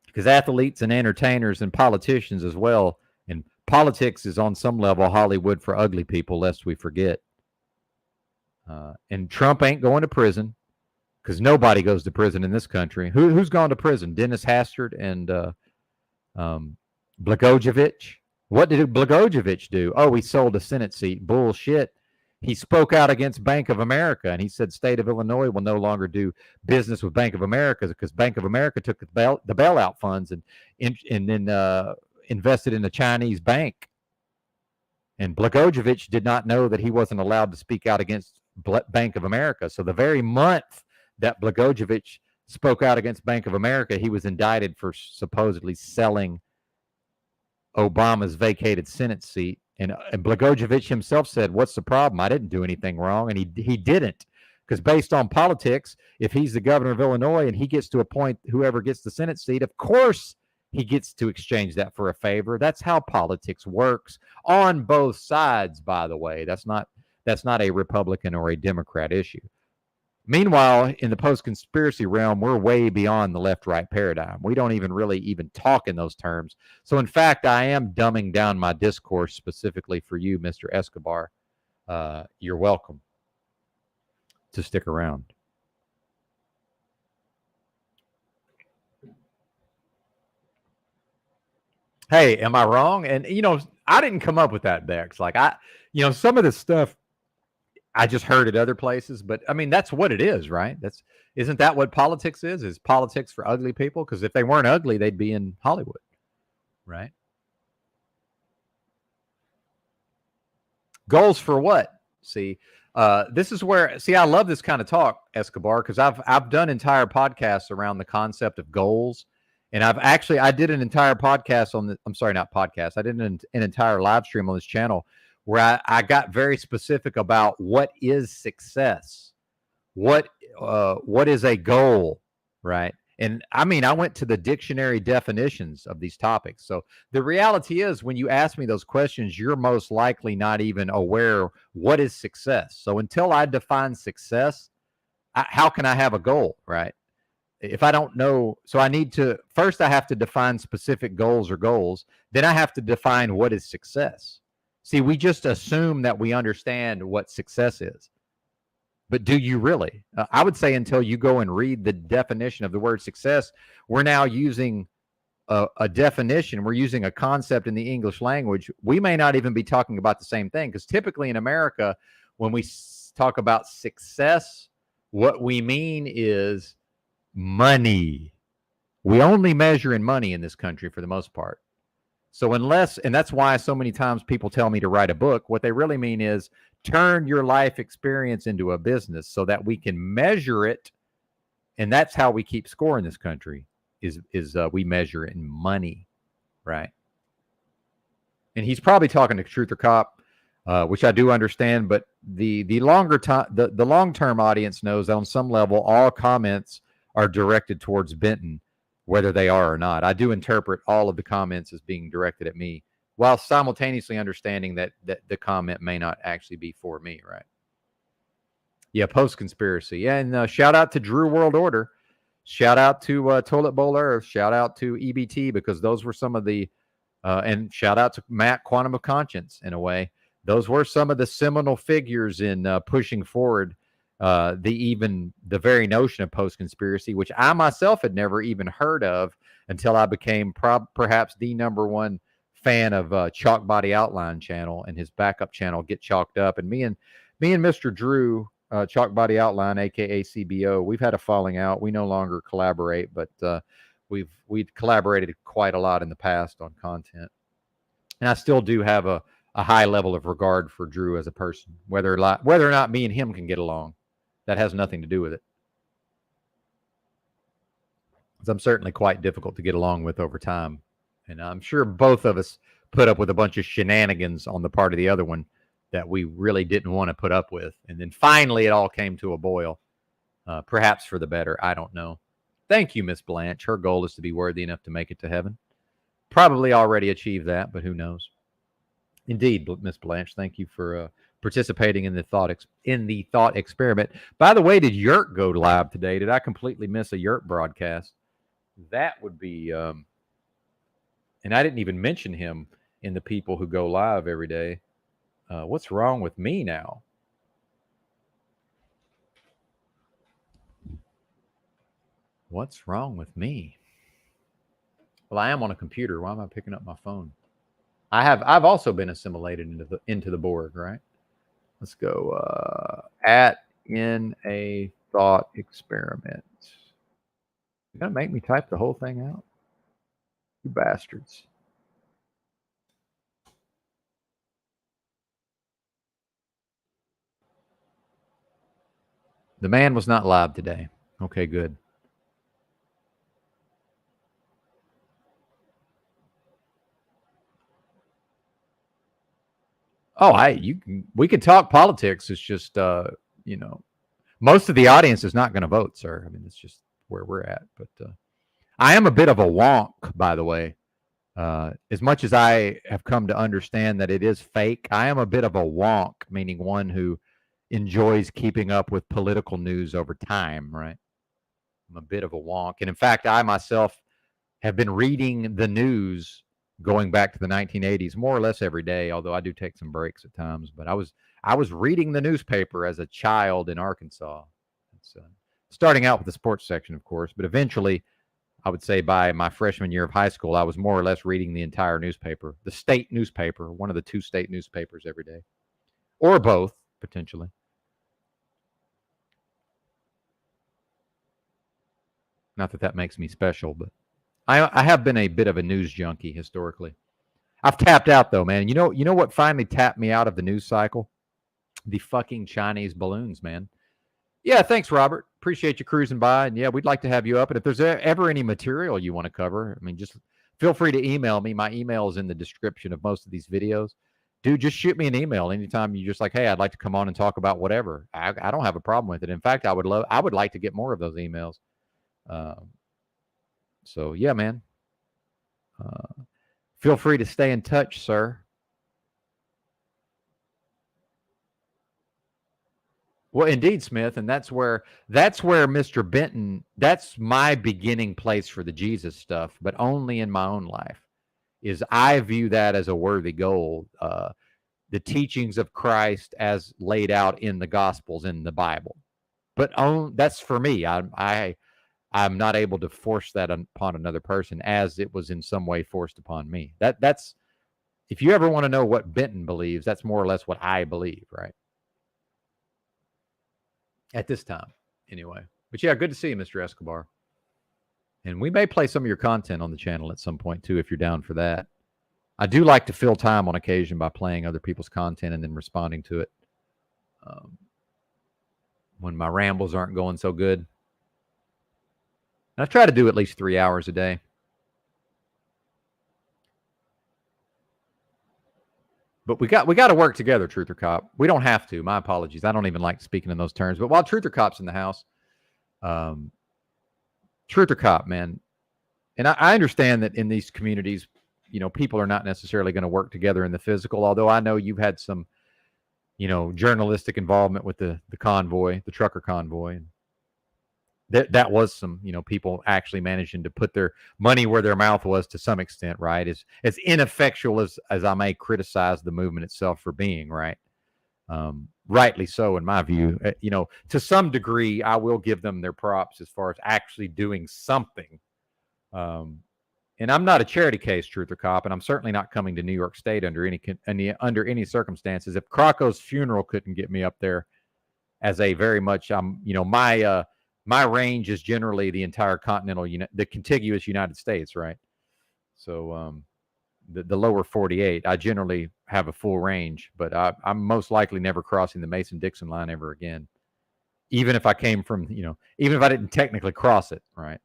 Because athletes and entertainers and politicians as well, and politics is on some level Hollywood for ugly people, lest we forget. And Trump ain't going to prison, because nobody goes to prison in this country. Who's gone to prison? Dennis Hastert and Blagojevich. What did Blagojevich do? Oh, he sold a Senate seat. Bullshit. He spoke out against Bank of America, and he said state of Illinois will no longer do business with Bank of America because Bank of America took the bailout funds and then invested in a Chinese bank. And Blagojevich did not know that he wasn't allowed to speak out against Bank of America. So the very month that Blagojevich spoke out against Bank of America, he was indicted for supposedly selling Obama's vacated Senate seat. And Blagojevich himself said, what's the problem? I didn't do anything wrong. And he didn't. Because based on politics, if he's the governor of Illinois and he gets to appoint whoever gets the Senate seat, of course he gets to exchange that for a favor. That's how politics works on both sides, by the way. That's not a Republican or a Democrat issue. Meanwhile, in the post-conspiracy realm, we're way beyond the left-right paradigm. We don't even talk in those terms. So, in fact, I am dumbing down my discourse specifically for you, Mr. Escobar. You're welcome to stick around. Hey, am I wrong? And, I didn't come up with that, Bex. Like, some of this stuff, I just heard at other places, but I mean, that's what it is, right? Isn't that what politics is? Is politics for ugly people? Because if they weren't ugly, they'd be in Hollywood, right? Goals for what? See, this is where, I love this kind of talk, Escobar, because I've done entire podcasts around the concept of goals. And I did an entire podcast I did an entire live stream on this channel where I got very specific about what is success, what is a goal, right? And I mean, I went to the dictionary definitions of these topics. So the reality is, when you ask me those questions, you're most likely not even aware what is success. So until I define success, how can I have a goal, right? If I don't know, so I have to define specific goals or goals. Then I have to define what is success. See, we just assume that we understand what success is. But do you really? I would say until you go and read the definition of the word success, we're now using a definition. We're using a concept in the English language. We may not even be talking about the same thing, because typically in America, when we talk about success, what we mean is money. We only measure in money in this country for the most part. So and that's why so many times people tell me to write a book. What they really mean is turn your life experience into a business so that we can measure it. And that's how we keep score in this country is we measure it in money, right? And he's probably talking to Truth or Cop, which I do understand. But the long-term audience knows that on some level, all comments are directed towards Benton, whether they are or not. I do interpret all of the comments as being directed at me while simultaneously understanding that the comment may not actually be for me, right? Yeah, post-conspiracy. And shout out to Drew World Order. Shout out to Toilet Bowl Earth. Shout out to EBT, because those were some of the, and shout out to Matt, Quantum of Conscience, in a way. Those were some of the seminal figures in pushing forward the very notion of post-conspiracy, which I myself had never even heard of until I became perhaps the number one fan of Chalk Body Outline channel and his backup channel, Get Chalked Up. And me and Mr. Drew, Chalk Body Outline, aka CBO, we've had a falling out. We no longer collaborate, but we've collaborated quite a lot in the past on content. And I still do have a high level of regard for Drew as a person, whether or not me and him can get along. That has nothing to do with it. Because I'm certainly quite difficult to get along with over time. And I'm sure both of us put up with a bunch of shenanigans on the part of the other one that we really didn't want to put up with. And then finally it all came to a boil, perhaps for the better. I don't know. Thank you, Miss Blanche. Her goal is to be worthy enough to make it to heaven. Probably already achieved that, but who knows? Indeed, Miss Blanche, thank you for participating in the thought experiment. By the way, did Yurt go live today? Did I completely miss a Yurt broadcast? That would be, and I didn't even mention him in the people who go live every day. What's wrong with me now? What's wrong with me? Well, I am on a computer. Why am I picking up my phone? I've also been assimilated into the Borg, right? Let's go in a thought experiment. You're gonna make me type the whole thing out? You bastards. The man was not live today. Okay, good. Oh, we could talk politics. It's just, most of the audience is not going to vote, sir. I mean, it's just where we're at. But I am a bit of a wonk, by the way. As much as I have come to understand that it is fake, I am a bit of a wonk, meaning one who enjoys keeping up with political news over time, right? I'm a bit of a wonk. And in fact, I myself have been reading the news going back to the 1980s, more or less every day, although I do take some breaks at times. But I was reading the newspaper as a child in Arkansas. It's, starting out with the sports section, of course, but eventually, I would say by my freshman year of high school, I was more or less reading the entire newspaper, the state newspaper, one of the two state newspapers every day, or both, potentially. Not that makes me special, but I have been a bit of a news junkie historically. I've tapped out though, man. You know what finally tapped me out of the news cycle? The fucking Chinese balloons, man. Yeah, thanks, Robert. Appreciate you cruising by. And yeah, we'd like to have you up. And if there's ever any material you want to cover, I mean, just feel free to email me. My email is in the description of most of these videos. Dude, just shoot me an email anytime you're just like, hey, I'd like to come on and talk about whatever. I don't have a problem with it. In fact, I would like to get more of those emails. So yeah, man. Feel free to stay in touch, sir. Well, indeed, Smith, and that's where Mr. Benton, that's my beginning place for the Jesus stuff, but only in my own life. Is I view that as a worthy goal. The teachings of Christ as laid out in the Gospels in the Bible. But that's for me. I'm not able to force that upon another person as it was in some way forced upon me. That's if you ever want to know what Benton believes, that's more or less what I believe, right? At this time, anyway. But yeah, good to see you, Mr. Escobar. And we may play some of your content on the channel at some point too, if you're down for that. I do like to fill time on occasion by playing other people's content and then responding to it when my rambles aren't going so good. I try to do at least 3 hours a day. But we got to work together, Truth or Cop. We don't have to. My apologies. I don't even like speaking in those terms. But while Truth or Cop's in the house, Truth or Cop, man. And I understand that in these communities, people are not necessarily going to work together in the physical. Although I know you've had some, journalistic involvement with the convoy, the trucker convoy, and that was some, people actually managing to put their money where their mouth was to some extent, right? As ineffectual as I may criticize the movement itself for being, right? Rightly so, in my view. To some degree, I will give them their props as far as actually doing something. And I'm not a charity case, Truth or Cop, and I'm certainly not coming to New York State under any circumstances. If Crocco's funeral couldn't get me up there, as a very much, my range is generally the entire the contiguous United States, right? So the lower 48, I generally have a full range, but I'm most likely never crossing the Mason-Dixon line ever again. Even if I came from, even if I didn't technically cross it, right?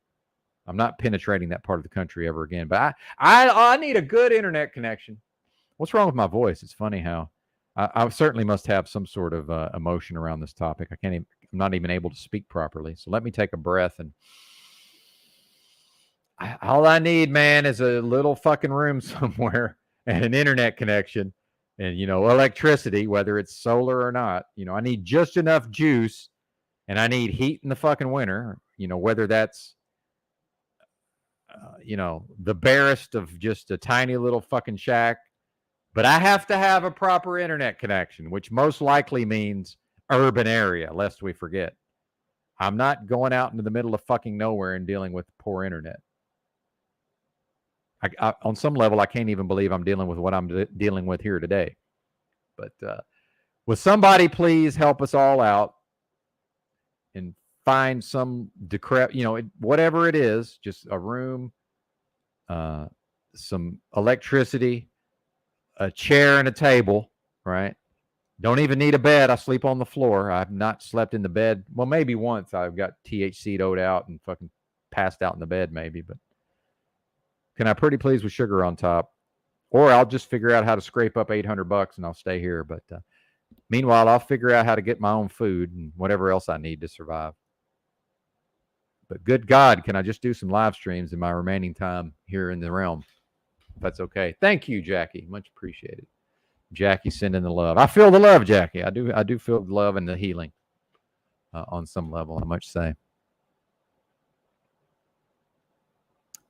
I'm not penetrating that part of the country ever again. But I need a good internet connection. What's wrong with my voice? It's funny how I certainly must have some sort of emotion around this topic. I'm not even able to speak properly. So let me take a breath, and all I need, man, is a little fucking room somewhere and an internet connection and, electricity, whether it's solar or not. I need just enough juice, and I need heat in the fucking winter, whether that's, the barest of just a tiny little fucking shack. But I have to have a proper internet connection, which most likely means urban area, lest we forget. I'm not going out into the middle of fucking nowhere and dealing with poor internet. I, on some level, I can't even believe I'm dealing with what I'm dealing with here today. But will somebody please help us all out and find some whatever it is, just a room, some electricity, a chair and a table, right? Don't even need a bed. I sleep on the floor. I've not slept in the bed. Well, maybe once I've got THC'd out and fucking passed out in the bed, maybe. But can I pretty please with sugar on top? Or I'll just figure out how to scrape up $800 and I'll stay here. But meanwhile, I'll figure out how to get my own food and whatever else I need to survive. But good God, can I just do some live streams in my remaining time here in the realm? If that's okay. Thank you, Jackie. Much appreciated. Jackie sending the love. I feel the love, Jackie. I do feel the love and the healing on some level, I must say.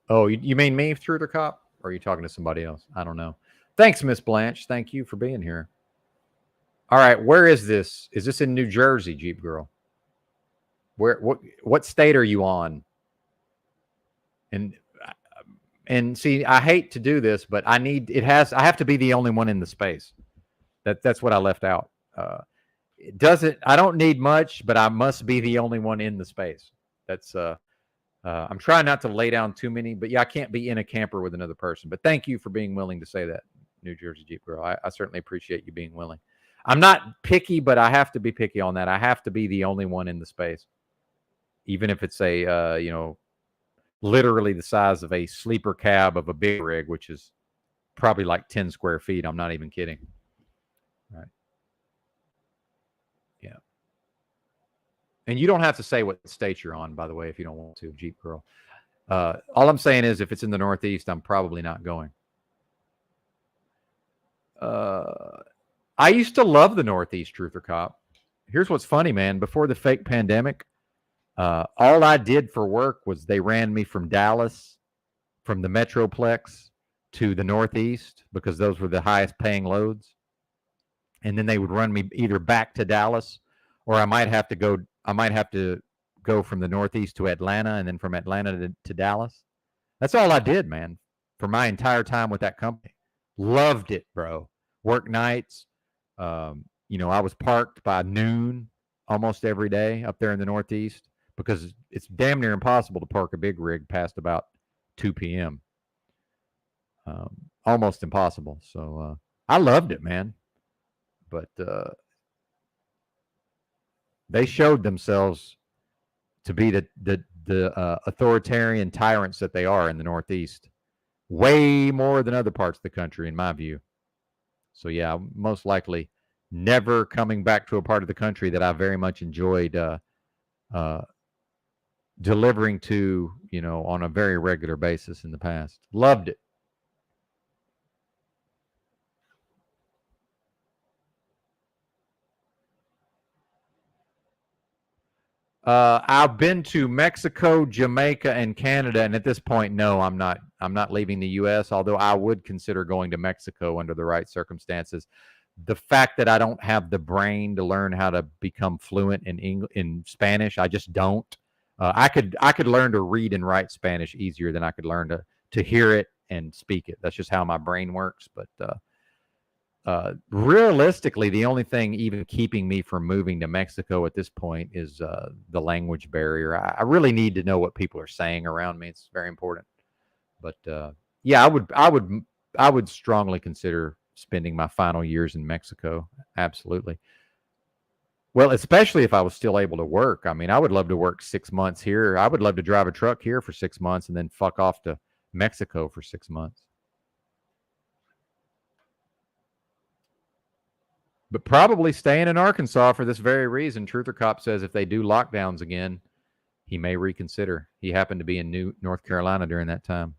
Oh, you mean me, Truth or Cop? Or are you talking to somebody else? I don't know. Thanks, Miss Blanche. Thank you for being here. All right, where is this? Is this in New Jersey, Jeep Girl? What state are you on? And see, I hate to do this, but I have to be the only one in the space. That's what I left out. I don't need much, but I must be the only one in the space. That's I'm trying not to lay down too many, but yeah, I can't be in a camper with another person. But thank you for being willing to say that, New Jersey Jeep Girl. I certainly appreciate you being willing. I'm not picky, but I have to be picky on that. I have to be the only one in the space, even if it's a literally the size of a sleeper cab of a big rig, which is probably like 10 square feet. I'm not even kidding. Right. Yeah. And you don't have to say what state you're on, by the way, if you don't want to, Jeep Girl. All I'm saying is if it's in the Northeast, I'm probably not going. I used to love the Northeast, Truth or Cop. Here's what's funny, man. Before the fake pandemic, all I did for work was they ran me from Dallas, from the Metroplex to the Northeast, because those were the highest paying loads. And then they would run me either back to Dallas, or I might have to go from the Northeast to Atlanta, and then from Atlanta to Dallas. That's all I did, man, for my entire time with that company. Loved it, bro. Work nights. I was parked by noon almost every day up there in the Northeast, because it's damn near impossible to park a big rig past about 2 p.m. Almost impossible. So I loved it, man. But they showed themselves to be the authoritarian tyrants that they are in the Northeast, way more than other parts of the country, in my view. So yeah, most likely never coming back to a part of the country that I very much enjoyed delivering to, on a very regular basis in the past. Loved it. I've been to Mexico, Jamaica, and Canada, and at this point, no, I'm not. I'm not leaving the U.S. Although I would consider going to Mexico under the right circumstances. The fact that I don't have the brain to learn how to become fluent in Spanish, I just don't. I could learn to read and write Spanish easier than I could learn to hear it and speak it. That's just how my brain works. But realistically, the only thing even keeping me from moving to Mexico at this point is the language barrier. I really need to know what people are saying around me. It's very important. But yeah, I would strongly consider spending my final years in Mexico. Absolutely. Well, especially if I was still able to work. I mean, I would love to work 6 months here. I would love to drive a truck here for 6 months and then fuck off to Mexico for 6 months. But probably staying in Arkansas for this very reason. Truther Cop says if they do lockdowns again, he may reconsider. He happened to be in North Carolina during that time.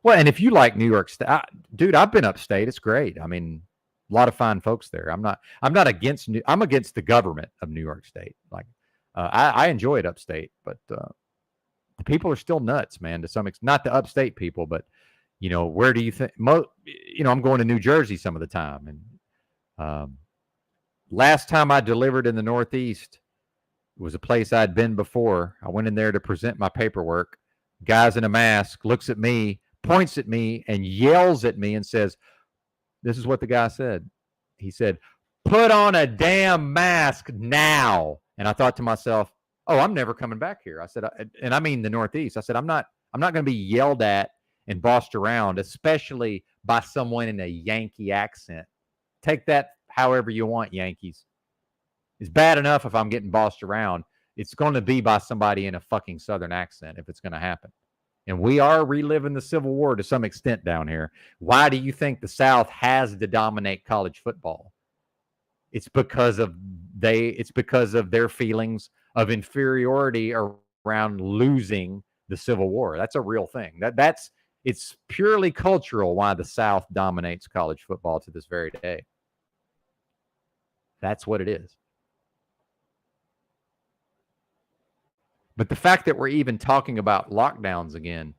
Well, and if you like New York State, dude, I've been upstate. It's great. I mean, a lot of fine folks there. I'm not against. I'm against the government of New York State. Like, I enjoy it upstate, but the people are still nuts, man. To some extent, not the upstate people, but where do you think? I'm going to New Jersey some of the time, and last time I delivered in the Northeast was a place I'd been before. I went in there to present my paperwork. Guy's in a mask looks at me, points at me, and yells at me and says, this is what the guy said. He said, put on a damn mask now. And I thought to myself, oh, I'm never coming back here. I said, and I mean the Northeast. I said, I'm not going to be yelled at and bossed around, especially by someone in a Yankee accent. Take that however you want, Yankees. It's bad enough if I'm getting bossed around. It's going to be by somebody in a fucking Southern accent if it's going to happen. And we are reliving the Civil War to some extent down here. Why do you think the South has to dominate college football? It's because of their feelings of inferiority around losing the Civil War. That's a real thing. It's purely cultural why the South dominates college football to this very day. That's what it is. But the fact that we're even talking about lockdowns again,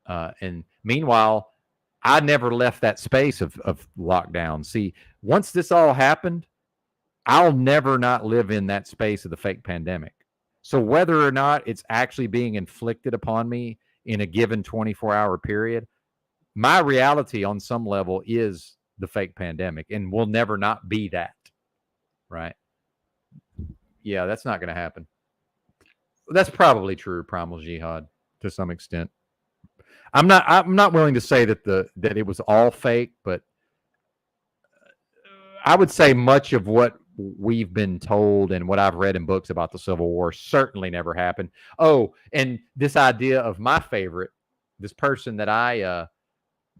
and meanwhile, I never left that space of lockdown. See, once this all happened, I'll never not live in that space of the fake pandemic. So whether or not it's actually being inflicted upon me in a given 24-hour period, my reality on some level is the fake pandemic and will never not be that, right? Yeah, that's not going to happen. That's probably true, Primal Jihad, to some extent. I'm not willing to say that it was all fake, but I would say much of what we've been told and what I've read in books about the Civil War certainly never happened. Oh, and this idea of my favorite, this person that I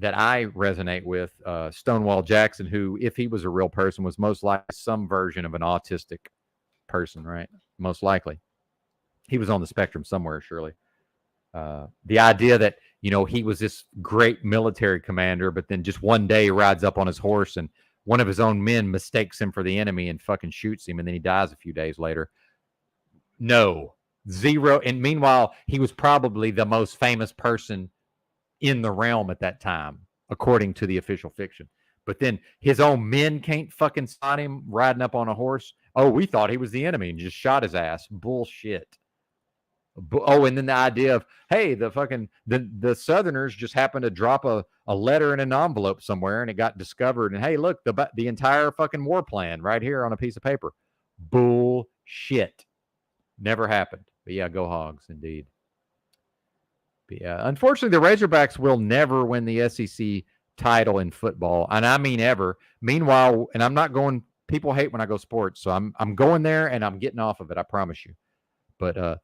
resonate with, Stonewall Jackson, who, if he was a real person, was most likely some version of an autistic person, right? Most likely. He was on the spectrum somewhere, surely. The idea that, he was this great military commander, but then just one day rides up on his horse and one of his own men mistakes him for the enemy and fucking shoots him, and then he dies a few days later. No. Zero. And meanwhile, he was probably the most famous person in the realm at that time, according to the official fiction. But then his own men can't fucking spot him riding up on a horse. Oh, we thought he was the enemy and just shot his ass. Bullshit. Oh, and then the idea of, hey, the Southerners just happened to drop a letter in an envelope somewhere and it got discovered. And hey, look, the entire fucking war plan right here on a piece of paper. Bullshit. Never happened. But yeah, go Hogs, indeed. But yeah, unfortunately, the Razorbacks will never win the SEC title in football, and I mean ever. Meanwhile, and I'm not going. People hate when I go sports, so I'm going there and I'm getting off of it. I promise you. But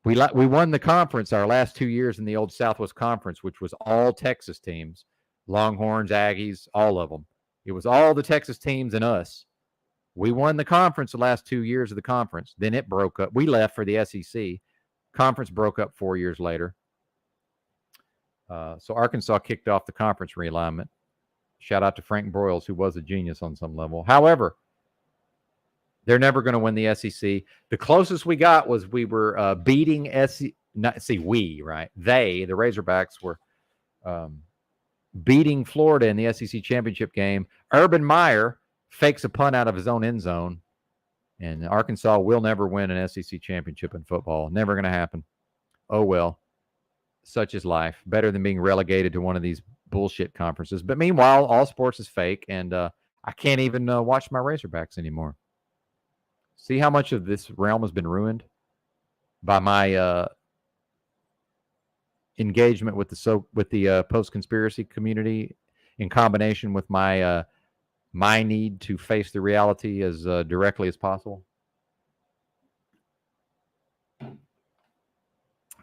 we won the conference our last 2 years in the old Southwest Conference, which was all Texas teams, Longhorns, Aggies, all of them. It was all the Texas teams and us. We won the conference the last 2 years of the conference. Then it broke up. We left for the SEC. Conference broke up 4 years later. So Arkansas kicked off the conference realignment. Shout out to Frank Broyles, who was a genius on some level. However, They're never going to win the SEC. The closest we got was we were beating SEC. Right? The Razorbacks were beating Florida in the SEC championship game. Urban Meyer fakes a punt out of his own end zone, and Arkansas will never win an SEC championship in football. Never going to happen. Oh, well, such is life. Better than being relegated to one of these bullshit conferences. But meanwhile, all sports is fake, and I can't even watch my Razorbacks anymore. See how much of this realm has been ruined by my engagement with the post-conspiracy community, in combination with my need to face the reality as directly as possible.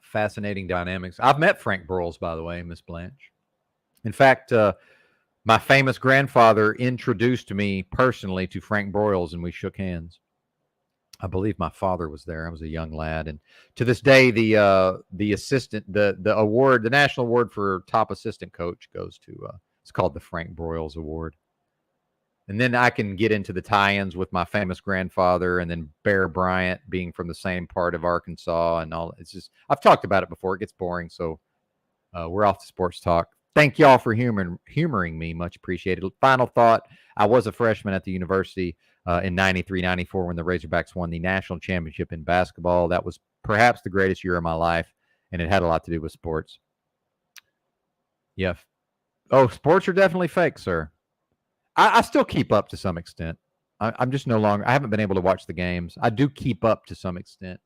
Fascinating dynamics. I've met Frank Broyles, by the way, Miss Blanche. In fact, my famous grandfather introduced me personally to Frank Broyles, and we shook hands. I believe my father was there. I was a young lad, and to this day, the assistant, the award, the national award for top assistant coach goes to. It's called the Frank Broyles Award. And then I can get into the tie-ins with my famous grandfather, and then Bear Bryant being from the same part of Arkansas, and all. It's just, I've talked about it before. It gets boring, so we're off to sports talk. Thank y'all for humoring me. Much appreciated. Final thought: I was a freshman at the university in 93, 94 when the Razorbacks won the national championship in basketball. That was perhaps the greatest year of my life, and it had a lot to do with sports. Yeah. Oh, sports are definitely fake, sir. I still keep up to some extent. I'm just no longer. I haven't been able to watch the games. I do keep up to some extent.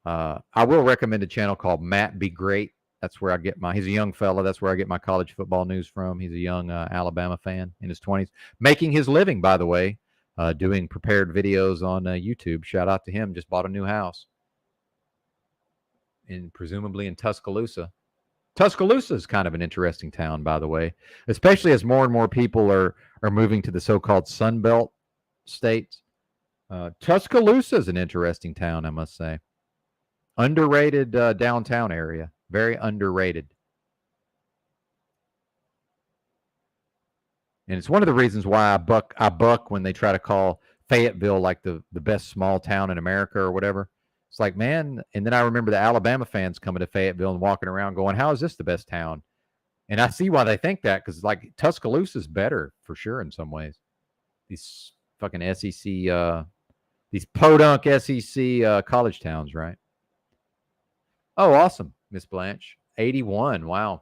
I will recommend a channel called Matt Be Great. That's where I get he's a young fella. That's where I get my college football news from. He's a young Alabama fan in his 20s, making his living, by the way, doing prepared videos on YouTube. Shout out to him. Just bought a new house, presumably in Tuscaloosa. Tuscaloosa is kind of an interesting town, by the way, especially as more and more people are moving to the so-called Sun Belt states. Tuscaloosa is an interesting town, I must say. Underrated downtown area. Very underrated. And it's one of the reasons why I buck when they try to call Fayetteville like the best small town in America or whatever. It's like, man, and then I remember the Alabama fans coming to Fayetteville and walking around going, how is this the best town? And I see why they think that, because like Tuscaloosa is better for sure in some ways. These fucking SEC, these podunk SEC college towns, right? Oh, awesome, Miss Blanche. 81, wow.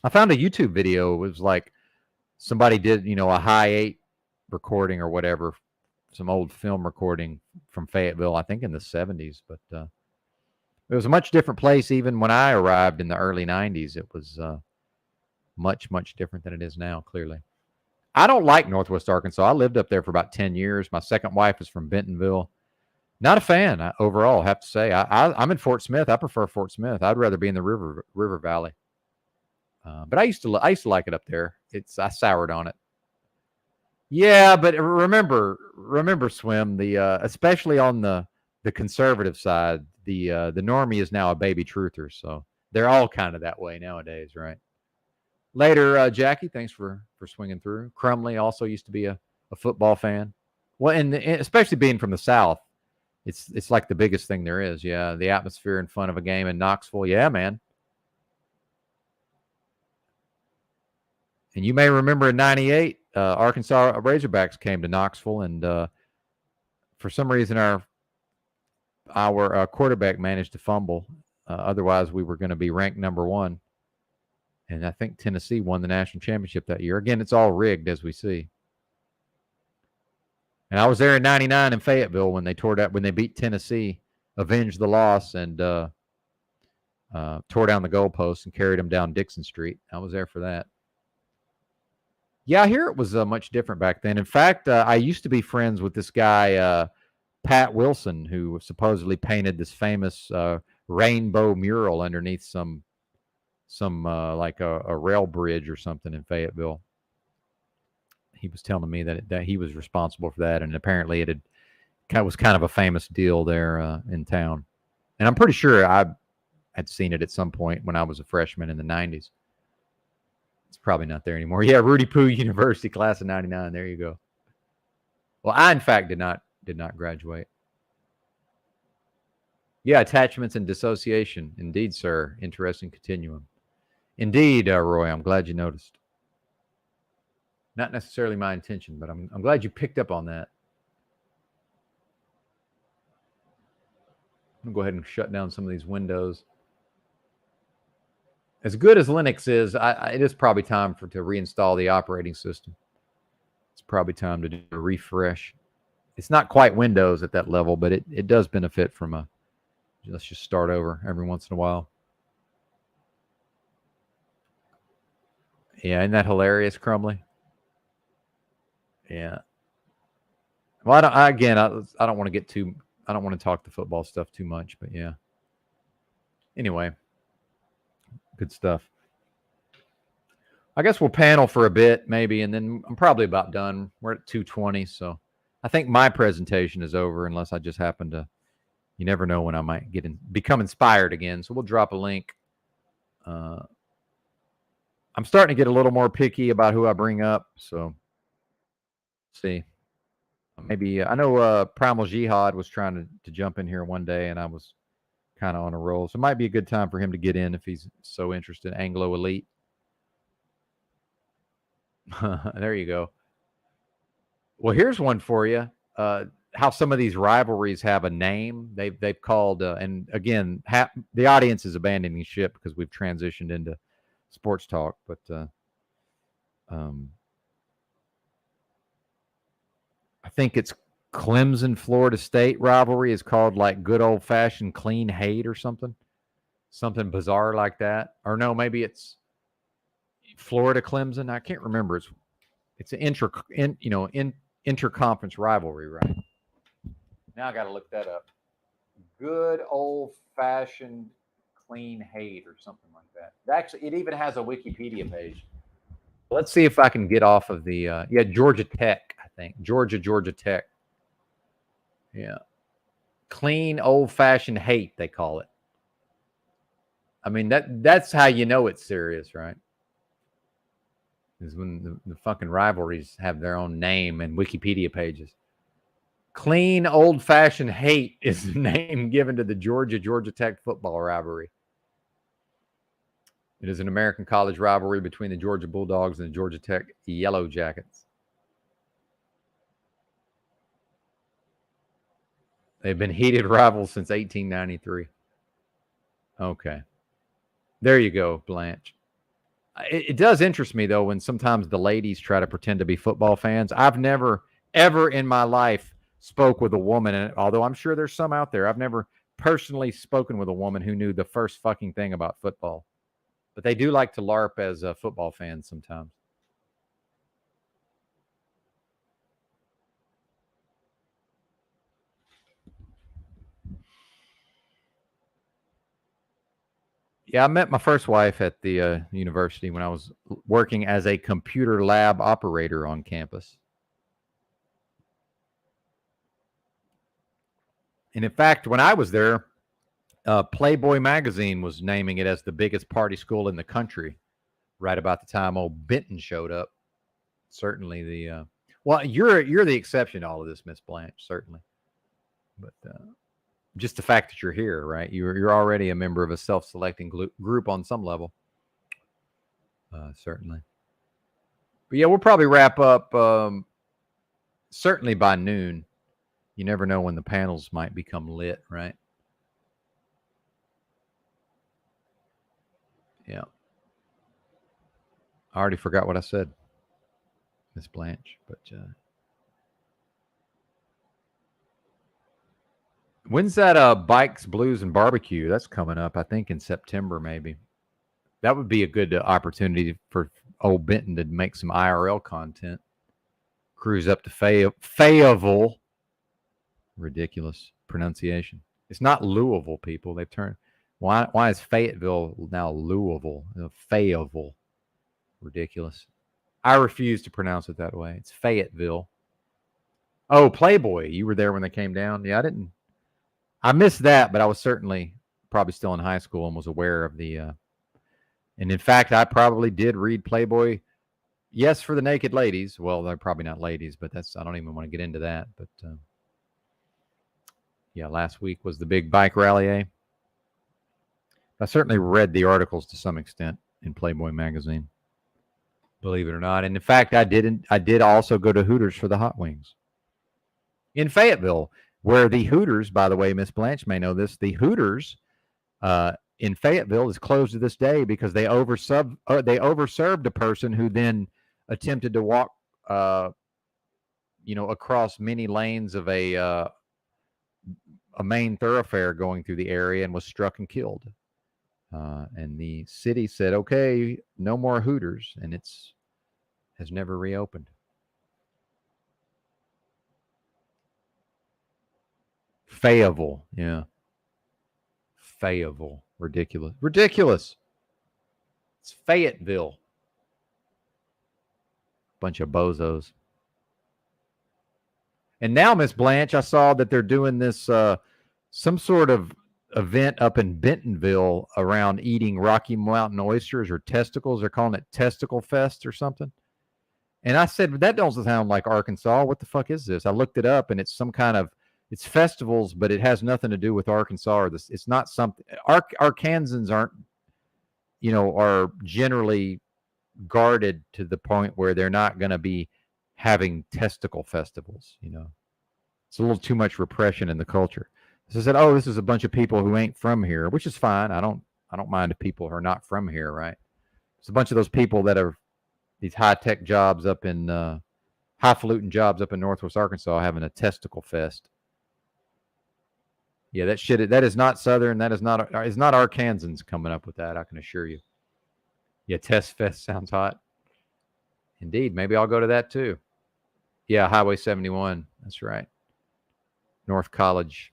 I found a YouTube video. It was like somebody did, a high 8 recording or whatever, some old film recording from Fayetteville, I think in the 70s, but it was a much different place. Even when I arrived in the early 90s, it was much, much different than it is now, clearly. I don't like Northwest Arkansas. I lived up there for about 10 years. My second wife is from Bentonville. Not a fan overall, I have to say. I'm in Fort Smith. I prefer Fort Smith. I'd rather be in the River Valley. But I used to like it up there. I soured on it. Yeah, but remember, Swim, especially on the conservative side, the normie is now a baby truther, so they're all kind of that way nowadays, right? Later, Jackie, thanks for swinging through. Crumley also used to be a football fan. Well, and especially being from the South, it's like the biggest thing there is. Yeah, the atmosphere and fun of a game in Knoxville. Yeah, man. And you may remember in '98, Arkansas Razorbacks came to Knoxville, and for some reason our quarterback managed to fumble. Otherwise, we were going to be ranked number 1. And I think Tennessee won the national championship that year. Again, it's all rigged, as we see. And I was there in '99 in Fayetteville when they beat Tennessee, avenged the loss, and tore down the goalposts and carried them down Dixon Street. I was there for that. Yeah, I hear it was much different back then. In fact, I used to be friends with this guy, Pat Wilson, who supposedly painted this famous rainbow mural underneath some like a rail bridge or something in Fayetteville. He was telling me that he was responsible for that, and apparently it was kind of a famous deal there in town. And I'm pretty sure I had seen it at some point when I was a freshman in the 90s. It's probably not there anymore. Yeah, Rudy Poo University, class of '99. There you go. Well, I in fact did not graduate. Yeah, attachments and dissociation. Indeed, sir. Interesting continuum. Indeed, Roy. I'm glad you noticed. Not necessarily my intention, but I'm glad you picked up on that. I'm gonna go ahead and shut down some of these windows. As good as Linux is, it is probably time to reinstall the operating system. It's probably time to do a refresh. It's not quite Windows at that level, but it does benefit from let's just start over every once in a while. Yeah, isn't that hilarious, Crumley? Yeah. Well, I don't want to talk the football stuff too much, but yeah. Anyway, good stuff. I guess we'll panel for a bit, maybe, and then I'm probably about done. We're at 2:20, so I think my presentation is over, unless I just happen to. You never know when I might become inspired again. So we'll drop a link. I'm starting to get a little more picky about who I bring up. So, see, maybe I know Primal Jihad was trying to jump in here one day, and I was kind of on a roll. So it might be a good time for him to get in if he's so interested. Anglo Elite. There you go. Well, here's one for you. How some of these rivalries have a name. They've called, and again, the audience is abandoning ship because we've transitioned into sports talk. But I think it's Clemson Florida State rivalry is called like good old fashioned clean hate or something bizarre like that. Or no, maybe it's Florida Clemson. I can't remember. It's an interconference rivalry, right? Now I got to look that up. Good old-fashioned clean hate or something like that. Actually, it even has a Wikipedia page. Let's see if I can get off of the Georgia Tech, I think. Georgia Tech. Yeah. Clean old-fashioned hate, they call it. I mean, that's how you know it's serious, right? Is when the fucking rivalries have their own name and Wikipedia pages. Clean old-fashioned hate is the name given to the Georgia Tech football rivalry. It is an American college rivalry between the Georgia Bulldogs and the Georgia Tech Yellow Jackets. They've been heated rivals since 1893. Okay. There you go, Blanche. It does interest me, though, when sometimes the ladies try to pretend to be football fans. I've never, ever in my life spoke with a woman, and although I'm sure there's some out there, I've never personally spoken with a woman who knew the first fucking thing about football. But they do like to LARP as football fans sometimes. Yeah, I met my first wife at the university when I was working as a computer lab operator on campus. And in fact, when I was there, Playboy magazine was naming it as the biggest party school in the country right about the time old Benton showed up. Certainly well, you're the exception to all of this, Miss Blanche, certainly. But just the fact that you're here, right? You're already a member of a self-selecting group on some level. Certainly. But yeah, we'll probably wrap up certainly by noon. You never know when the panels might become lit, right? Yeah. I already forgot what I said, Miss Blanche, but when's that Bikes, Blues, and Barbecue? That's coming up, I think, in September, maybe. That would be a good opportunity for old Benton to make some IRL content. Cruise up to Fayetteville. Ridiculous pronunciation. It's not Louisville, people. They've turned. Why is Fayetteville now Louisville? Fayetteville. Ridiculous. I refuse to pronounce it that way. It's Fayetteville. Oh, Playboy. You were there when they came down? Yeah, I missed that, but I was certainly probably still in high school and was aware of the and in fact, I probably did read Playboy, yes, for the naked ladies. Well, they're probably not ladies, but I don't even want to get into that. But yeah, last week was the big bike rally, eh? I certainly read the articles to some extent in Playboy magazine, believe it or not. And in fact, I did also go to Hooters for the hot wings in Fayetteville, where the Hooters, by the way, Miss Blanche may know this, the Hooters in Fayetteville is closed to this day because they overserved a person who then attempted to walk, across many lanes of a main thoroughfare going through the area and was struck and killed. And the city said, okay, no more Hooters, and has never reopened. Fayetteville, yeah. Fayetteville. Ridiculous. It's Fayetteville. Bunch of bozos. And now, Miss Blanche, I saw that they're doing this some sort of event up in Bentonville around eating Rocky Mountain oysters or testicles. They're calling it Testicle Fest or something. And I said, that doesn't sound like Arkansas. What the fuck is this? I looked it up, and it's some kind of, it's festivals, but it has nothing to do with Arkansas or this. It's not something. Arkansans aren't, are generally guarded to the point where they're not going to be having testicle festivals. It's a little too much repression in the culture. So I said, oh, this is a bunch of people who ain't from here, which is fine. I don't mind if people are not from here, right? It's a bunch of those people that are these high-tech jobs up in highfalutin jobs up in Northwest Arkansas having a testicle fest. Yeah, that is not Southern. That is not Arkansans coming up with that, I can assure you. Yeah, Test Fest sounds hot. Indeed, maybe I'll go to that too. Yeah, Highway 71. That's right. North College.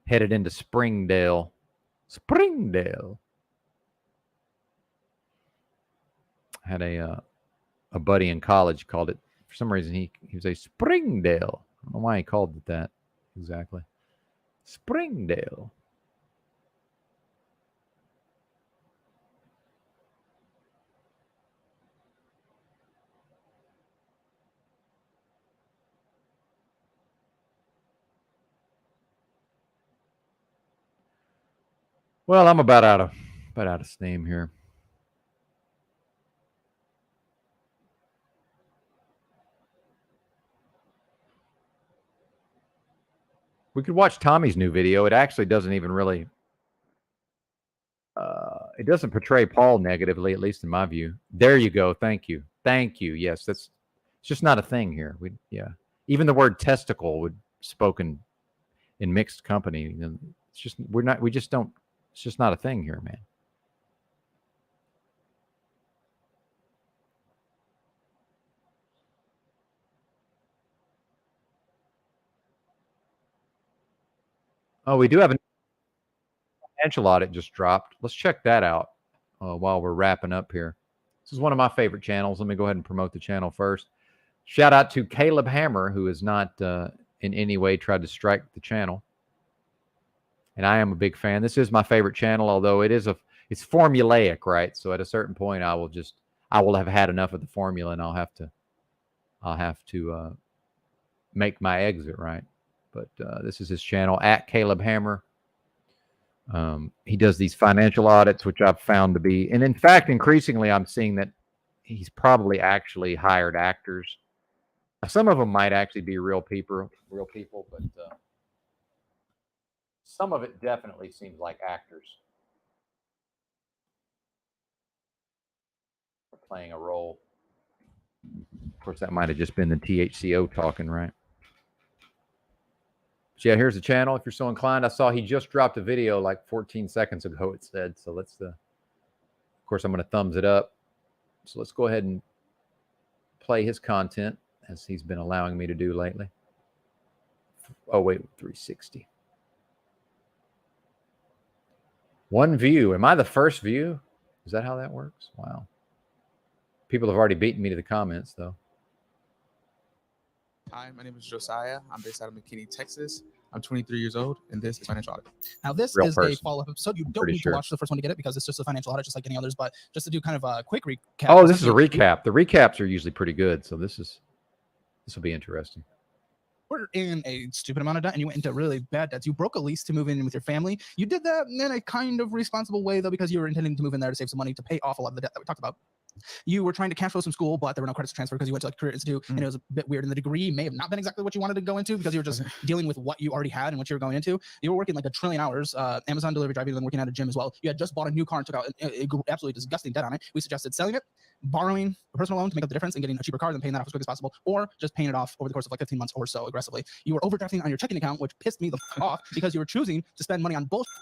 Headed into Springdale. I had a buddy in college called it, for some reason he was a Springdale. I don't know why he called it that exactly. Springdale. Well, I'm about out of steam here. We could watch Tommy's new video. It actually doesn't even really it doesn't portray Paul negatively, at least in my view. There you go. Thank you. Yes, it's just not a thing here. Even the word testicle would spoken in mixed company. It's just it's just not a thing here, man. Oh, we do have a financial audit just dropped. Let's check that out while we're wrapping up here. This is one of my favorite channels. Let me go ahead and promote the channel first. Shout out to Caleb Hammer, who has not in any way tried to strike the channel. And I am a big fan. This is my favorite channel, although it's formulaic, right? So at a certain point, I will have had enough of the formula, and I'll have to make my exit, right? But this is his channel, at Caleb Hammer. He does these financial audits, which I've found to be, and in fact, increasingly, I'm seeing that he's probably actually hired actors. Some of them might actually be real people, but some of it definitely seems like actors are playing a role. Of course, that might have just been the THCO talking, right? So yeah, here's the channel. If you're so inclined, I saw he just dropped a video like 14 seconds ago, it said. So let's, of course, I'm going to thumbs it up. So let's go ahead and play his content as he's been allowing me to do lately. Oh, wait, 360. One view. Am I the first view? Is that how that works? Wow. People have already beaten me to the comments, though. Hi, my name is Josiah. I'm based out of McKinney, Texas. I'm 23 years old, and this is Financial Audit. Now, this is a follow-up episode. You don't need to watch the first one to get it because it's just a financial audit, just like any others. But just to do kind of a quick recap. Oh, this is a recap. The recaps are usually pretty good, so this will be interesting. We're in a stupid amount of debt, and you went into really bad debts. You broke a lease to move in with your family. You did that in a kind of responsible way, though, because you were intending to move in there to save some money to pay off a lot of the debt that we talked about. You were trying to cash flow some school, but there were no credits to transfer because you went to like Career Institute, and it was a bit weird. And the degree may have not been exactly what you wanted to go into because you were just dealing with what you already had and what you were going into. You were working like 1 trillion hours, Amazon delivery driver, then working at a gym as well. You had just bought a new car and took out a absolutely disgusting debt on it. We suggested selling it, borrowing a personal loan to make up the difference and getting a cheaper car than paying that off as quick as possible, or just paying it off over the course of like 15 months or so aggressively. You were overdrafting on your checking account, which pissed me the off because you were choosing to spend money on bullshit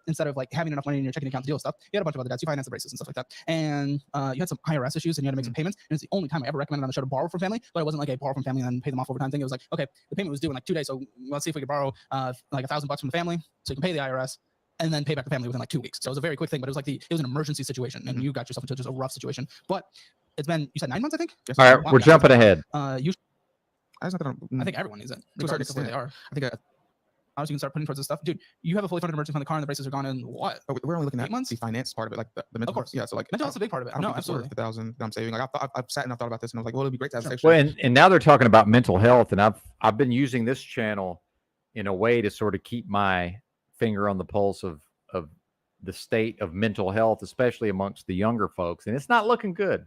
instead of like having enough money in your checking account to deal with stuff. You had a bunch of other debts. You financed the braces and stuff like that. And you had some IRS issues and you had to make some payments. And it's the only time I ever recommended on the show to borrow from family, but it wasn't like a borrow from family and then pay them off over time thing. It was like, okay, the payment was due in like 2 days. So let's see if we could borrow like $1,000 from the family so you can pay the IRS and then pay back the family within like 2 weeks. So it was a very quick thing, but it was like it was an emergency situation and you got yourself into just a rough situation. But it's been, you said 9 months, I think? Yes. All right, we're jumping ahead. I think everyone needs it. Regardless of where they are. I think you can start putting towards this stuff. Dude, you have a fully funded emergency fund. The car and the braces are gone in what? We're only looking 8 at months? the finance part of it, like the mental. Of course. Yeah, so like mental health's a big part of it. No, absolutely. The 1,000 that I'm saving. Like I've sat and I've thought about this and I was like, well, it'd be great to have Sure. extra. Well, and now they're talking about mental health, and I've been using this channel in a way to sort of keep my finger on the pulse of the state of mental health, especially amongst the younger folks, and it's not looking good.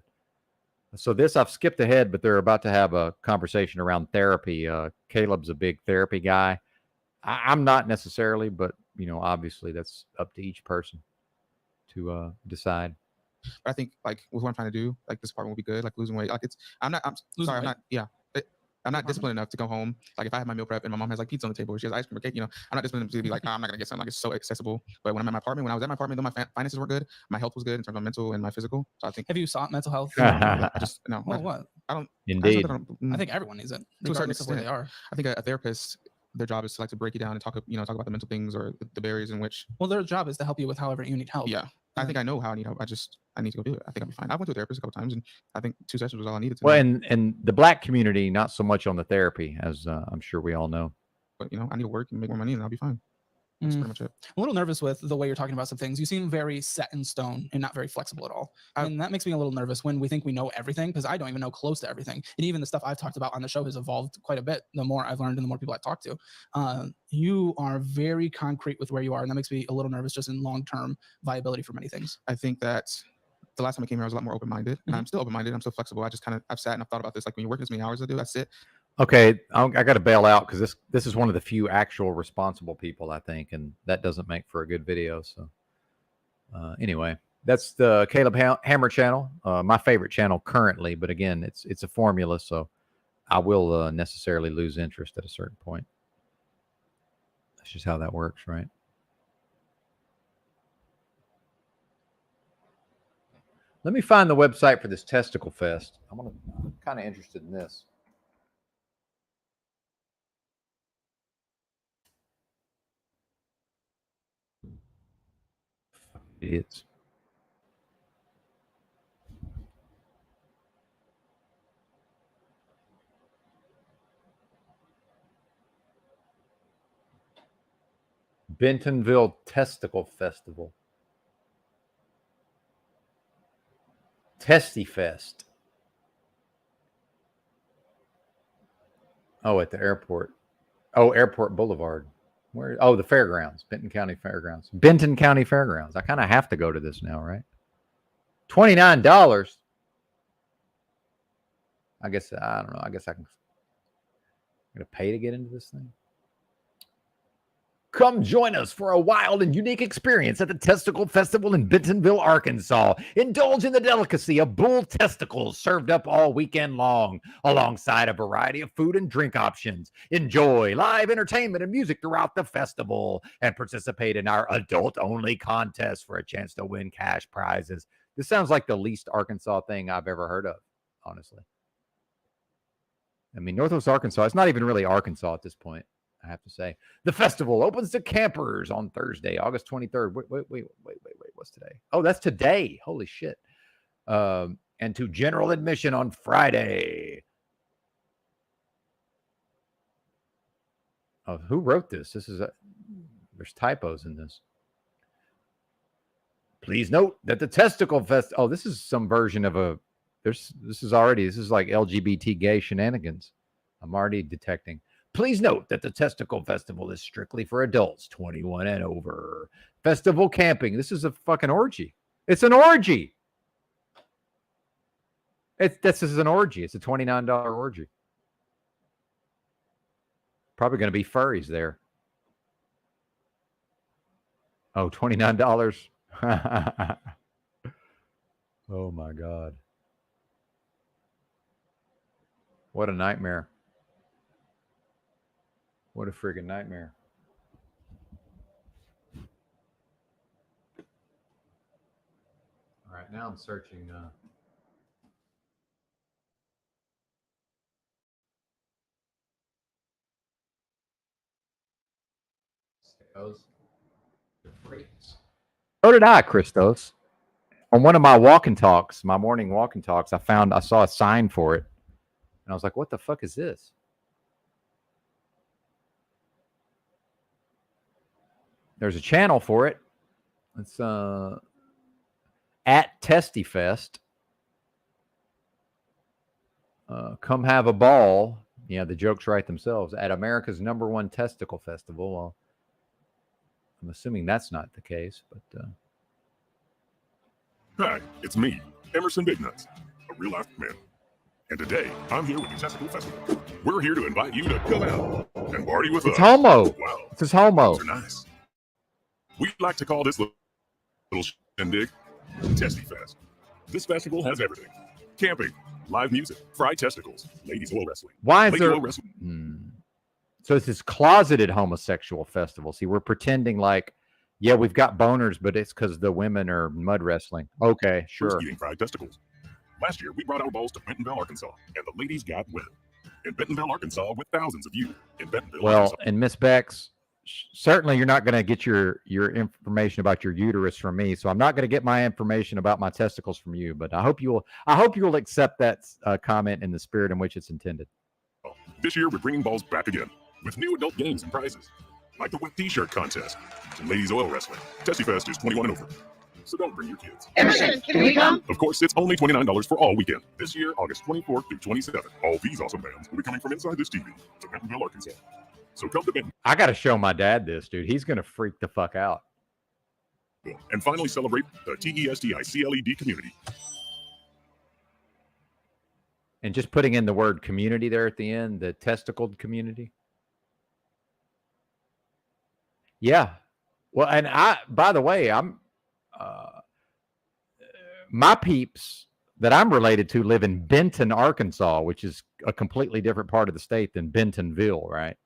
So this, I've skipped ahead, but they're about to have a conversation around therapy. Caleb's a big therapy guy. I'm not necessarily, but obviously that's up to each person to decide. But I think like with what I'm trying to do, like this part will be good, like losing weight. Like I'm not disciplined enough to go home. Like if I have my meal prep and my mom has like pizza on the table or she has ice cream or cake, I'm not disciplined to be like, I'm not gonna get something like it's so accessible. But when I'm at my apartment, when I was at my apartment, though my finances weren't good, my health was good in terms of mental and my physical. So I think. Have you sought mental health? I just no. Well, what? I don't. Indeed. I think everyone needs it, to a certain extent. Where they are. I think a therapist, their job is to like to break you down and talk about the mental things or the barriers in which. Well, their job is to help you with however you need help. Yeah. I think I know how I need help. I need to go do it. I think I'll be fine. I went to a therapist a couple times, and I think 2 sessions was all I needed. Well, and the Black community, not so much on the therapy, as I'm sure we all know. But I need to work and make more money, and I'll be fine. That's pretty much it. I'm a little nervous with the way you're talking about some things. You seem very set in stone and not very flexible at all. And that makes me a little nervous when we think we know everything, because I don't even know close to everything. And even the stuff I've talked about on the show has evolved quite a bit. The more I've learned and the more people I've talked to, you are very concrete with where you are. And that makes me a little nervous just in long-term viability for many things. I think that the last time I came here, I was a lot more open-minded. And I'm still open-minded. I'm still flexible. I've sat and I've thought about this. Like when you work as many hours as I do, that's it. Okay, I got to bail out because this is one of the few actual responsible people, I think, and that doesn't make for a good video. So anyway, that's the Caleb Hammer channel, my favorite channel currently. But again, it's a formula, so I will necessarily lose interest at a certain point. That's just how that works, right? Let me find the website for this Testicle Fest. I'm kind of interested in this. Idiots. Bentonville Testicle Festival. Testy Fest. Oh, at the airport. Oh, Airport Boulevard. Where? Oh, the fairgrounds. Benton County Fairgrounds. Benton County Fairgrounds. I kind of have to go to this now, right? $29. I guess, I don't know. I guess I'm going to pay to get into this thing. Come join us for a wild and unique experience at the Testicle Festival in Bentonville, Arkansas. Indulge in the delicacy of bull testicles served up all weekend long, alongside a variety of food and drink options. Enjoy live entertainment and music throughout the festival, and participate in our adult-only contest for a chance to win cash prizes. This sounds like the least Arkansas thing I've ever heard of, honestly. I mean, Northwest Arkansas, it's not even really Arkansas at this point, I have to say. The festival opens to campers on Thursday, August 23rd. Wait. What's today? Oh, that's today. Holy shit. And to general admission on Friday. Oh, who wrote this? There's typos in this. Please note that the testicle fest. Oh, this is some version of a. This is like LGBT gay shenanigans. I'm already detecting. Please note that the Testicle Festival is strictly for adults 21 and over. Festival camping. This is a fucking orgy. It's an orgy. This is an orgy. It's a $29 orgy. Probably going to be furries there. Oh, $29. Oh my God. What a nightmare. What a friggin' nightmare. All right, now I'm searching. So did I, Christos. On one of my walking talks, my morning walking talks, I saw a sign for it. And I was like, what the fuck is this? There's a channel for it. It's at TestyFest. Come have a ball. Yeah, the jokes write themselves. At America's #1 testicle festival. Well, I'm assuming that's not the case, but Hi, it's me, Emerson Big Nuts, a real life man. And today, I'm here with the Testicle Festival. We're here to invite you to come out and party with us. It's homo. Wow. It's homo. Those are nice. We like to call this little shindig Testy Fest. This festival has everything. Camping, live music, fried testicles, ladies oil wrestling. Why is Lady there... oil wrestling. So it's this closeted homosexual festival. See, we're pretending like, yeah, we've got boners, but it's because the women are mud wrestling. Okay, sure. Eating fried testicles. Last year, we brought our balls to Bentonville, Arkansas, and the ladies got wet. In Bentonville, Arkansas, with thousands of you in Bentonville, Arkansas. And Miss Bex, certainly you're not going to get your information about your uterus from me, so I'm not going to get my information about my testicles from you. But I hope you will accept that comment in the spirit in which it's intended. This year, we're bringing balls back again with new adult games and prizes, like the wet T-shirt contest and ladies oil wrestling. Testy Fest is 21 and over, so don't bring your kids. Emerson, can we come? Of course, it's only $29 for all weekend. This year, August 24th through 27th. All these awesome bands will be coming from inside this TV to Bentonville, Arkansas. So come to Bentonville. I got to show my dad this, dude. He's going to freak the fuck out. And finally celebrate the TESTICLED community. And just putting in the word community there at the end, the testicled community. Yeah. Well, and by the way, my peeps that I'm related to live in Benton, Arkansas, which is a completely different part of the state than Bentonville, right?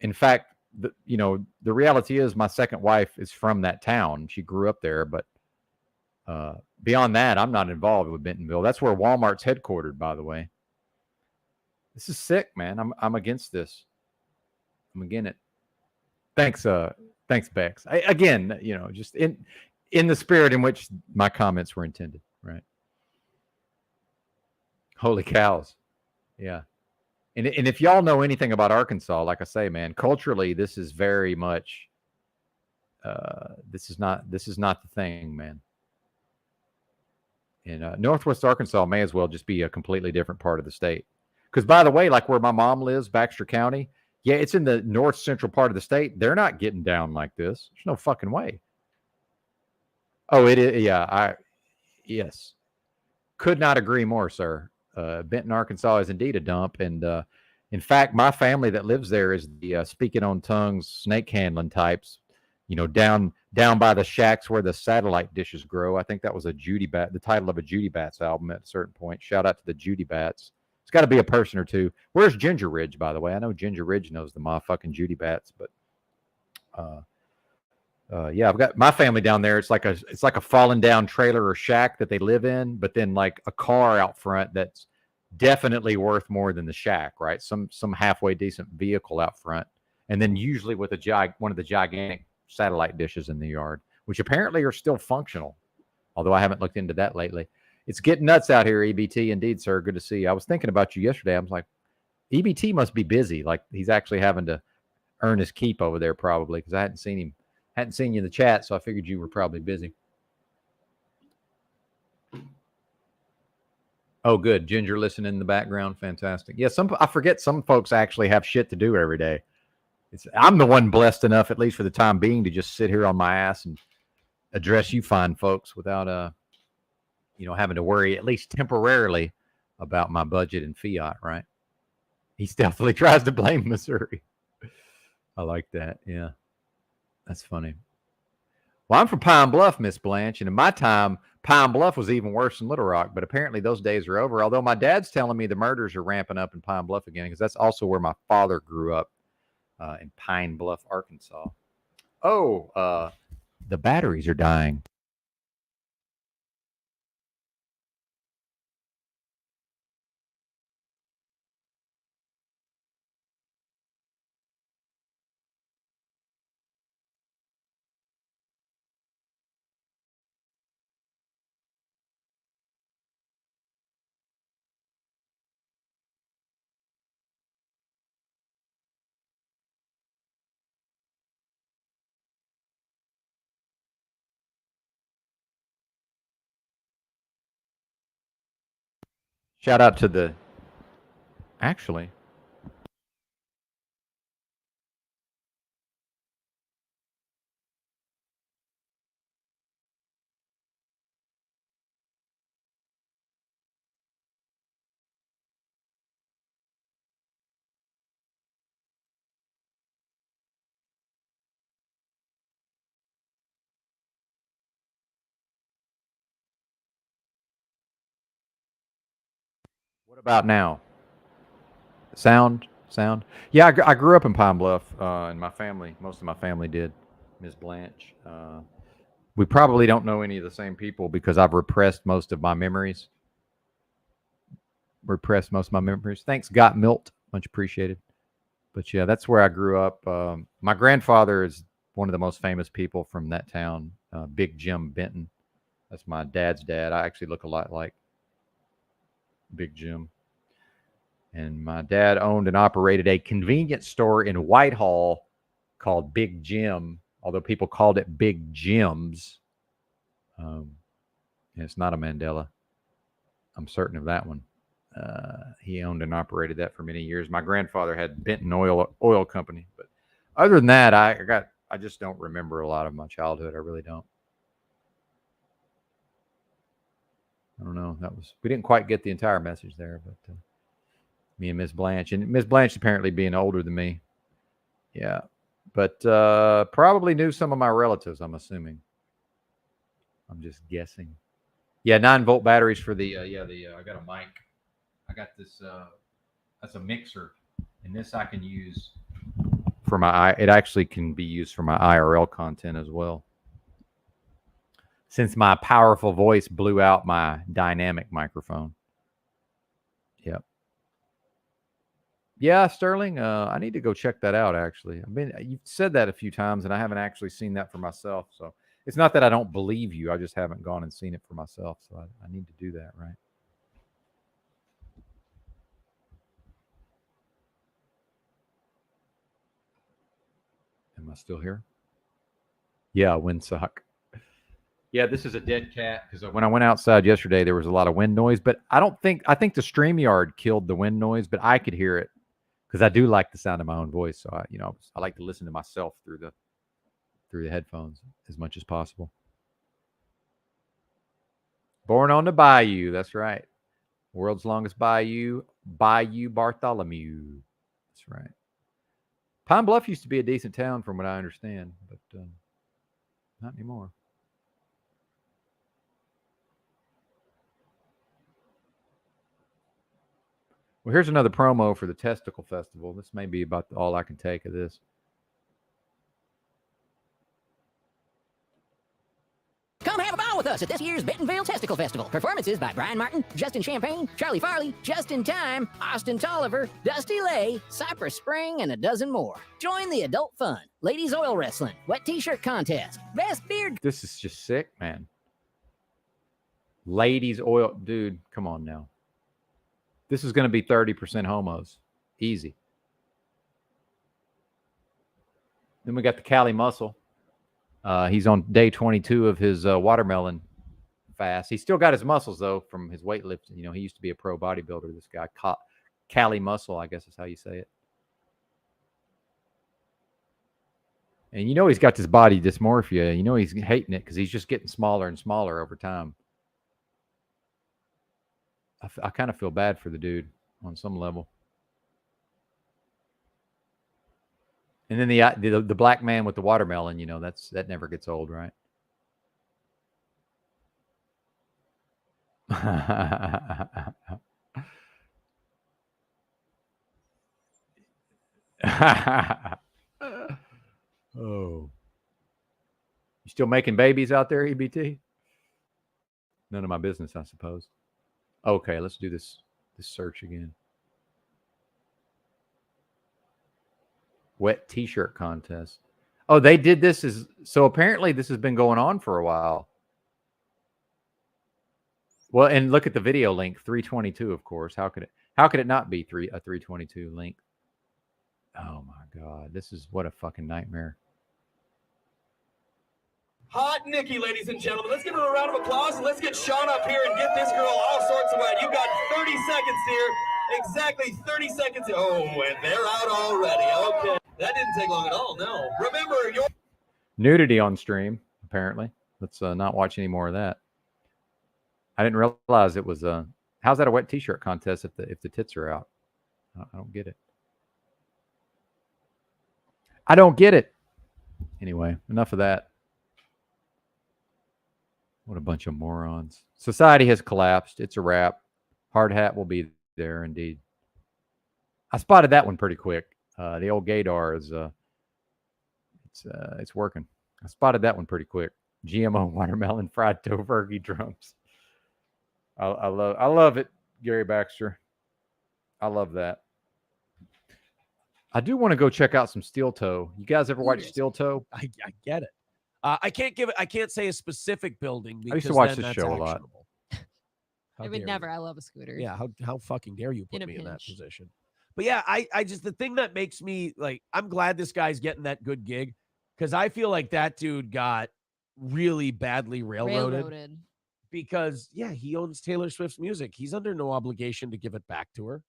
In fact, the reality is my second wife is from that town. She grew up there, but beyond that, I'm not involved with Bentonville. That's where Walmart's headquartered, by the way. This is sick, man. I'm against this. I'm against it. Thanks, Bex. Again, just in the spirit in which my comments were intended, right? Holy cows. Yeah. And if y'all know anything about Arkansas, like I say, man, culturally, this is very much, this is not the thing, man. And Northwest Arkansas may as well just be a completely different part of the state. Because, by the way, like where my mom lives, Baxter County, yeah, it's in the north central part of the state. They're not getting down like this. There's no fucking way. Oh, it is. Yeah, yes. Could not agree more, sir. Benton, Arkansas is indeed a dump. And in fact, my family that lives there is the speaking on tongues, snake handling types, down by the shacks where the satellite dishes grow. I think that was the title of a Judy Bats album at a certain point. Shout out to the Judy Bats. It's got to be a person or two. Where's Ginger Ridge, by the way? I know Ginger Ridge knows the motherfucking Judy Bats, but yeah, I've got my family down there. It's like a fallen down trailer or shack that they live in, but then like a car out front that's definitely worth more than the shack, right? Some halfway decent vehicle out front, and then usually with one of the gigantic satellite dishes in the yard, which apparently are still functional, although I haven't looked into that lately. It's getting nuts out here, EBT. Indeed, sir. Good to see you. I was thinking about you yesterday. I was like, EBT must be busy. Like he's actually having to earn his keep over there probably because I hadn't seen you in the chat, so I figured you were probably busy. Oh, good. Ginger listening in the background. Fantastic. Yeah, I forget some folks actually have shit to do every day. I'm the one blessed enough, at least for the time being, to just sit here on my ass and address you fine folks without having to worry, at least temporarily, about my budget and fiat, right? He stealthily tries to blame Missouri. I like that. Yeah. That's funny. Well, I'm from Pine Bluff, Miss Blanche, and in my time, Pine Bluff was even worse than Little Rock, but apparently those days are over, although my dad's telling me the murders are ramping up in Pine Bluff again, because that's also where my father grew up, in Pine Bluff, Arkansas. Oh, the batteries are dying. Shout out to the... Actually... What about now? Sound? Yeah, I grew up in Pine Bluff, and my family, most of my family did, Ms. Blanche. We probably don't know any of the same people because I've repressed most of my memories. Thanks, Got Milt. Much appreciated. But yeah, that's where I grew up. My grandfather is one of the most famous people from that town, Big Jim Benton. That's my dad's dad. I actually look a lot like Big Jim. And my dad owned and operated a convenience store in Whitehall called Big Jim, although people called it Big Jim's. It's not a Mandela. I'm certain of that one. He owned and operated that for many years. My grandfather had Benton Oil Company, but other than that, I just don't remember a lot of my childhood. I really don't. I don't know. We didn't quite get the entire message there, but me and Miss Blanche, apparently being older than me. Yeah, but probably knew some of my relatives. I'm assuming. I'm just guessing. Yeah, 9-volt batteries for the I got a mic. I got this. That's a mixer, and this I can use for my. It actually can be used for my IRL content as well. Since my powerful voice blew out my dynamic microphone. Yep. Yeah, Sterling. I need to go check that out. Actually, you've said that a few times, and I haven't actually seen that for myself. So it's not that I don't believe you. I just haven't gone and seen it for myself. So I need to do that, right? Am I still here? Yeah, windsock. Yeah, this is a dead cat because when I went outside yesterday, there was a lot of wind noise. But I think the StreamYard killed the wind noise, but I could hear it because I do like the sound of my own voice. So I like to listen to myself through the headphones as much as possible. Born on the bayou, that's right. World's longest bayou, Bayou Bartholomew. That's right. Pine Bluff used to be a decent town, from what I understand, but not anymore. Well, here's another promo for the Testicle Festival. This may be about all I can take of this. Come have a ball with us at this year's Bentonville Testicle Festival. Performances by Brian Martin, Justin Champagne, Charlie Farley, Justin Time, Austin Tolliver, Dusty Lay, Cypress Spring, and a dozen more. Join the adult fun, ladies oil wrestling, wet t-shirt contest, best beard. This is just sick, man. Ladies oil, dude, come on now. This is going to be 30% homos. Easy. Then we got the Cali Muscle. He's on day 22 of his watermelon fast. He's still got his muscles, though, from his weightlifting. You know, he used to be a pro bodybuilder, this guy. Cali Muscle, I guess is how you say it. And you know he's got this body dysmorphia. You know he's hating it because he's just getting smaller and smaller over time. I kind of feel bad for the dude on some level. And then the black man with the watermelon, you know, that never gets old, right? Oh. You still making babies out there, EBT? None of my business, I suppose. Okay, let's do this search again. Wet t-shirt contest. Oh, they did this so apparently this has been going on for a while. Well, and look at the video link, 322, of course. How could it not be a 322 link? Oh my God, this is what a fucking nightmare. Hot Nikki, ladies and gentlemen. Let's give her a round of applause and let's get Sean up here and get this girl all sorts of wet. You've got 30 seconds here. Exactly 30 seconds. Oh, and they're out already. Okay. That didn't take long at all, no. Remember, your Nudity on stream, apparently. Let's not watch any more of that. I didn't realize it was how's that a wet t-shirt contest if the tits are out? I don't get it. I don't get it. Anyway, enough of that. What a bunch of morons. Society has collapsed. It's a wrap. Hard hat will be there indeed. I spotted that one pretty quick. The old gaydar is it's working. I spotted that one pretty quick. GMO watermelon fried tofurkey drums. I love it, Gary Baxter. I love that. I do want to go check out some Steel Toe. You guys ever watch Steel Toe? I get it. I can't say a specific building because I used to watch this show a lot. I would never. I love a scooter. Yeah, how fucking dare you put me in that pinch. position? But yeah, I just the thing that makes me like, I'm glad this guy's getting that good gig because I feel like that dude got really badly railroaded. Because yeah, he owns Taylor Swift's music. He's under no obligation to give it back to her.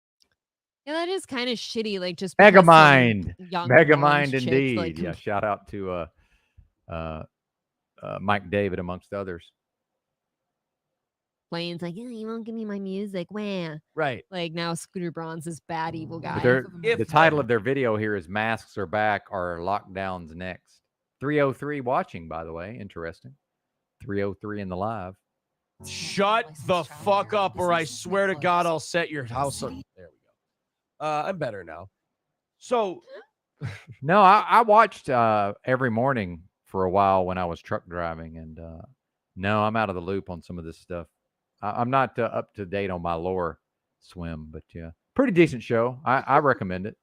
Yeah, that is kind of shitty. Like just Megamind. Young Megamind chick, indeed. like, Yeah, shout out to Mike David amongst others. Planes like, yeah, you won't give me my music. Wah. Right. Like now Scooter Braun's this bad evil guy. The title of their video here is Masks Are Back, or Lockdowns Next. 303 watching, by the way. Interesting. 303 in the live. Shut the fuck up, or I swear to God, I'll set your house on. There we go. I'm better now. So, no, I watched every morning for a while when I was truck driving, and no, I'm out of the loop on some of this stuff. I'm not up to date on my lore swim, but yeah, pretty decent show. I recommend it.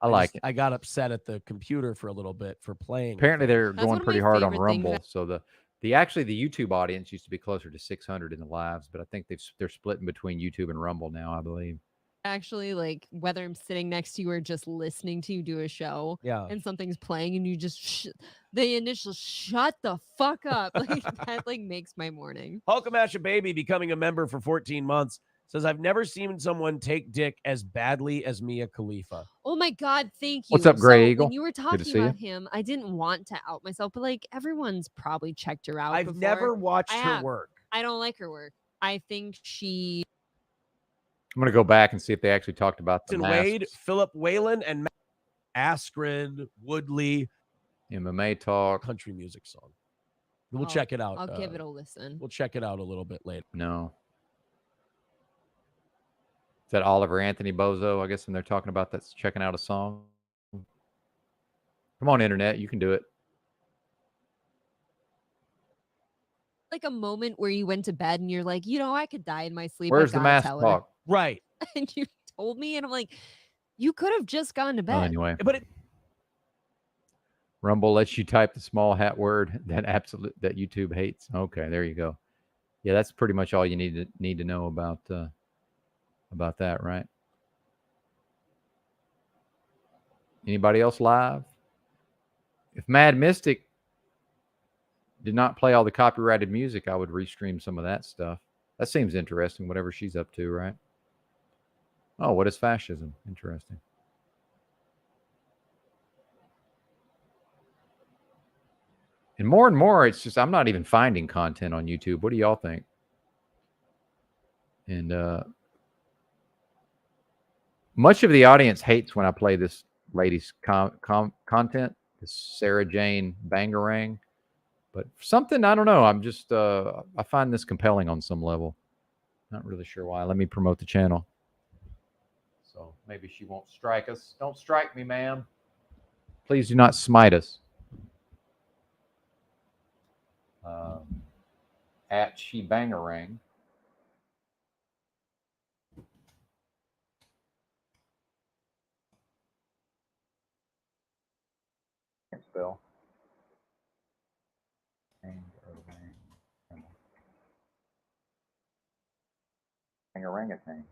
I like it. I got upset at the computer for a little bit for playing. Apparently, they're going pretty hard on Rumble, so the YouTube audience used to be closer to 600 in the lives, but I think they're splitting between YouTube and Rumble now, I believe. Actually, like whether I'm sitting next to you or just listening to you do a show, and something's playing and you just the initial shut the fuck up, like that like makes my morning. Hulkamash Baby becoming a member for 14 months says, I've never seen someone take dick as badly as Mia Khalifa. Oh my God, thank you. What's up, Gray Eagle? When you were talking about him, I didn't want to out myself, but like everyone's probably checked her out. I've never watched her work. I don't like her work. I think I'm going to go back and see if they actually talked about the masks. Wade, Philip Whalen, and Askren, Woodley. MMA talk. Country music song. We'll check it out. I'll give it a listen. We'll check it out a little bit later. No. Is that Oliver Anthony Bozo? I guess when they're talking about that's checking out a song. Come on, internet. You can do it. Like a moment where you went to bed and you're like, you know, I could die in my sleep. Where's the mask talk? Right. And you told me, and I'm like, you could have just gone to bed. Oh, anyway. But Rumble lets you type the small hat word that YouTube hates. Okay, there you go. Yeah, that's pretty much all you need to know about that, right? Anybody else live? If Mad Mystic did not play all the copyrighted music, I would restream some of that stuff. That seems interesting, whatever she's up to, right? Oh, what is fascism? Interesting. And more, it's just I'm not even finding content on YouTube. What do y'all think? And much of the audience hates when I play this lady's content, this Sarah Jane Bangarang. But something, I don't know. I'm just, I find this compelling on some level. Not really sure why. Let me promote the channel. So maybe she won't strike us. Don't strike me, ma'am. Please do not smite us. At She Bangarang. Can't spell. Bangarangatang.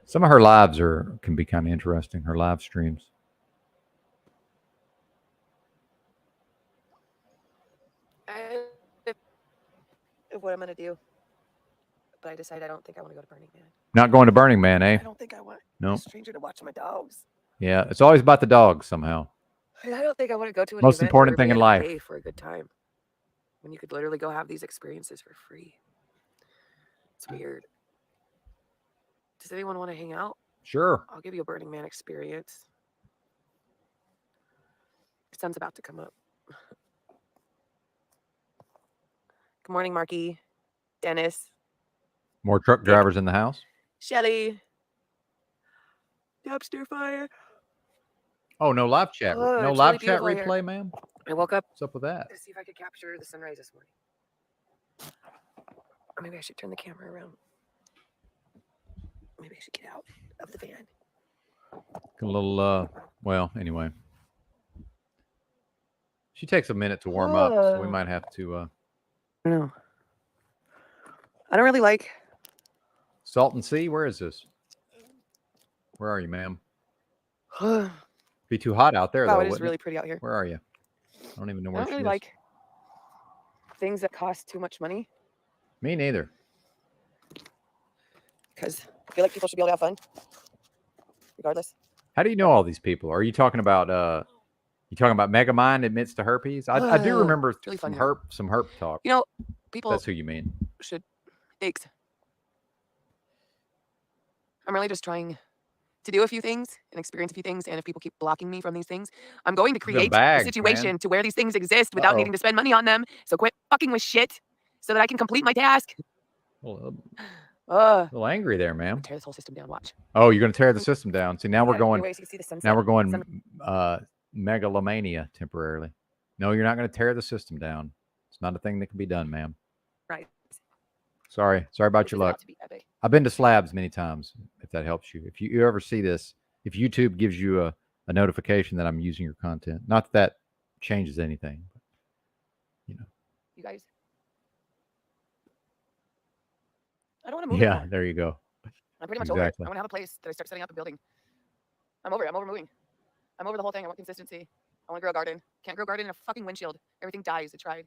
Some of her lives can be kind of interesting. Her live streams. What I'm gonna do, but I decided I don't think I want to go to Burning Man. Not going to Burning Man, eh? I don't think I want a stranger to watch my dogs. Yeah, it's always about the dogs somehow. I don't think I want to go to an Most event important where thing in everybody had life. to pay for a good time when you could literally go have these experiences for free. It's weird. Does anyone want to hang out? Sure. I'll give you a Burning Man experience. The sun's about to come up. Good morning, Marky, Dennis, More truck drivers in the house. Shelly, dumpster fire. Oh, no live chat. Oh, No it's live really chat beautiful replay, here. ma'am. I woke up What's up with that? to see if I could capture the sunrise this morning. Or maybe I should turn the camera around. Maybe I should get out of the van. A little, well, anyway. She takes a minute to warm up, so we might have to. No. I don't really like. Salton Sea, where is this? Where are you, ma'am? Be too hot out there, Wow, though. it is really pretty out here. Where are you? I don't even know where I don't she really is. like things that cost too much money. Me neither. Because I feel like people should be able to have fun, regardless. How do you know all these people? Are you talking about Megamind admits to herpes? I do remember really some fun herp talk. You know, people. That's who you mean. Should. Thanks. I'm really just trying to do a few things and experience a few things, and if people keep blocking me from these things, I'm going to create a situation to where these things exist without needing to spend money on them. So quit fucking with shit so that I can complete my task. Well, a little angry there, ma'am. Tear this whole system down. Watch. Oh, you're going to tear the system down. See, now we're going. Anyways, you can see the sunset. Now we're going megalomania temporarily. No, you're not going to tear the system down. It's not a thing that can be done, ma'am. Right. Sorry about your luck. I've been to Slabs many times, if that helps you. If you ever see this, if YouTube gives you a notification that I'm using your content, not that changes anything, but, you know. You guys. I don't want to move anymore. There you go. I'm pretty much over it. I want to have a place that I start setting up and building. I'm over it. I'm over moving. I'm over the whole thing. I want consistency. I want to grow a garden. Can't grow a garden in a fucking windshield. Everything dies. I tried.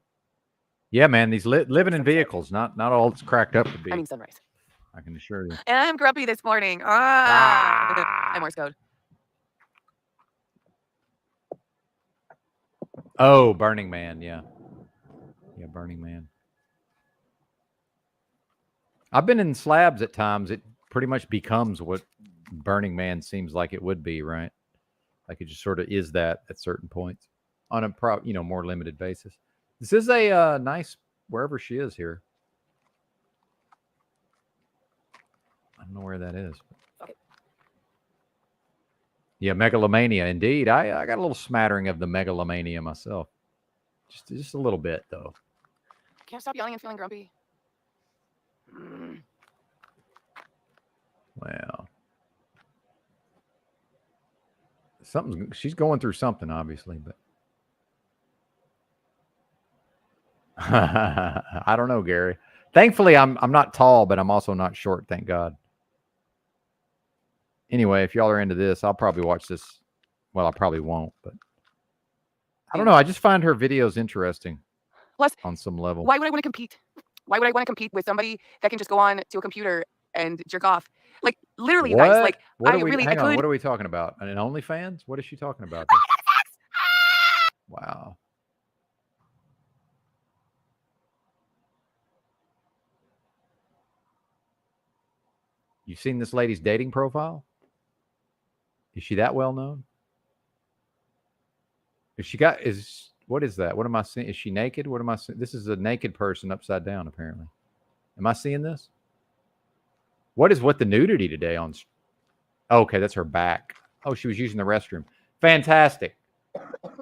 Yeah, man. These living in vehicles, not all it's cracked up to be. I mean sunrise. I can assure you. And I'm grumpy this morning. I'm Morse code. Oh, Burning Man. Yeah, Burning Man. I've been in Slabs at times. It pretty much becomes what Burning Man seems like it would be, right? Like it just sort of is that at certain points on a more limited basis. This is a nice wherever she is here. I don't know where that is. Okay. Yeah, megalomania, indeed. I got a little smattering of the megalomania myself. Just a little bit, though. Can't stop yelling and feeling grumpy. Well, she's going through something, obviously, but I don't know, Gary. Thankfully, I'm not tall, but I'm also not short. Thank God. Anyway, if y'all are into this, I'll probably watch this. Well, I probably won't, but I don't know. I just find her videos interesting. Plus, on some level. Why would I want to compete? Why would I want to compete with somebody that can just go on to a computer and jerk off? Like literally, you guys. Like what hang on. What are we talking about? An OnlyFans? What is she talking about? Wow. You've seen this lady's dating profile? Is she that well known? What is that? What am I seeing? Is she naked? What am I seeing? This is a naked person upside down, apparently. Am I seeing this? What is the nudity today on? Oh, okay, that's her back. Oh, she was using the restroom. Fantastic.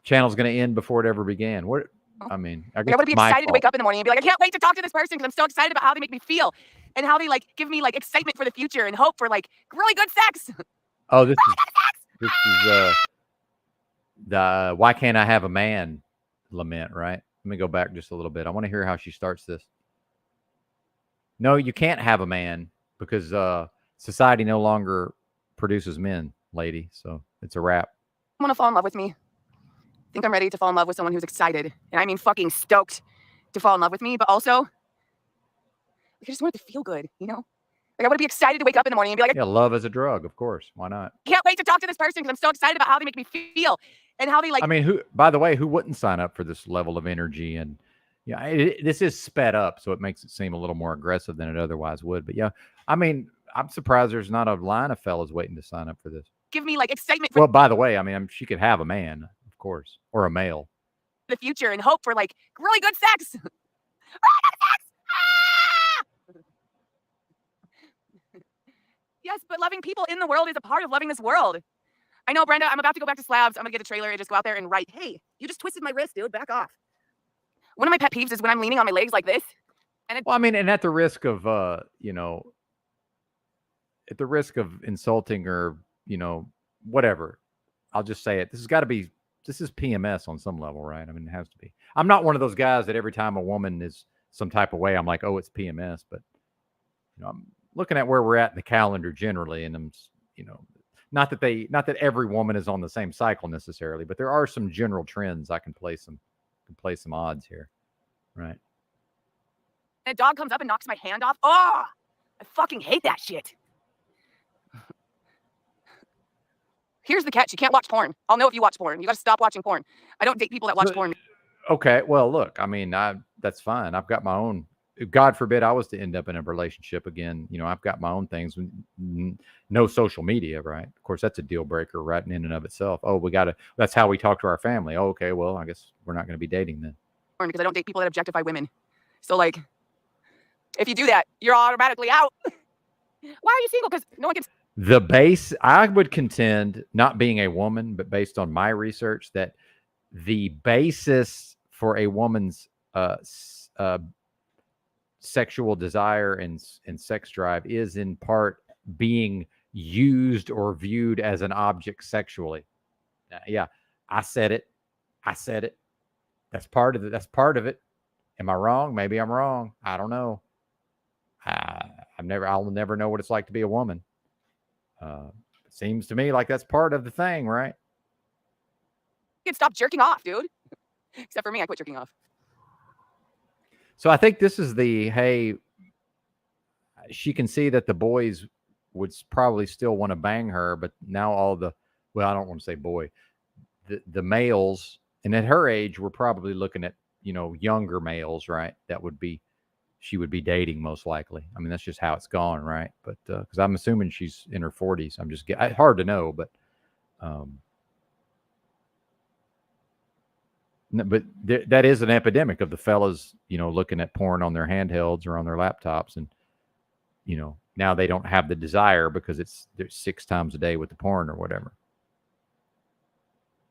Channel's going to end before it ever began. What? I mean, I guess I would be excited to wake up in the morning and be like, I can't wait to talk to this person because I'm so excited about how they make me feel and how they like give me like excitement for the future and hope for like really good sex. Oh, this is the why can't I have a man lament, right? Let me go back just a little bit. I want to hear how she starts this. No, you can't have a man because society no longer produces men, lady. So it's a wrap. I want to fall in love with me. I think I'm ready to fall in love with someone who's excited. And I mean fucking stoked to fall in love with me, but also I just want it to feel good, you know? Like I want to be excited to wake up in the morning and be like, yeah, love is a drug, of course. Why not? I can't wait to talk to this person because I'm so excited about how they make me feel and how they like. I mean, by the way, who wouldn't sign up for this level of energy? And yeah, this is sped up, so it makes it seem a little more aggressive than it otherwise would. But yeah, I mean, I'm surprised there's not a line of fellas waiting to sign up for this. Give me like excitement. Well, by the way, I mean, she could have a man, of course, or a male. The future and hope for like really good sex. Yes, but loving people in the world is a part of loving this world. I know, Brenda, I'm about to go back to Slabs. I'm going to get a trailer and just go out there and write, hey, you just twisted my wrist, dude. Back off. One of my pet peeves is when I'm leaning on my legs like this. And well, I mean, and at the risk of, at the risk of insulting or, whatever, I'll just say it. This is PMS on some level, right? I mean, it has to be. I'm not one of those guys that every time a woman is some type of way, I'm like, oh, it's PMS. But, I'm looking at where we're at in the calendar generally, and I'm, not that every woman is on the same cycle necessarily, but there are some general trends. I can play some odds here, right? And a dog comes up and knocks my hand off. Oh, I fucking hate that shit. Here's the catch. You can't watch porn. I'll know if you watch porn. You got to stop watching porn. I don't date people that watch porn. Okay. Well, look, I mean, that's fine. I've got my own. God forbid I was to end up in a relationship again. I've got my own things. No social media, right? Of course, that's a deal breaker right in and of itself. Oh, that's how we talk to our family. Oh, okay. Well, I guess we're not going to be dating then. Because I don't date people that objectify women. So, like, if you do that, you're automatically out. Why are you single? Because no one gets. I would contend, not being a woman, but based on my research, that the basis for a woman's sexual desire and sex drive is in part being used or viewed as an object sexually. Yeah, I said it. That's part of it. Am I wrong? Maybe I'm wrong. I don't know. I'll never know what it's like to be a woman. It seems to me like that's part of the thing, right? You can stop jerking off, dude. Except for me, I quit jerking off. So I think this is hey, she can see that the boys would probably still want to bang her, but now I don't want to say boy, the males, and at her age, we're probably looking at, younger males, right? She would be dating most likely. I mean, that's just how it's gone, right? But because I'm assuming she's in her 40s. I'm just hard to know, but but that is an epidemic of the fellas, looking at porn on their handhelds or on their laptops, and now they don't have the desire because they're 6 times a day with the porn or whatever.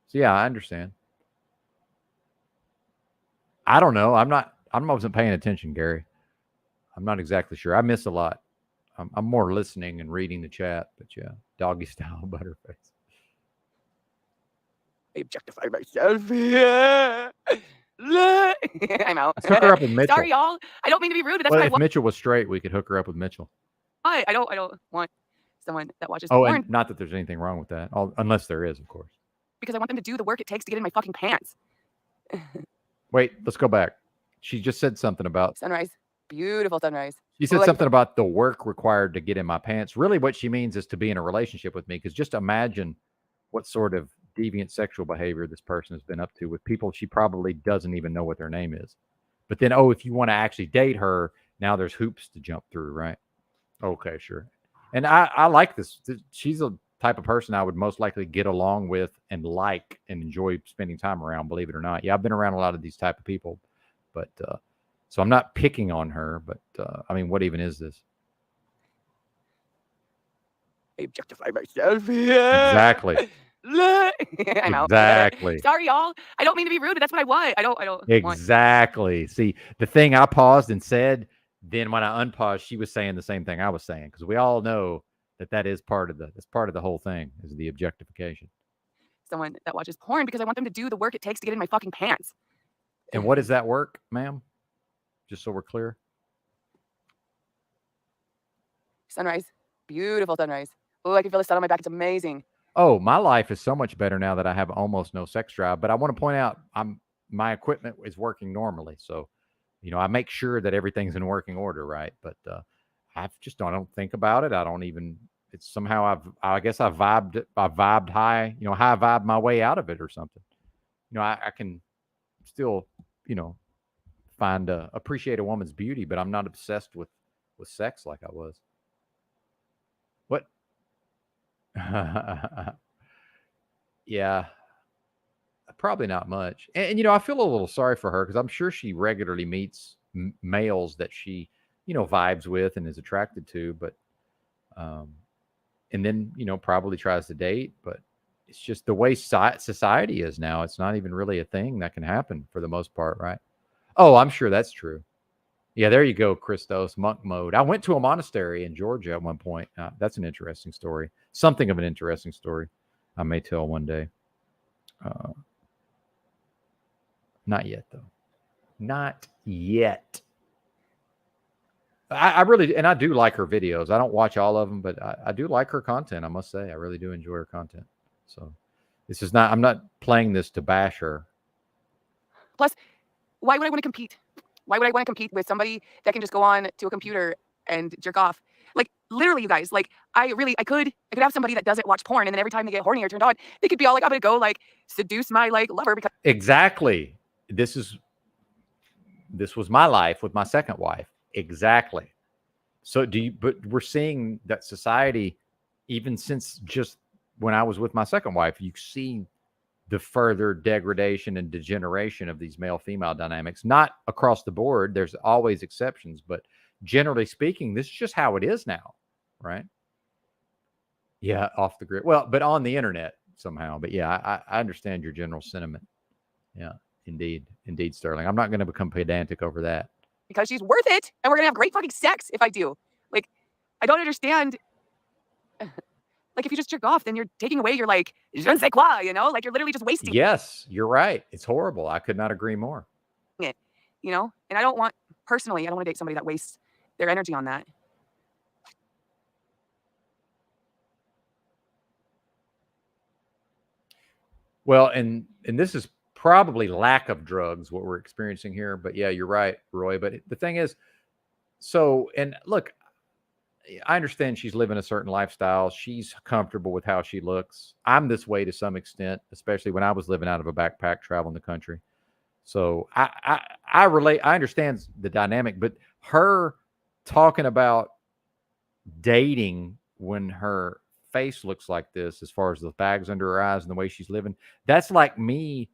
So yeah, I understand. I don't know. I wasn't paying attention, Gary. I'm not exactly sure. I miss a lot. I'm more listening and reading the chat, but yeah, doggy style butterface. I objectify myself. Yeah. I'm out. Let's hook her up with Mitchell. Sorry, y'all. I don't mean to be rude, but that's well, what if Mitchell was straight, we could hook her up with Mitchell. I don't want someone that watches Oh, porn. and not that there's anything wrong with that, unless there is, of course. Because I want them to do the work it takes to get in my fucking pants. Wait, let's go back. She just said something about sunrise. Beautiful sunrise. She said something about the work required to get in my pants. Really, what she means is to be in a relationship with me. Because just imagine what sort of deviant sexual behavior this person has been up to with people she probably doesn't even know what their name is. But then, if you want to actually date her, now there's hoops to jump through, right? Okay, sure. And I like this. She's a type of person I would most likely get along with and like and enjoy spending time around, believe it or not. Yeah, I've been around a lot of these type of people, but so I'm not picking on her, but I mean, what even is this? I objectify myself. Yeah. Exactly. I'm out. Exactly. Sorry, y'all. I don't mean to be rude, but that's what I want. I don't Exactly. See, the thing I paused and said, then when I unpaused, she was saying the same thing I was saying, because we all know that is part of the whole thing, is the objectification. Someone that watches porn because I want them to do the work it takes to get in my fucking pants. And what is that work, ma'am? Just so we're clear. Sunrise. Beautiful sunrise. Oh, I can feel the sun on my back. It's amazing. Oh, my life is so much better now that I have almost no sex drive. But I want to point out, my equipment is working normally. So, I make sure that everything's in working order, right? But I just don't think about it. I don't even. It's somehow I guess I vibed high. High vibe my way out of it or something. I can still appreciate a woman's beauty, but I'm not obsessed with sex like I was. What? Yeah, probably not much. And I feel a little sorry for her, because I'm sure she regularly meets males that she vibes with and is attracted to, but and then probably tries to date. But it's just the way society is now. It's not even really a thing that can happen for the most part, right? Oh, I'm sure that's true. Yeah, there you go, Christos, monk mode. I went to a monastery in Georgia at one point. That's an interesting story. Something of an interesting story I may tell one day. Not yet, though. Not yet. I really, and I do like her videos. I don't watch all of them, but I do like her content, I must say. I really do enjoy her content. So this is not, I'm not playing this to bash her. Plus, why would I want to compete? Why would I want to compete with somebody that can just go on to a computer and jerk off? Like, literally, you guys, like, I could have somebody that doesn't watch porn, and then every time they get horny or turned on, they could be all like, I'm going to go, like, seduce my, like, lover because... Exactly. This was my life with my second wife. Exactly. So but we're seeing that society, even since just when I was with my second wife, you've seen the further degradation and degeneration of these male-female dynamics. Not across the board. There's always exceptions, but generally speaking, this is just how it is now, right? Yeah, off the grid. Well, but on the internet somehow. But yeah, I understand your general sentiment. Yeah, indeed, Sterling. I'm not going to become pedantic over that. Because she's worth it, and we're going to have great fucking sex if I do. Like, I don't understand. Like, if you just jerk off, then you're taking away your, like, je ne sais quoi, Like, you're literally just wasting. Yes, you're right. It's horrible. I could not agree more. It, And I don't want to date somebody that wastes their energy on that. Well, and this is probably lack of drugs, what we're experiencing here. But yeah, you're right, Roy. But the thing is, and look, I understand she's living a certain lifestyle. She's comfortable with how she looks. I'm this way to some extent, especially when I was living out of a backpack traveling the country. So I relate. I understand the dynamic, but her talking about dating when her face looks like this, as far as the bags under her eyes and the way she's living, that's like me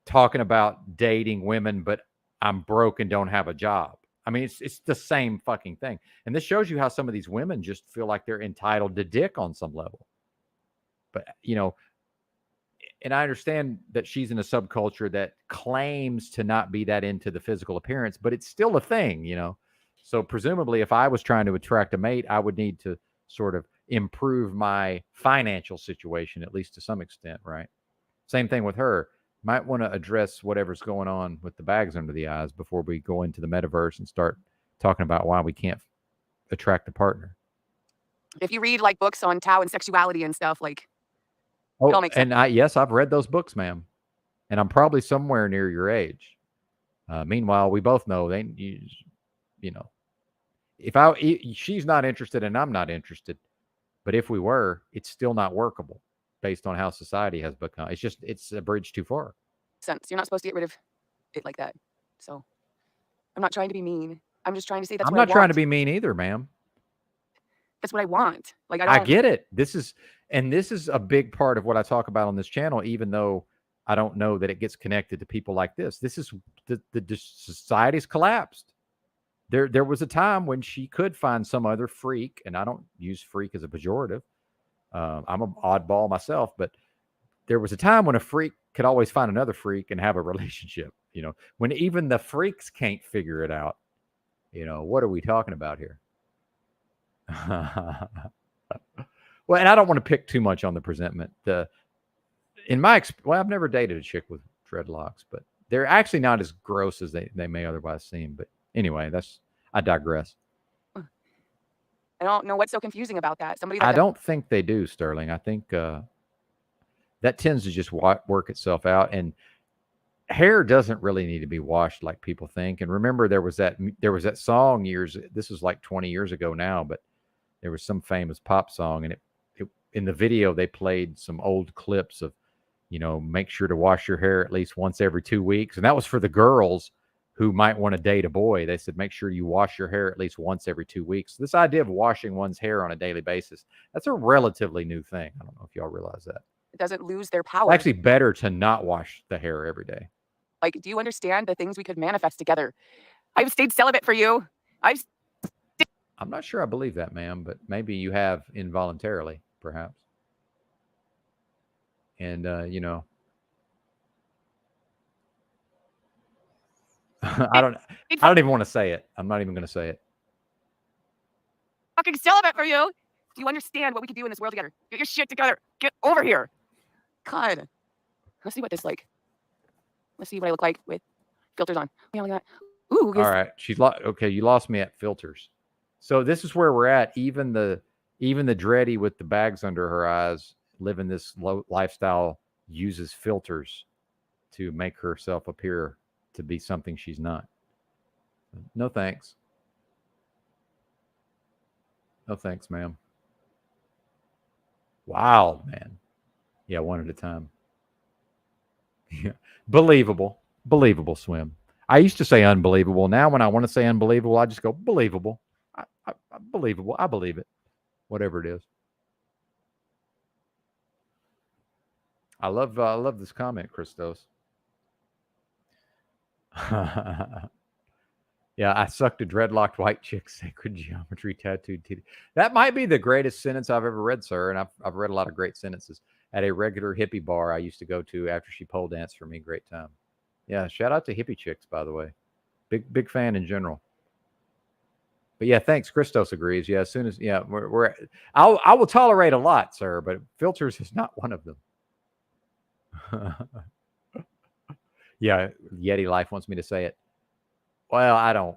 talking about dating women, but I'm broke and don't have a job. I mean, it's the same fucking thing. And this shows you how some of these women just feel like they're entitled to dick on some level. But, and I understand that she's in a subculture that claims to not be that into the physical appearance, but it's still a thing, So presumably if I was trying to attract a mate, I would need to sort of improve my financial situation, at least to some extent, right? Same thing with her. might want to address whatever's going on with the bags under the eyes before we go into the metaverse and start talking about why we can't attract a partner. If you read like books on Tao and sexuality and stuff, like, oh, it all makes sense. And yes, I've read those books, ma'am, and I'm probably somewhere near your age. Meanwhile, we both know you know, she's not interested and I'm not interested, but if we were, it's still not workable based on how society has become. It's a bridge too far. Sense. You're not supposed to get rid of it like that. So I'm not trying to be mean. I'm just trying to say that's I'm what not I trying want. to be mean either, ma'am. That's what I want. Like, I get it. This is a big part of what I talk about on this channel, even though I don't know that it gets connected to people like this. This is the society's collapsed. There was a time when she could find some other freak, and I don't use freak as a pejorative. I'm an oddball myself, but there was a time when a freak could always find another freak and have a relationship. You know, when even the freaks can't figure it out. You know, what are we talking about here? Well, and I don't want to pick too much on the presentment. I've never dated a chick with dreadlocks, but they're actually not as gross as they may otherwise seem. But anyway, I digress. I don't know what's so confusing about that. I don't think they do, Sterling. I think that tends to just work itself out. And hair doesn't really need to be washed like people think. And remember, there was that song this was like 20 years ago now, but there was some famous pop song, and it in the video they played some old clips of, you know, make sure to wash your hair at least once every 2 weeks. And that was for the girls who might want to date a boy. They said, make sure you wash your hair at least once every 2 weeks. This idea of washing one's hair on a daily basis, that's a relatively new thing. I don't know if y'all realize that. It doesn't lose their power. It's actually better to not wash the hair every day. Like, do you understand the things we could manifest together? I've stayed celibate for you. I'm not sure I believe that, ma'am, but maybe you have involuntarily, perhaps. And, you know, I don't even want to say it. I'm not even going to say it. Fucking celibate for you. Do you understand what we could do in this world together? Get your shit together. Get over here. God. Let's see what this like. Let's see what I look like with filters on. Ooh. All right. Okay. You lost me at filters. So this is where we're at. Even the dready with the bags under her eyes, living this low lifestyle, uses filters to make herself appear to be something she's not. No thanks. No thanks, ma'am. Wow, man. Yeah, one at a time. Yeah. Believable, Swim. I used to say unbelievable. Now when I want to say unbelievable, I just go believable. Believable. I believe it. Whatever it is. I love this comment, Christos. Yeah, I sucked a dreadlocked white chick, sacred geometry, tattooed titty. That might be the greatest sentence I've ever read, sir. And I've read a lot of great sentences at a regular hippie bar I used to go to after she pole danced for me. Great time. Yeah, shout out to hippie chicks, by the way. Big fan in general. But yeah, thanks. Christos agrees. Yeah, as soon as I will tolerate a lot, sir, but filters is not one of them. Yeah, Yeti Life wants me to say it. Well, I don't.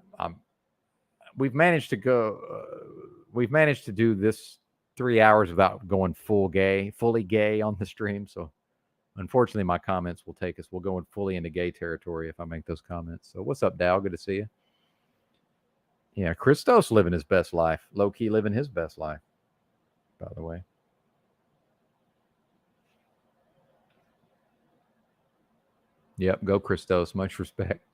We've managed to do this 3 hours without going fully gay on the stream. So, unfortunately, my comments will take us. We'll go fully into gay territory if I make those comments. So, what's up, Dow? Good to see you. Yeah, Christos living his best life. Low key living his best life. By the way. Yep, go Christos. Much respect.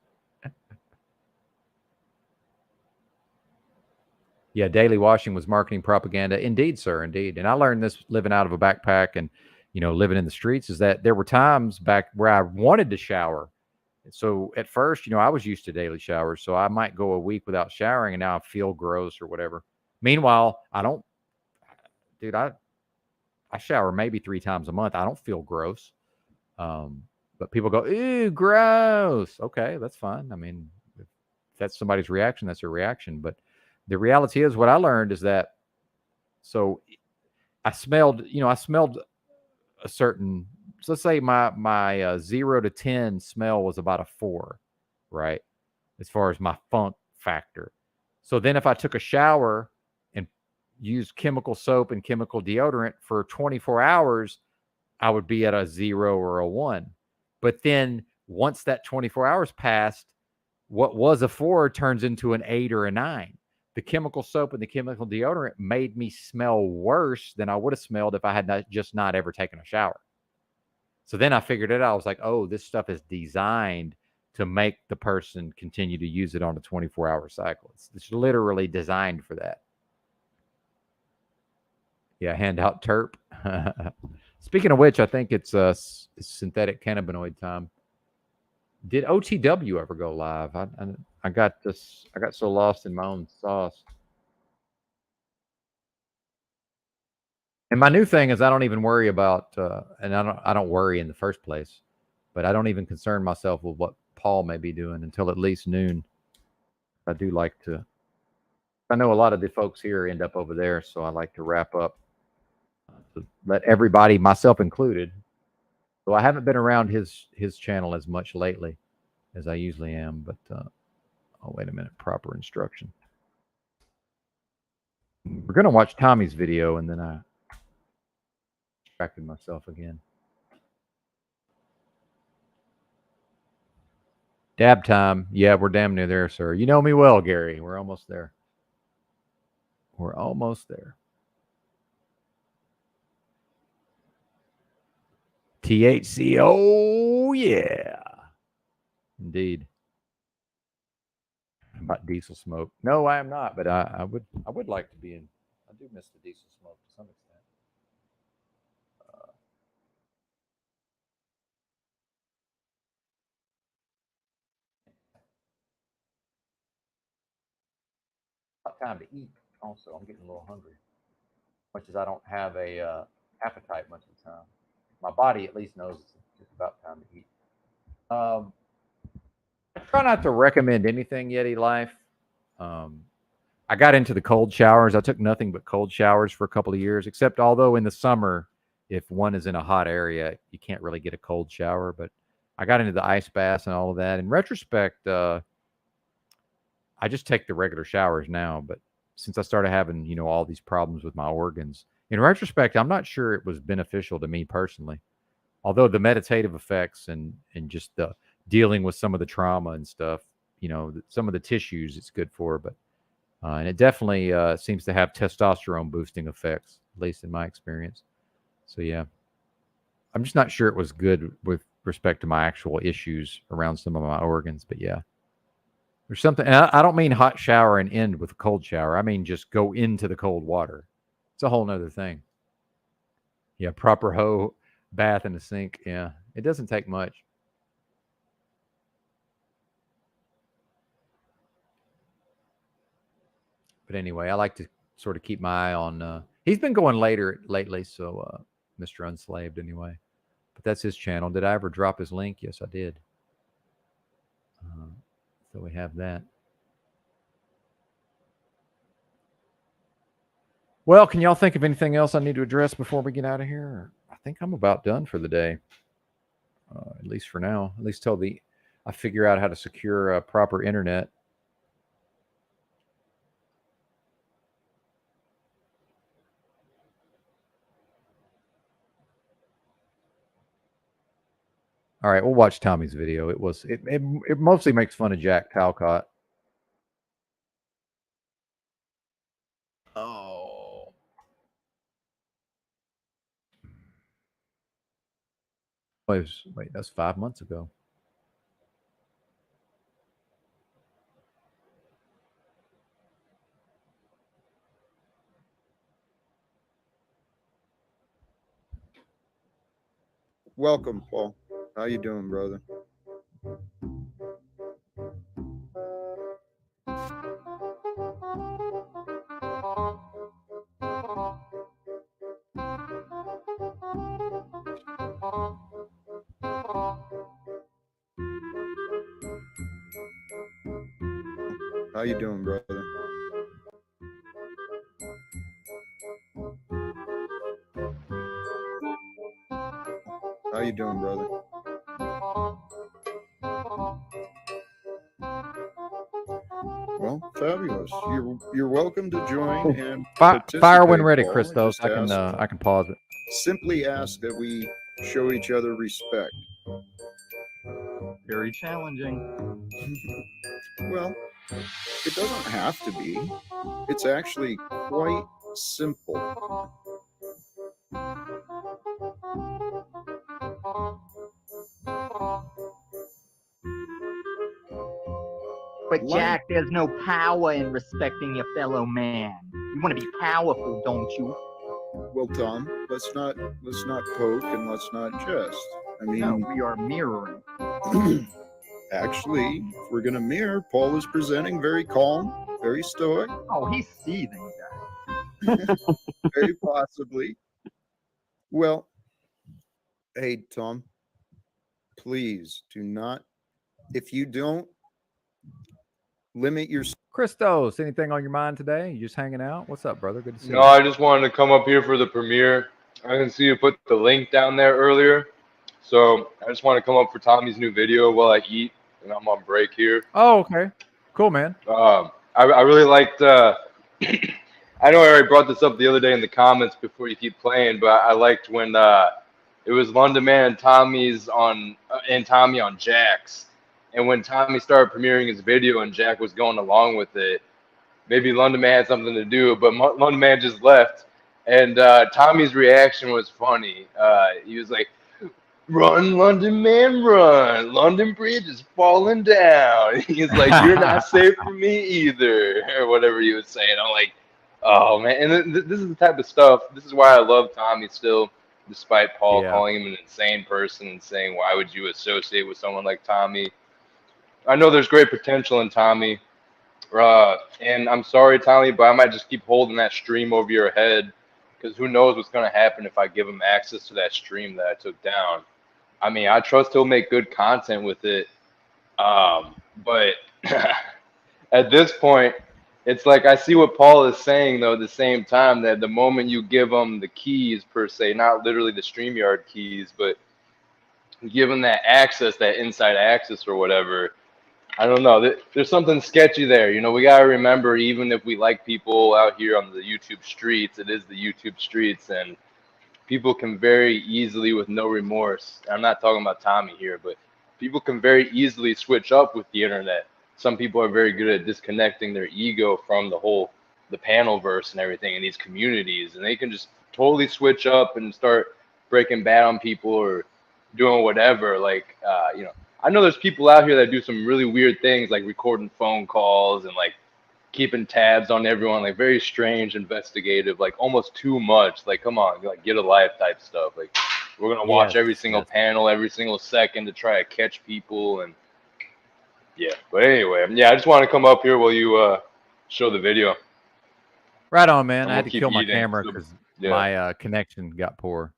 Yeah, daily washing was marketing propaganda. Indeed, sir, indeed. And I learned this living out of a backpack and, you know, living in the streets, is that there were times back where I wanted to shower. So at first, you know, I was used to daily showers, so I might go a week without showering and now I feel gross or whatever. Meanwhile, I shower maybe 3 times a month. I don't feel gross. But people go, ew, gross. Okay, that's fine. I mean, if that's somebody's reaction, that's their reaction. But the reality is, what I learned is that, so I smelled a certain so let's say my 0 to 10 smell was about a 4, right? As far as my funk factor. So then if I took a shower and used chemical soap and chemical deodorant for 24 hours, I would be at a 0 or a 1. But then once that 24 hours passed, what was a 4 turns into an 8 or a 9. The chemical soap and the chemical deodorant made me smell worse than I would have smelled if I had not ever taken a shower. So then I figured it out. I was like, oh, this stuff is designed to make the person continue to use it on a 24-hour cycle. It's literally designed for that. Yeah, hand out terp. Speaking of which, I think it's synthetic cannabinoid time. Did OTW ever go live? I got so lost in my own sauce. And my new thing is I don't even worry about, and I don't worry in the first place, but I don't even concern myself with what Paul may be doing until at least noon. I do like to. I know a lot of the folks here end up over there, so I like to wrap up to let everybody, myself included. So I haven't been around his channel as much lately as I usually am, but oh, wait a minute, proper instruction. We're going to watch Tommy's video, and then I distracted myself again. Dab time. Yeah, we're damn near there, sir. You know me well, Gary. We're almost there. We're almost there. THC. Oh, yeah. Indeed. About diesel smoke. No, I am not, but I would like to be in. I do miss the diesel smoke to some extent. About time to eat. Also, I'm getting a little hungry. As much as I don't have a appetite much of the time, my body at least knows it's just about time to eat. I try not to recommend anything, Yeti Life. I got into the cold showers. I took nothing but cold showers for a couple of years, except although in the summer, if one is in a hot area, you can't really get a cold shower. But I got into the ice baths and all of that. In retrospect, I just take the regular showers now. But since I started having, all these problems with my organs, in retrospect, I'm not sure it was beneficial to me personally. Although the meditative effects and just the dealing with some of the trauma and stuff, some of the tissues it's good for, but and it definitely seems to have testosterone boosting effects, at least in my experience. So yeah, I'm just not sure it was good with respect to my actual issues around some of my organs, but yeah. There's something, and I don't mean hot shower and end with a cold shower. I mean just go into the cold water. It's a whole nother thing. Yeah, proper bath in the sink. Yeah, it doesn't take much. But anyway, I like to sort of keep my eye on. He's been going later lately, so Mr. Unslaved anyway. But that's his channel. Did I ever drop his link? Yes, I did. So we have that. Well, can y'all think of anything else I need to address before we get out of here? I think I'm about done for the day, at least for now. At least till I figure out how to secure proper internet. All right, we'll watch Tommy's video. It mostly makes fun of Jack Talcott. Oh. Wait, that's 5 months ago. Welcome, Paul. How you doing, brother? How you doing, brother? How you doing, brother? Well, fabulous. You're welcome to join and fire when ready, Paul. Christos. I can pause it. Simply ask that we show each other respect. Very challenging. Well, it doesn't have to be. It's actually quite simple. But Jack, there's no power in respecting your fellow man. You want to be powerful, don't you? Well, Tom, let's not poke and let's not jest. I mean, no, we are mirroring. Actually, if we're gonna mirror, Paul is presenting very calm, very stoic. Oh, he's seething, guy. Very possibly. Well, hey, Tom, please do not. If you don't limit your Christos, anything on your mind today? You just hanging out? What's up, brother? Good to see you. No, I just wanted to come up here for the premiere. I didn't see you put the link down there earlier. So I just want to come up for Tommy's new video while I eat, and I'm on break here. Oh, okay. Cool, man. I really liked, I know I already brought this up the other day in the comments before you keep playing, but I liked when it was London Man and Tommy on Jack's. And when Tommy started premiering his video and Jack was going along with it, maybe London Man had something to do, but London Man just left. And Tommy's reaction was funny. He was like, "Run, London Man, run. London Bridge is falling down." He's like, "You're not safe for me either," or whatever he was saying. I'm like, oh, man. And this is the type of stuff. This is why I love Tommy still, despite Paul calling him an insane person and saying, why would you associate with someone like Tommy? I know there's great potential in Tommy. And I'm sorry, Tommy, but I might just keep holding that stream over your head, because who knows what's going to happen if I give him access to that stream that I took down. I mean, I trust he'll make good content with it. But at this point, it's like I see what Paul is saying, though, at the same time, that the moment you give him the keys, per se, not literally the StreamYard keys, but give him that access, that inside access or whatever, I don't know. There's something sketchy there. You know, we got to remember, even if we like people out here on the YouTube streets, it is the YouTube streets, and people can very easily, with no remorse, I'm not talking about Tommy here, but people can very easily switch up with the internet. Some people are very good at disconnecting their ego from the panel verse and everything in these communities, and they can just totally switch up and start breaking bad on people or doing whatever. Like, you know, I know there's people out here that do some really weird things, like recording phone calls and like keeping tabs on everyone, like very strange, investigative, like almost too much. Like, come on, like get a life type stuff. Like, we're gonna watch every single panel, every single second to try to catch people. And yeah, but anyway, yeah, I just want to come up here while you show the video. Right on, man. And I had to kill my camera because my connection got poor.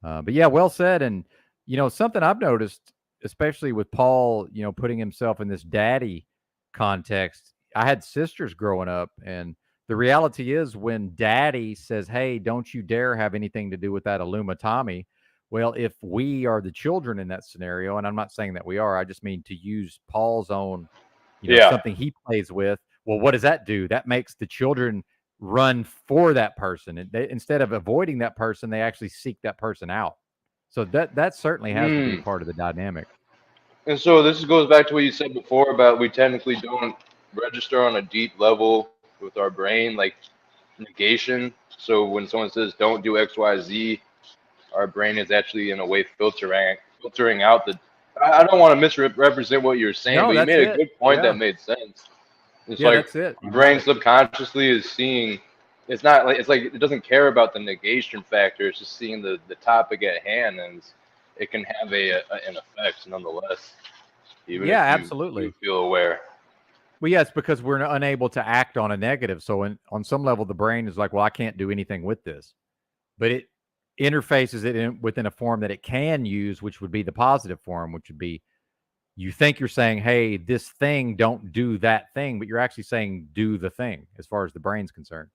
But yeah, well said. And you know, something I've noticed, especially with Paul, you know, putting himself in this daddy context. I had sisters growing up, and the reality is when daddy says, "Hey, don't you dare have anything to do with that Illuma Tommy." Well, if we are the children in that scenario, and I'm not saying that we are, I just mean to use Paul's own, you know, something he plays with. Well, what does that do? That makes the children run for that person. And they, instead of avoiding that person, they actually seek that person out. So that certainly has to be part of the dynamic. And so this goes back to what you said before about we technically don't register on a deep level with our brain, like negation. So when someone says don't do X, Y, Z, our brain is actually in a way filtering out the. I don't want to misrepresent what you're saying, but you made a good point that made sense. It's like that's it. Brain subconsciously is seeing. It's not like it doesn't care about the negation factor. It's just seeing the topic at hand, and it can have an effect nonetheless. Even if absolutely. You feel aware. Well, yeah, it's because we're unable to act on a negative. So on some level, the brain is like, well, I can't do anything with this. But it interfaces it within a form that it can use, which would be the positive form, which would be you think you're saying, hey, this thing, don't do that thing, but you're actually saying do the thing as far as the brain's concerned.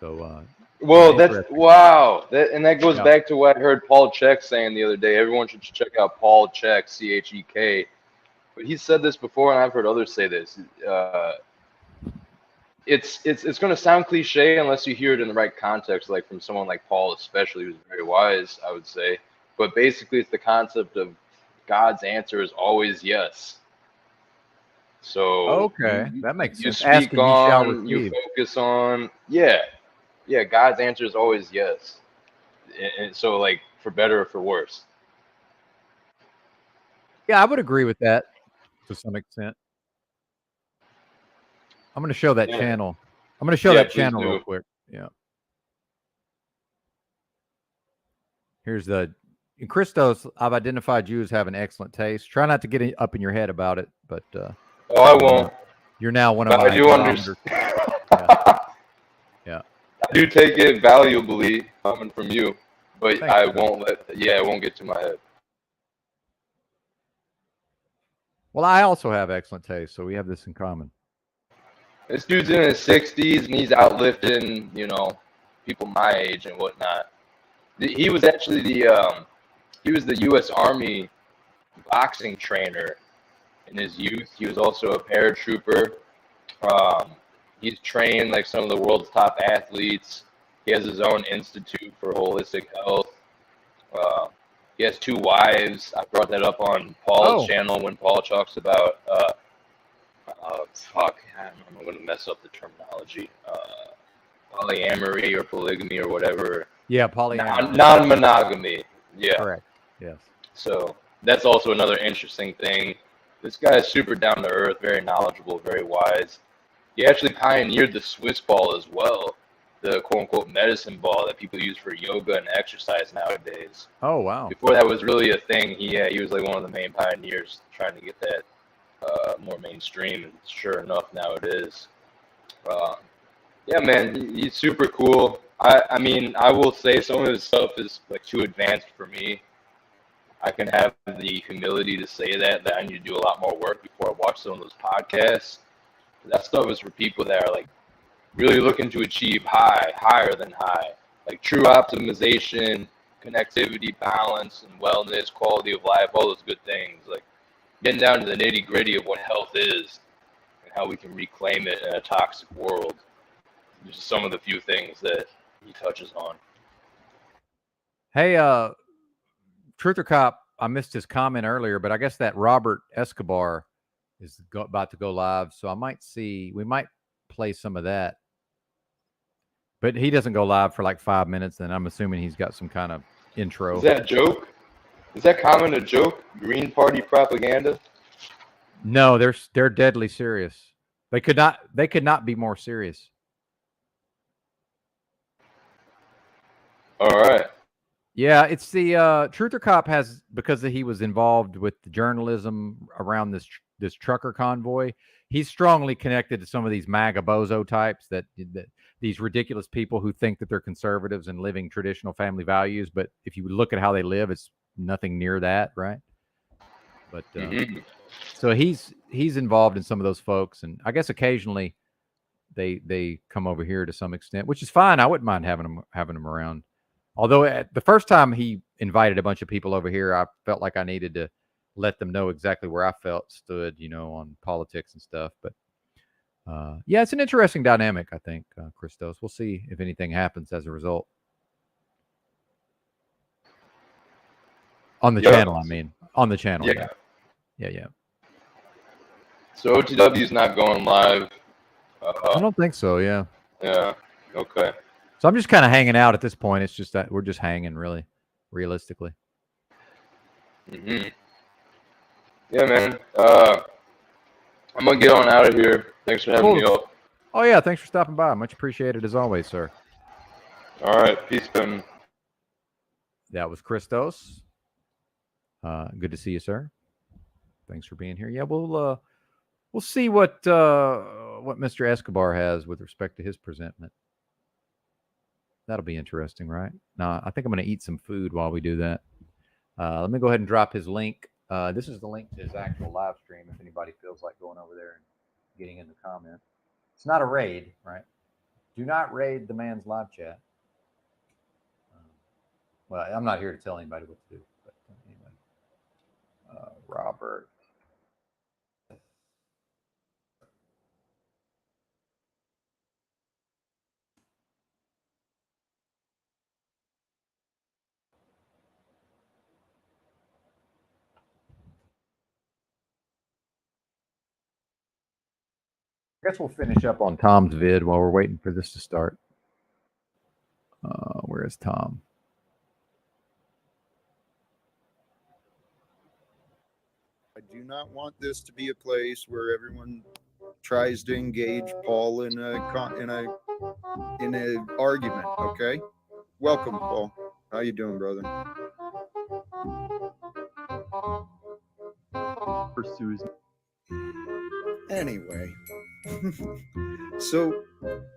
So, well, that's wow. That goes back to what I heard Paul Chek saying the other day. Everyone should check out Paul Chek, Chek. But he said this before, and I've heard others say this. It's going to sound cliche unless you hear it in the right context, like from someone like Paul, especially, who's very wise, I would say. But basically, it's the concept of God's answer is always yes. So that makes sense. You speak on, you focus on, yeah. God's answer is always yes, and so like for better or for worse. Yeah, I would agree with that to some extent. I'm going to show that channel. I'm going to show that channel real quick. Yeah. Here's Christos, I've identified you as having excellent taste. Try not to get up in your head about it, but I won't. You're now one of my. I do understand. Yeah. I do take it valuably coming from you, but I won't it won't get to my head. Well, I also have excellent taste, so we have this in common. This dude's in his 60s and he's outlifting, people my age and whatnot. He was actually the U.S. Army boxing trainer in his youth. He was also a paratrooper. He's trained like some of the world's top athletes. He has his own institute for holistic health. He has 2 wives. I brought that up on Paul's channel when Paul talks about I'm going to mess up the terminology. Polyamory or polygamy or whatever. Yeah, polyamory. Non-monogamy. Yeah. Correct. Yes. So that's also another interesting thing. This guy is super down to earth, very knowledgeable, very wise. He actually pioneered the Swiss ball as well, the quote-unquote medicine ball that people use for yoga and exercise nowadays. Oh, wow. Before that was really a thing, he was like one of the main pioneers trying to get that more mainstream, and sure enough, now it is. Yeah, man, he's super cool. I mean, I will say some of his stuff is like too advanced for me. I can have the humility to say that I need to do a lot more work before I watch some of those podcasts. That stuff is for people that are like really looking to achieve higher than high, like true optimization, connectivity, balance, and wellness, quality of life, all those good things. Like getting down to the nitty gritty of what health is and how we can reclaim it in a toxic world. Just some of the few things that he touches on. Hey, Truther Cop, I missed his comment earlier, but I guess that Robert Escobar is about to go live, so we might play some of that. But he doesn't go live for like 5 minutes, and I'm assuming he's got some kind of intro. Is that a joke? Is that comment a joke? Green Party propaganda? No, they're deadly serious. They could not be more serious. All right. Yeah, it's the Truther Cop has, because he was involved with the journalism around this trucker convoy. He's strongly connected to some of these MAGA bozo types that these ridiculous people who think that they're conservatives and living traditional family values. But if you look at how they live, it's nothing near that, right? But so he's involved in some of those folks, and I guess occasionally they come over here to some extent, which is fine. I wouldn't mind having them around. Although the first time he invited a bunch of people over here, I felt like I needed to let them know exactly where I stood, on politics and stuff. But yeah, it's an interesting dynamic, I think, Christos. We'll see if anything happens as a result. On the channel, I mean. On the channel. Yeah. Yeah. So OTW's not going live. I don't think so, yeah. Yeah, okay. So I'm just kind of hanging out at this point. It's just that we're just hanging, really, realistically. Yeah, man. I'm going to get on out of here. Thanks for having me up. Oh, yeah, thanks for stopping by. Much appreciated as always, sir. All right, peace, man. That was Christos. Good to see you, sir. Thanks for being here. Yeah, we'll see what Mr. Escobar has with respect to his presentment. That'll be interesting, right? Now, I think I'm going to eat some food while we do that. Let me go ahead and drop his link. This is the link to his actual live stream if anybody feels like going over there and getting in the comments. It's not a raid, right? Do not raid the man's live chat. Well, I'm not here to tell anybody what to do. But anyway, Robert. I guess we'll finish up on Tom's vid while we're waiting for this to start. Where is Tom? I do not want this to be a place where everyone tries to engage Paul in an argument. Okay, welcome, Paul. How you doing, brother? Pursues. Anyway, so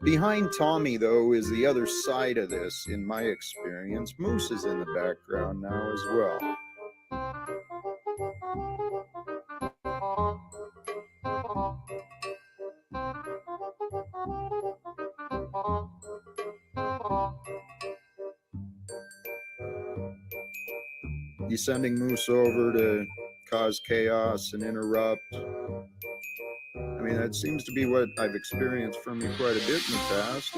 behind Tommy, though, is the other side of this. In my experience, Moose is in the background now as well. You sending Moose over to cause chaos and interrupt? I mean, that seems to be what I've experienced from you quite a bit in the past.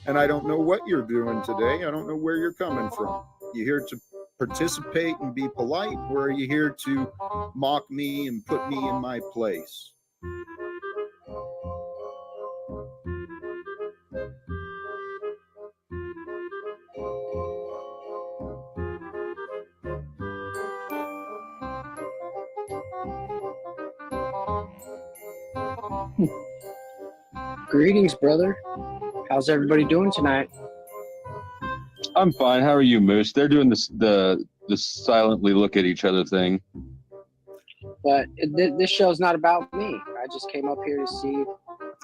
And I don't know what you're doing today. I don't know where you're coming from. You here to participate and be polite, or are you here to mock me and put me in my place? Greetings, brother. How's everybody doing tonight? I'm fine. How are you, Moose? They're doing the silently look at each other thing. But this show's not about me. I just came up here to see.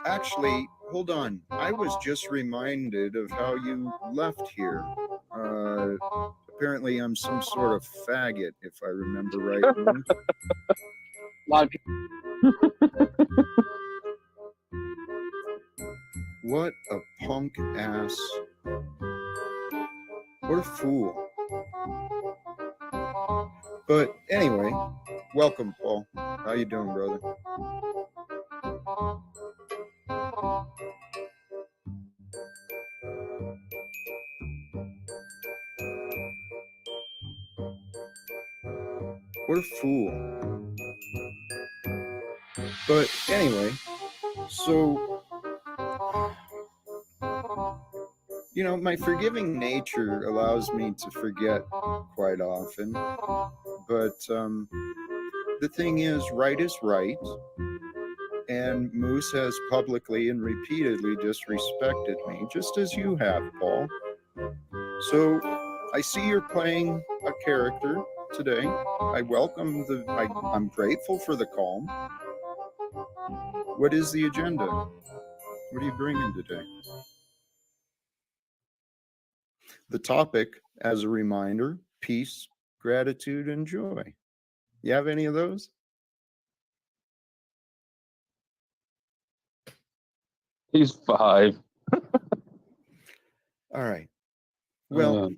Actually, hold on. I was just reminded of how you left here. Apparently, I'm some sort of faggot, if I remember right. A lot of people. What a punk ass. What a fool. But anyway, welcome, Paul. How you doing, brother? What a fool. But anyway, so, you know, my forgiving nature allows me to forget quite often. But the thing is, right is right. And Moose has publicly and repeatedly disrespected me, just as you have, Paul. So I see you're playing a character today. I welcome I'm grateful for the calm. What is the agenda? What are you bringing today? The topic, as a reminder, peace, gratitude, and joy. You have any of those? He's 5. All right. Well,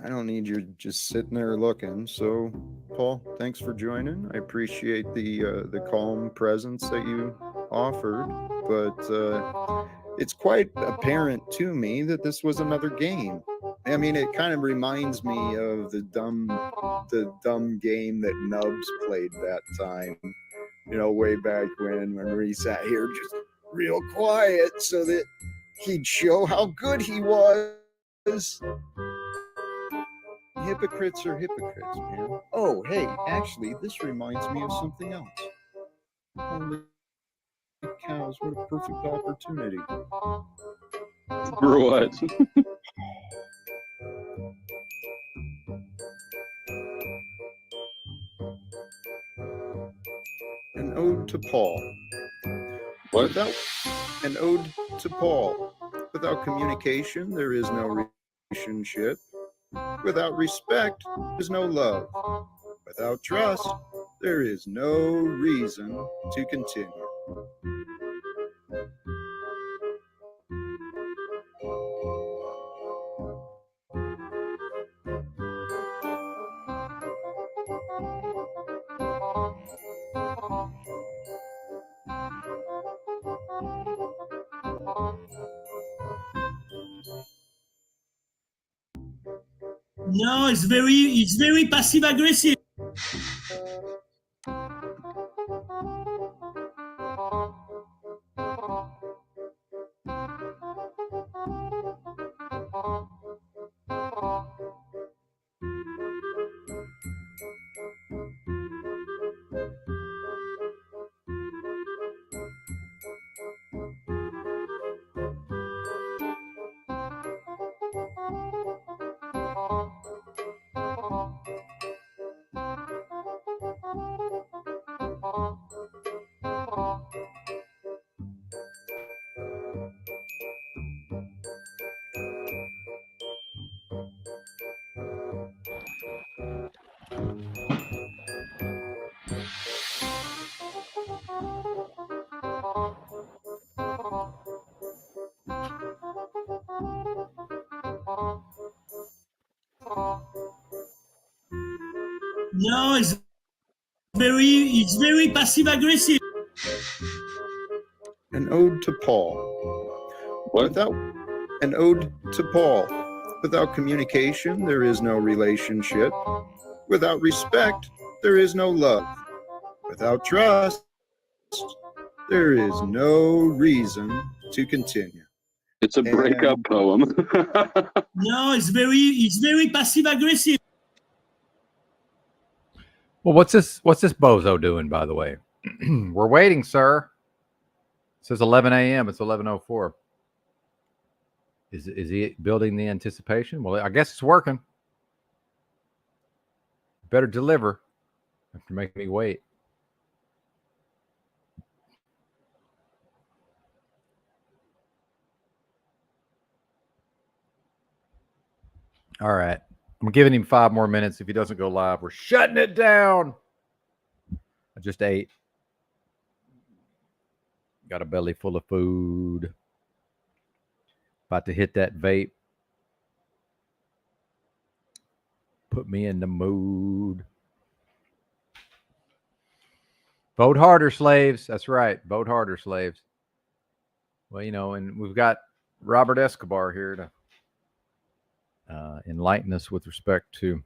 I don't need you just sitting there looking. So, Paul, thanks for joining. I appreciate the calm presence that you offered, but it's quite apparent to me that this was another game. I mean, it kind of reminds me of the dumb game that Nubs played that time. You know, way back when we sat here just real quiet so that he'd show how good he was. Hypocrites are hypocrites, man. Oh, hey, actually, this reminds me of something else. Holy cows, what a perfect opportunity. For what? An ode to Paul. What? An ode to Paul. Without communication, there is no relationship. Without respect, there's no love. Without trust, there is no reason to continue. No, it's very passive aggressive. No, it's very passive aggressive. An ode to Paul. Without an ode to Paul. Without communication, there is no relationship. Without respect, there is no love. Without trust, there is no reason to continue. It's a breakup poem. No, it's very passive aggressive. Well, what's this bozo doing, by the way? We're waiting, sir. It says 11 a.m. It's 11:04. Is he building the anticipation? Well, I guess it's working. Better deliver after making me wait. All right. I'm giving him 5 more minutes. If he doesn't go live, we're shutting it down. I just ate. Got a belly full of food. About to hit that vape. Put me in the mood. Vote harder, slaves. That's right. Vote harder, slaves. Well, you know, and we've got Robert Escobar here to enlighten us with respect to,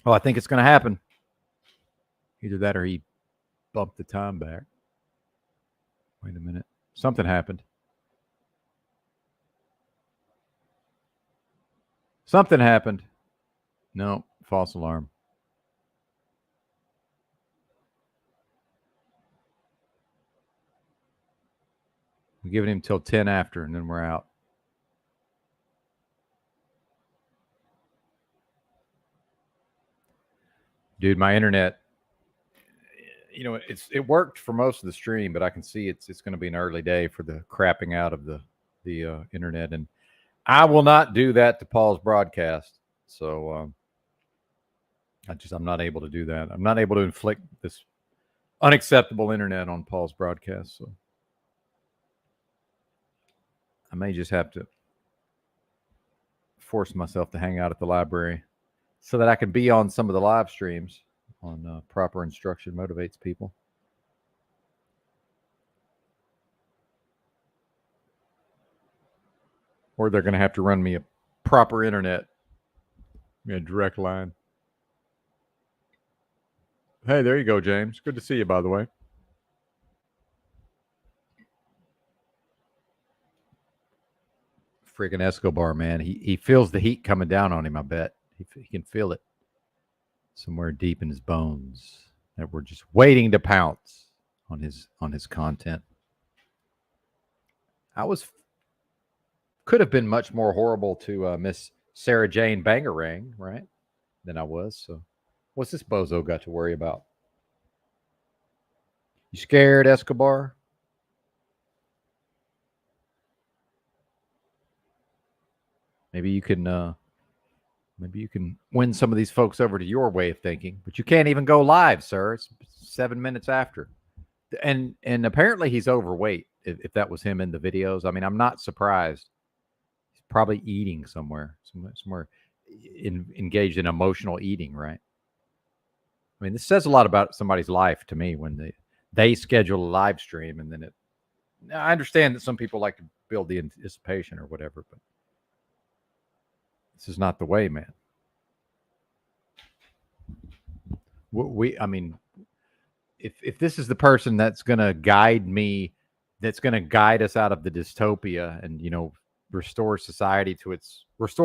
oh, I think it's going to happen. Either that or he bumped the time back. Wait a minute. Something happened. Something happened. No, false alarm. We're giving him till 10 after, and then we're out. Dude, my internet, you know, it worked for most of the stream, but I can see it's going to be an early day for the crapping out of the internet, and I will not do that to Paul's broadcast. So I'm not able to do that. I'm not able to inflict this unacceptable internet on Paul's broadcast. So I may just have to force myself to hang out at the library so that I can be on some of the live streams on Proper Instruction Motivates People. Or they're going to have to run me a proper internet, a direct line. Hey, there you go, James. Good to see you, by the way. Freaking Escobar, man. He feels the heat coming down on him, I bet. He can feel it somewhere deep in his bones that we're just waiting to pounce on his content. Could have been much more horrible to Miss Sarah Jane Bangarang, right, than I was. So what's this bozo got to worry about? You scared, Escobar? Maybe you can win some of these folks over to your way of thinking, but you can't even go live, sir. It's 7 minutes after. And apparently he's overweight, if that was him in the videos. I mean, I'm not surprised. He's probably eating somewhere engaged in emotional eating, right? I mean, this says a lot about somebody's life to me when they schedule a live stream, and then I understand that some people like to build the anticipation or whatever, but this is not the way, man. I mean, if this is the person that's going to guide me, that's going to guide us out of the dystopia and, restore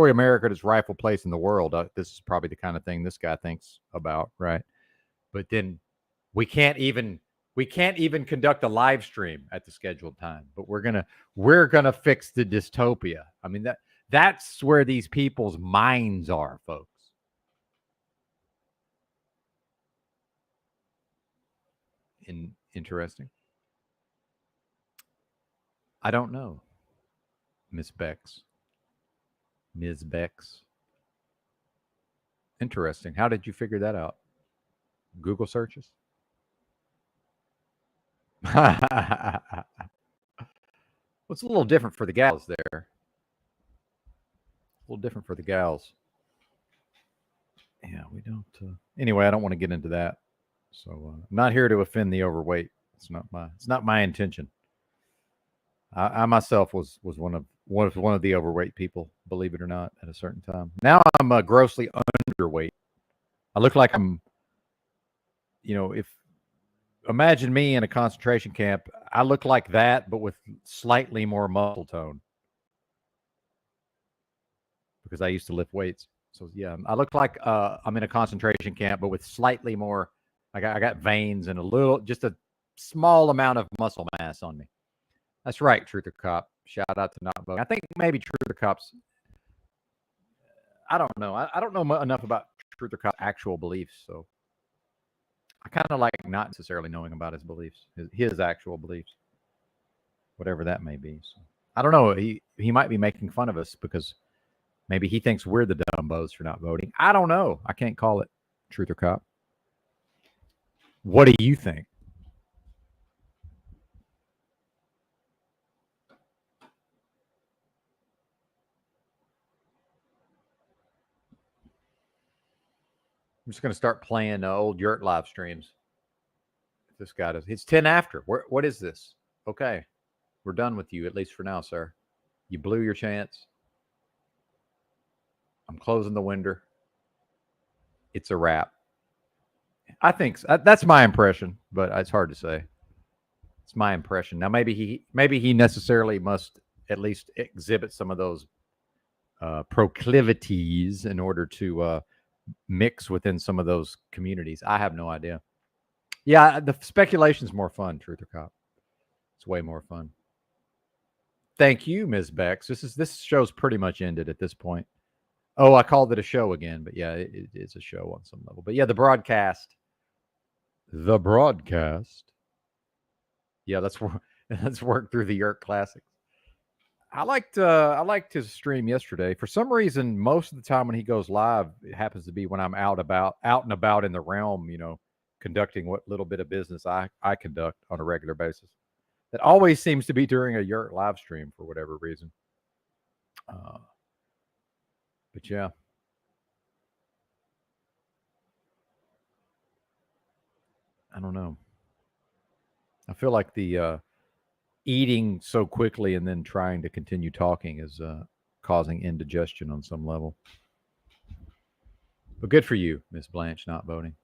America to its rightful place in the world. This is probably the kind of thing this guy thinks about, right? But then we can't even conduct a live stream at the scheduled time. But we're gonna fix the dystopia. I mean, that's where these people's minds are, folks. Interesting. I don't know, Ms. Bex. Interesting. How did you figure that out? Google searches? Well, it's a little different for the gals there. A little different for the gals. Yeah, we don't. Anyway, I don't want to get into that. So, I'm not here to offend the overweight. It's not my intention. I myself was one of the overweight people, believe it or not, at a certain time. Now I'm grossly underweight. I look like I'm, if imagine me in a concentration camp, I look like that, but with slightly more muscle tone because I used to lift weights. So yeah, I look like I'm in a concentration camp, but with slightly more. I got veins and just a small amount of muscle mass on me. That's right, Truther Cop. Shout out to not voting. I think maybe Truther Cop's. I don't know. I don't know enough about Truther Cop's actual beliefs, so I kind of like not necessarily knowing about his beliefs, his actual beliefs, whatever that may be. So I don't know. He might be making fun of us because maybe he thinks we're the dumbos for not voting. I don't know. I can't call it, Truther Cop. What do you think? I'm just going to start playing old Yurt live streams. This guy does. It's 10 after. What is this? Okay. We're done with you, at least for now, sir. You blew your chance. I'm closing the window. It's a wrap. I think so. That's my impression, but it's hard to say. It's my impression. Now, maybe he necessarily must at least exhibit some of those proclivities in order to mix within some of those communities. I have no idea. Yeah, the speculation's more fun, Truther Cop. It's way more fun. Thank you, Ms. Bex. This show's pretty much ended at this point. Oh, I called it a show again, but yeah, it is a show on some level. But yeah, the broadcast. Yeah, let's work through the Yurt classics. I liked his stream yesterday. For some reason, most of the time when he goes live, it happens to be when I'm out and about in the realm, conducting what little bit of business I conduct on a regular basis. That always seems to be during a Yurt live stream for whatever reason. But yeah. I don't know. I feel like the eating so quickly and then trying to continue talking is causing indigestion on some level. But good for you, Miss Blanche, not voting.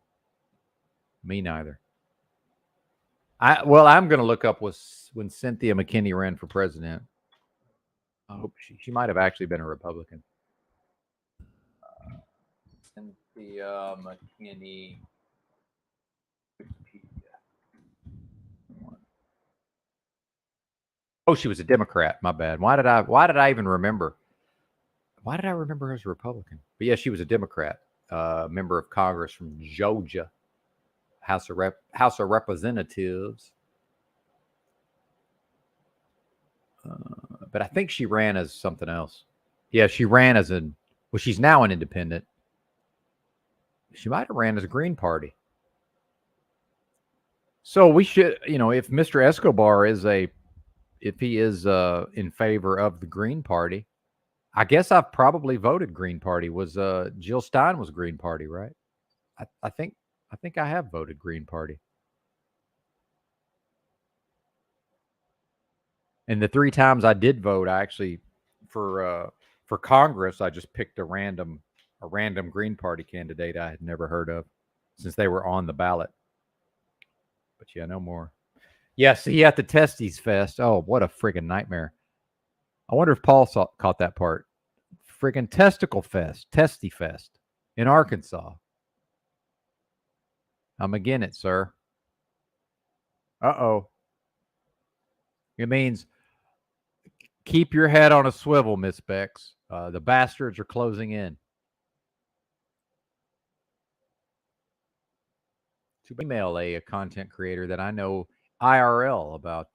Me neither. I'm going to look up when Cynthia McKinney ran for president. I hope she might have actually been a Republican. Cynthia McKinney. Oh, she was a Democrat. My bad. Why did I even remember? Why did I remember her as a Republican? But yeah, she was a Democrat, member of Congress from Georgia, House of Representatives. But I think she ran as something else. Yeah, she ran as she's now an independent. She might have ran as a Green Party. So we should, if Mr. Escobar if he is in favor of the Green Party, I guess I've probably voted Green Party. Was Jill Stein was Green Party, right? I think I have voted Green Party. And the 3 times I did vote, I actually for Congress, I just picked a random Green Party candidate I had never heard of. since they were on the ballot. But yeah, no more. Yeah, see at the Testes Fest. Oh, what a friggin' nightmare. I wonder if Paul caught that part. Friggin' Testicle Fest, Testy Fest in Arkansas. I'm again it, sir. Uh-oh. It means keep your head on a swivel, Miss Bex. The bastards are closing in. To email a content creator that I know IRL about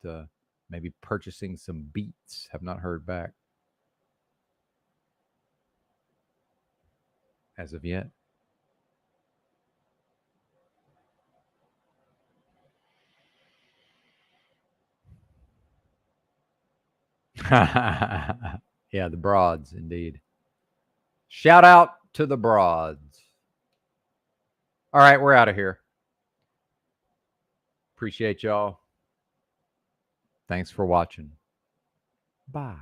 maybe purchasing some beats. Have not heard back as of yet. Yeah, the broads, indeed. Shout out to the broads. All right, we're out of here. Appreciate y'all. Thanks for watching. Bye.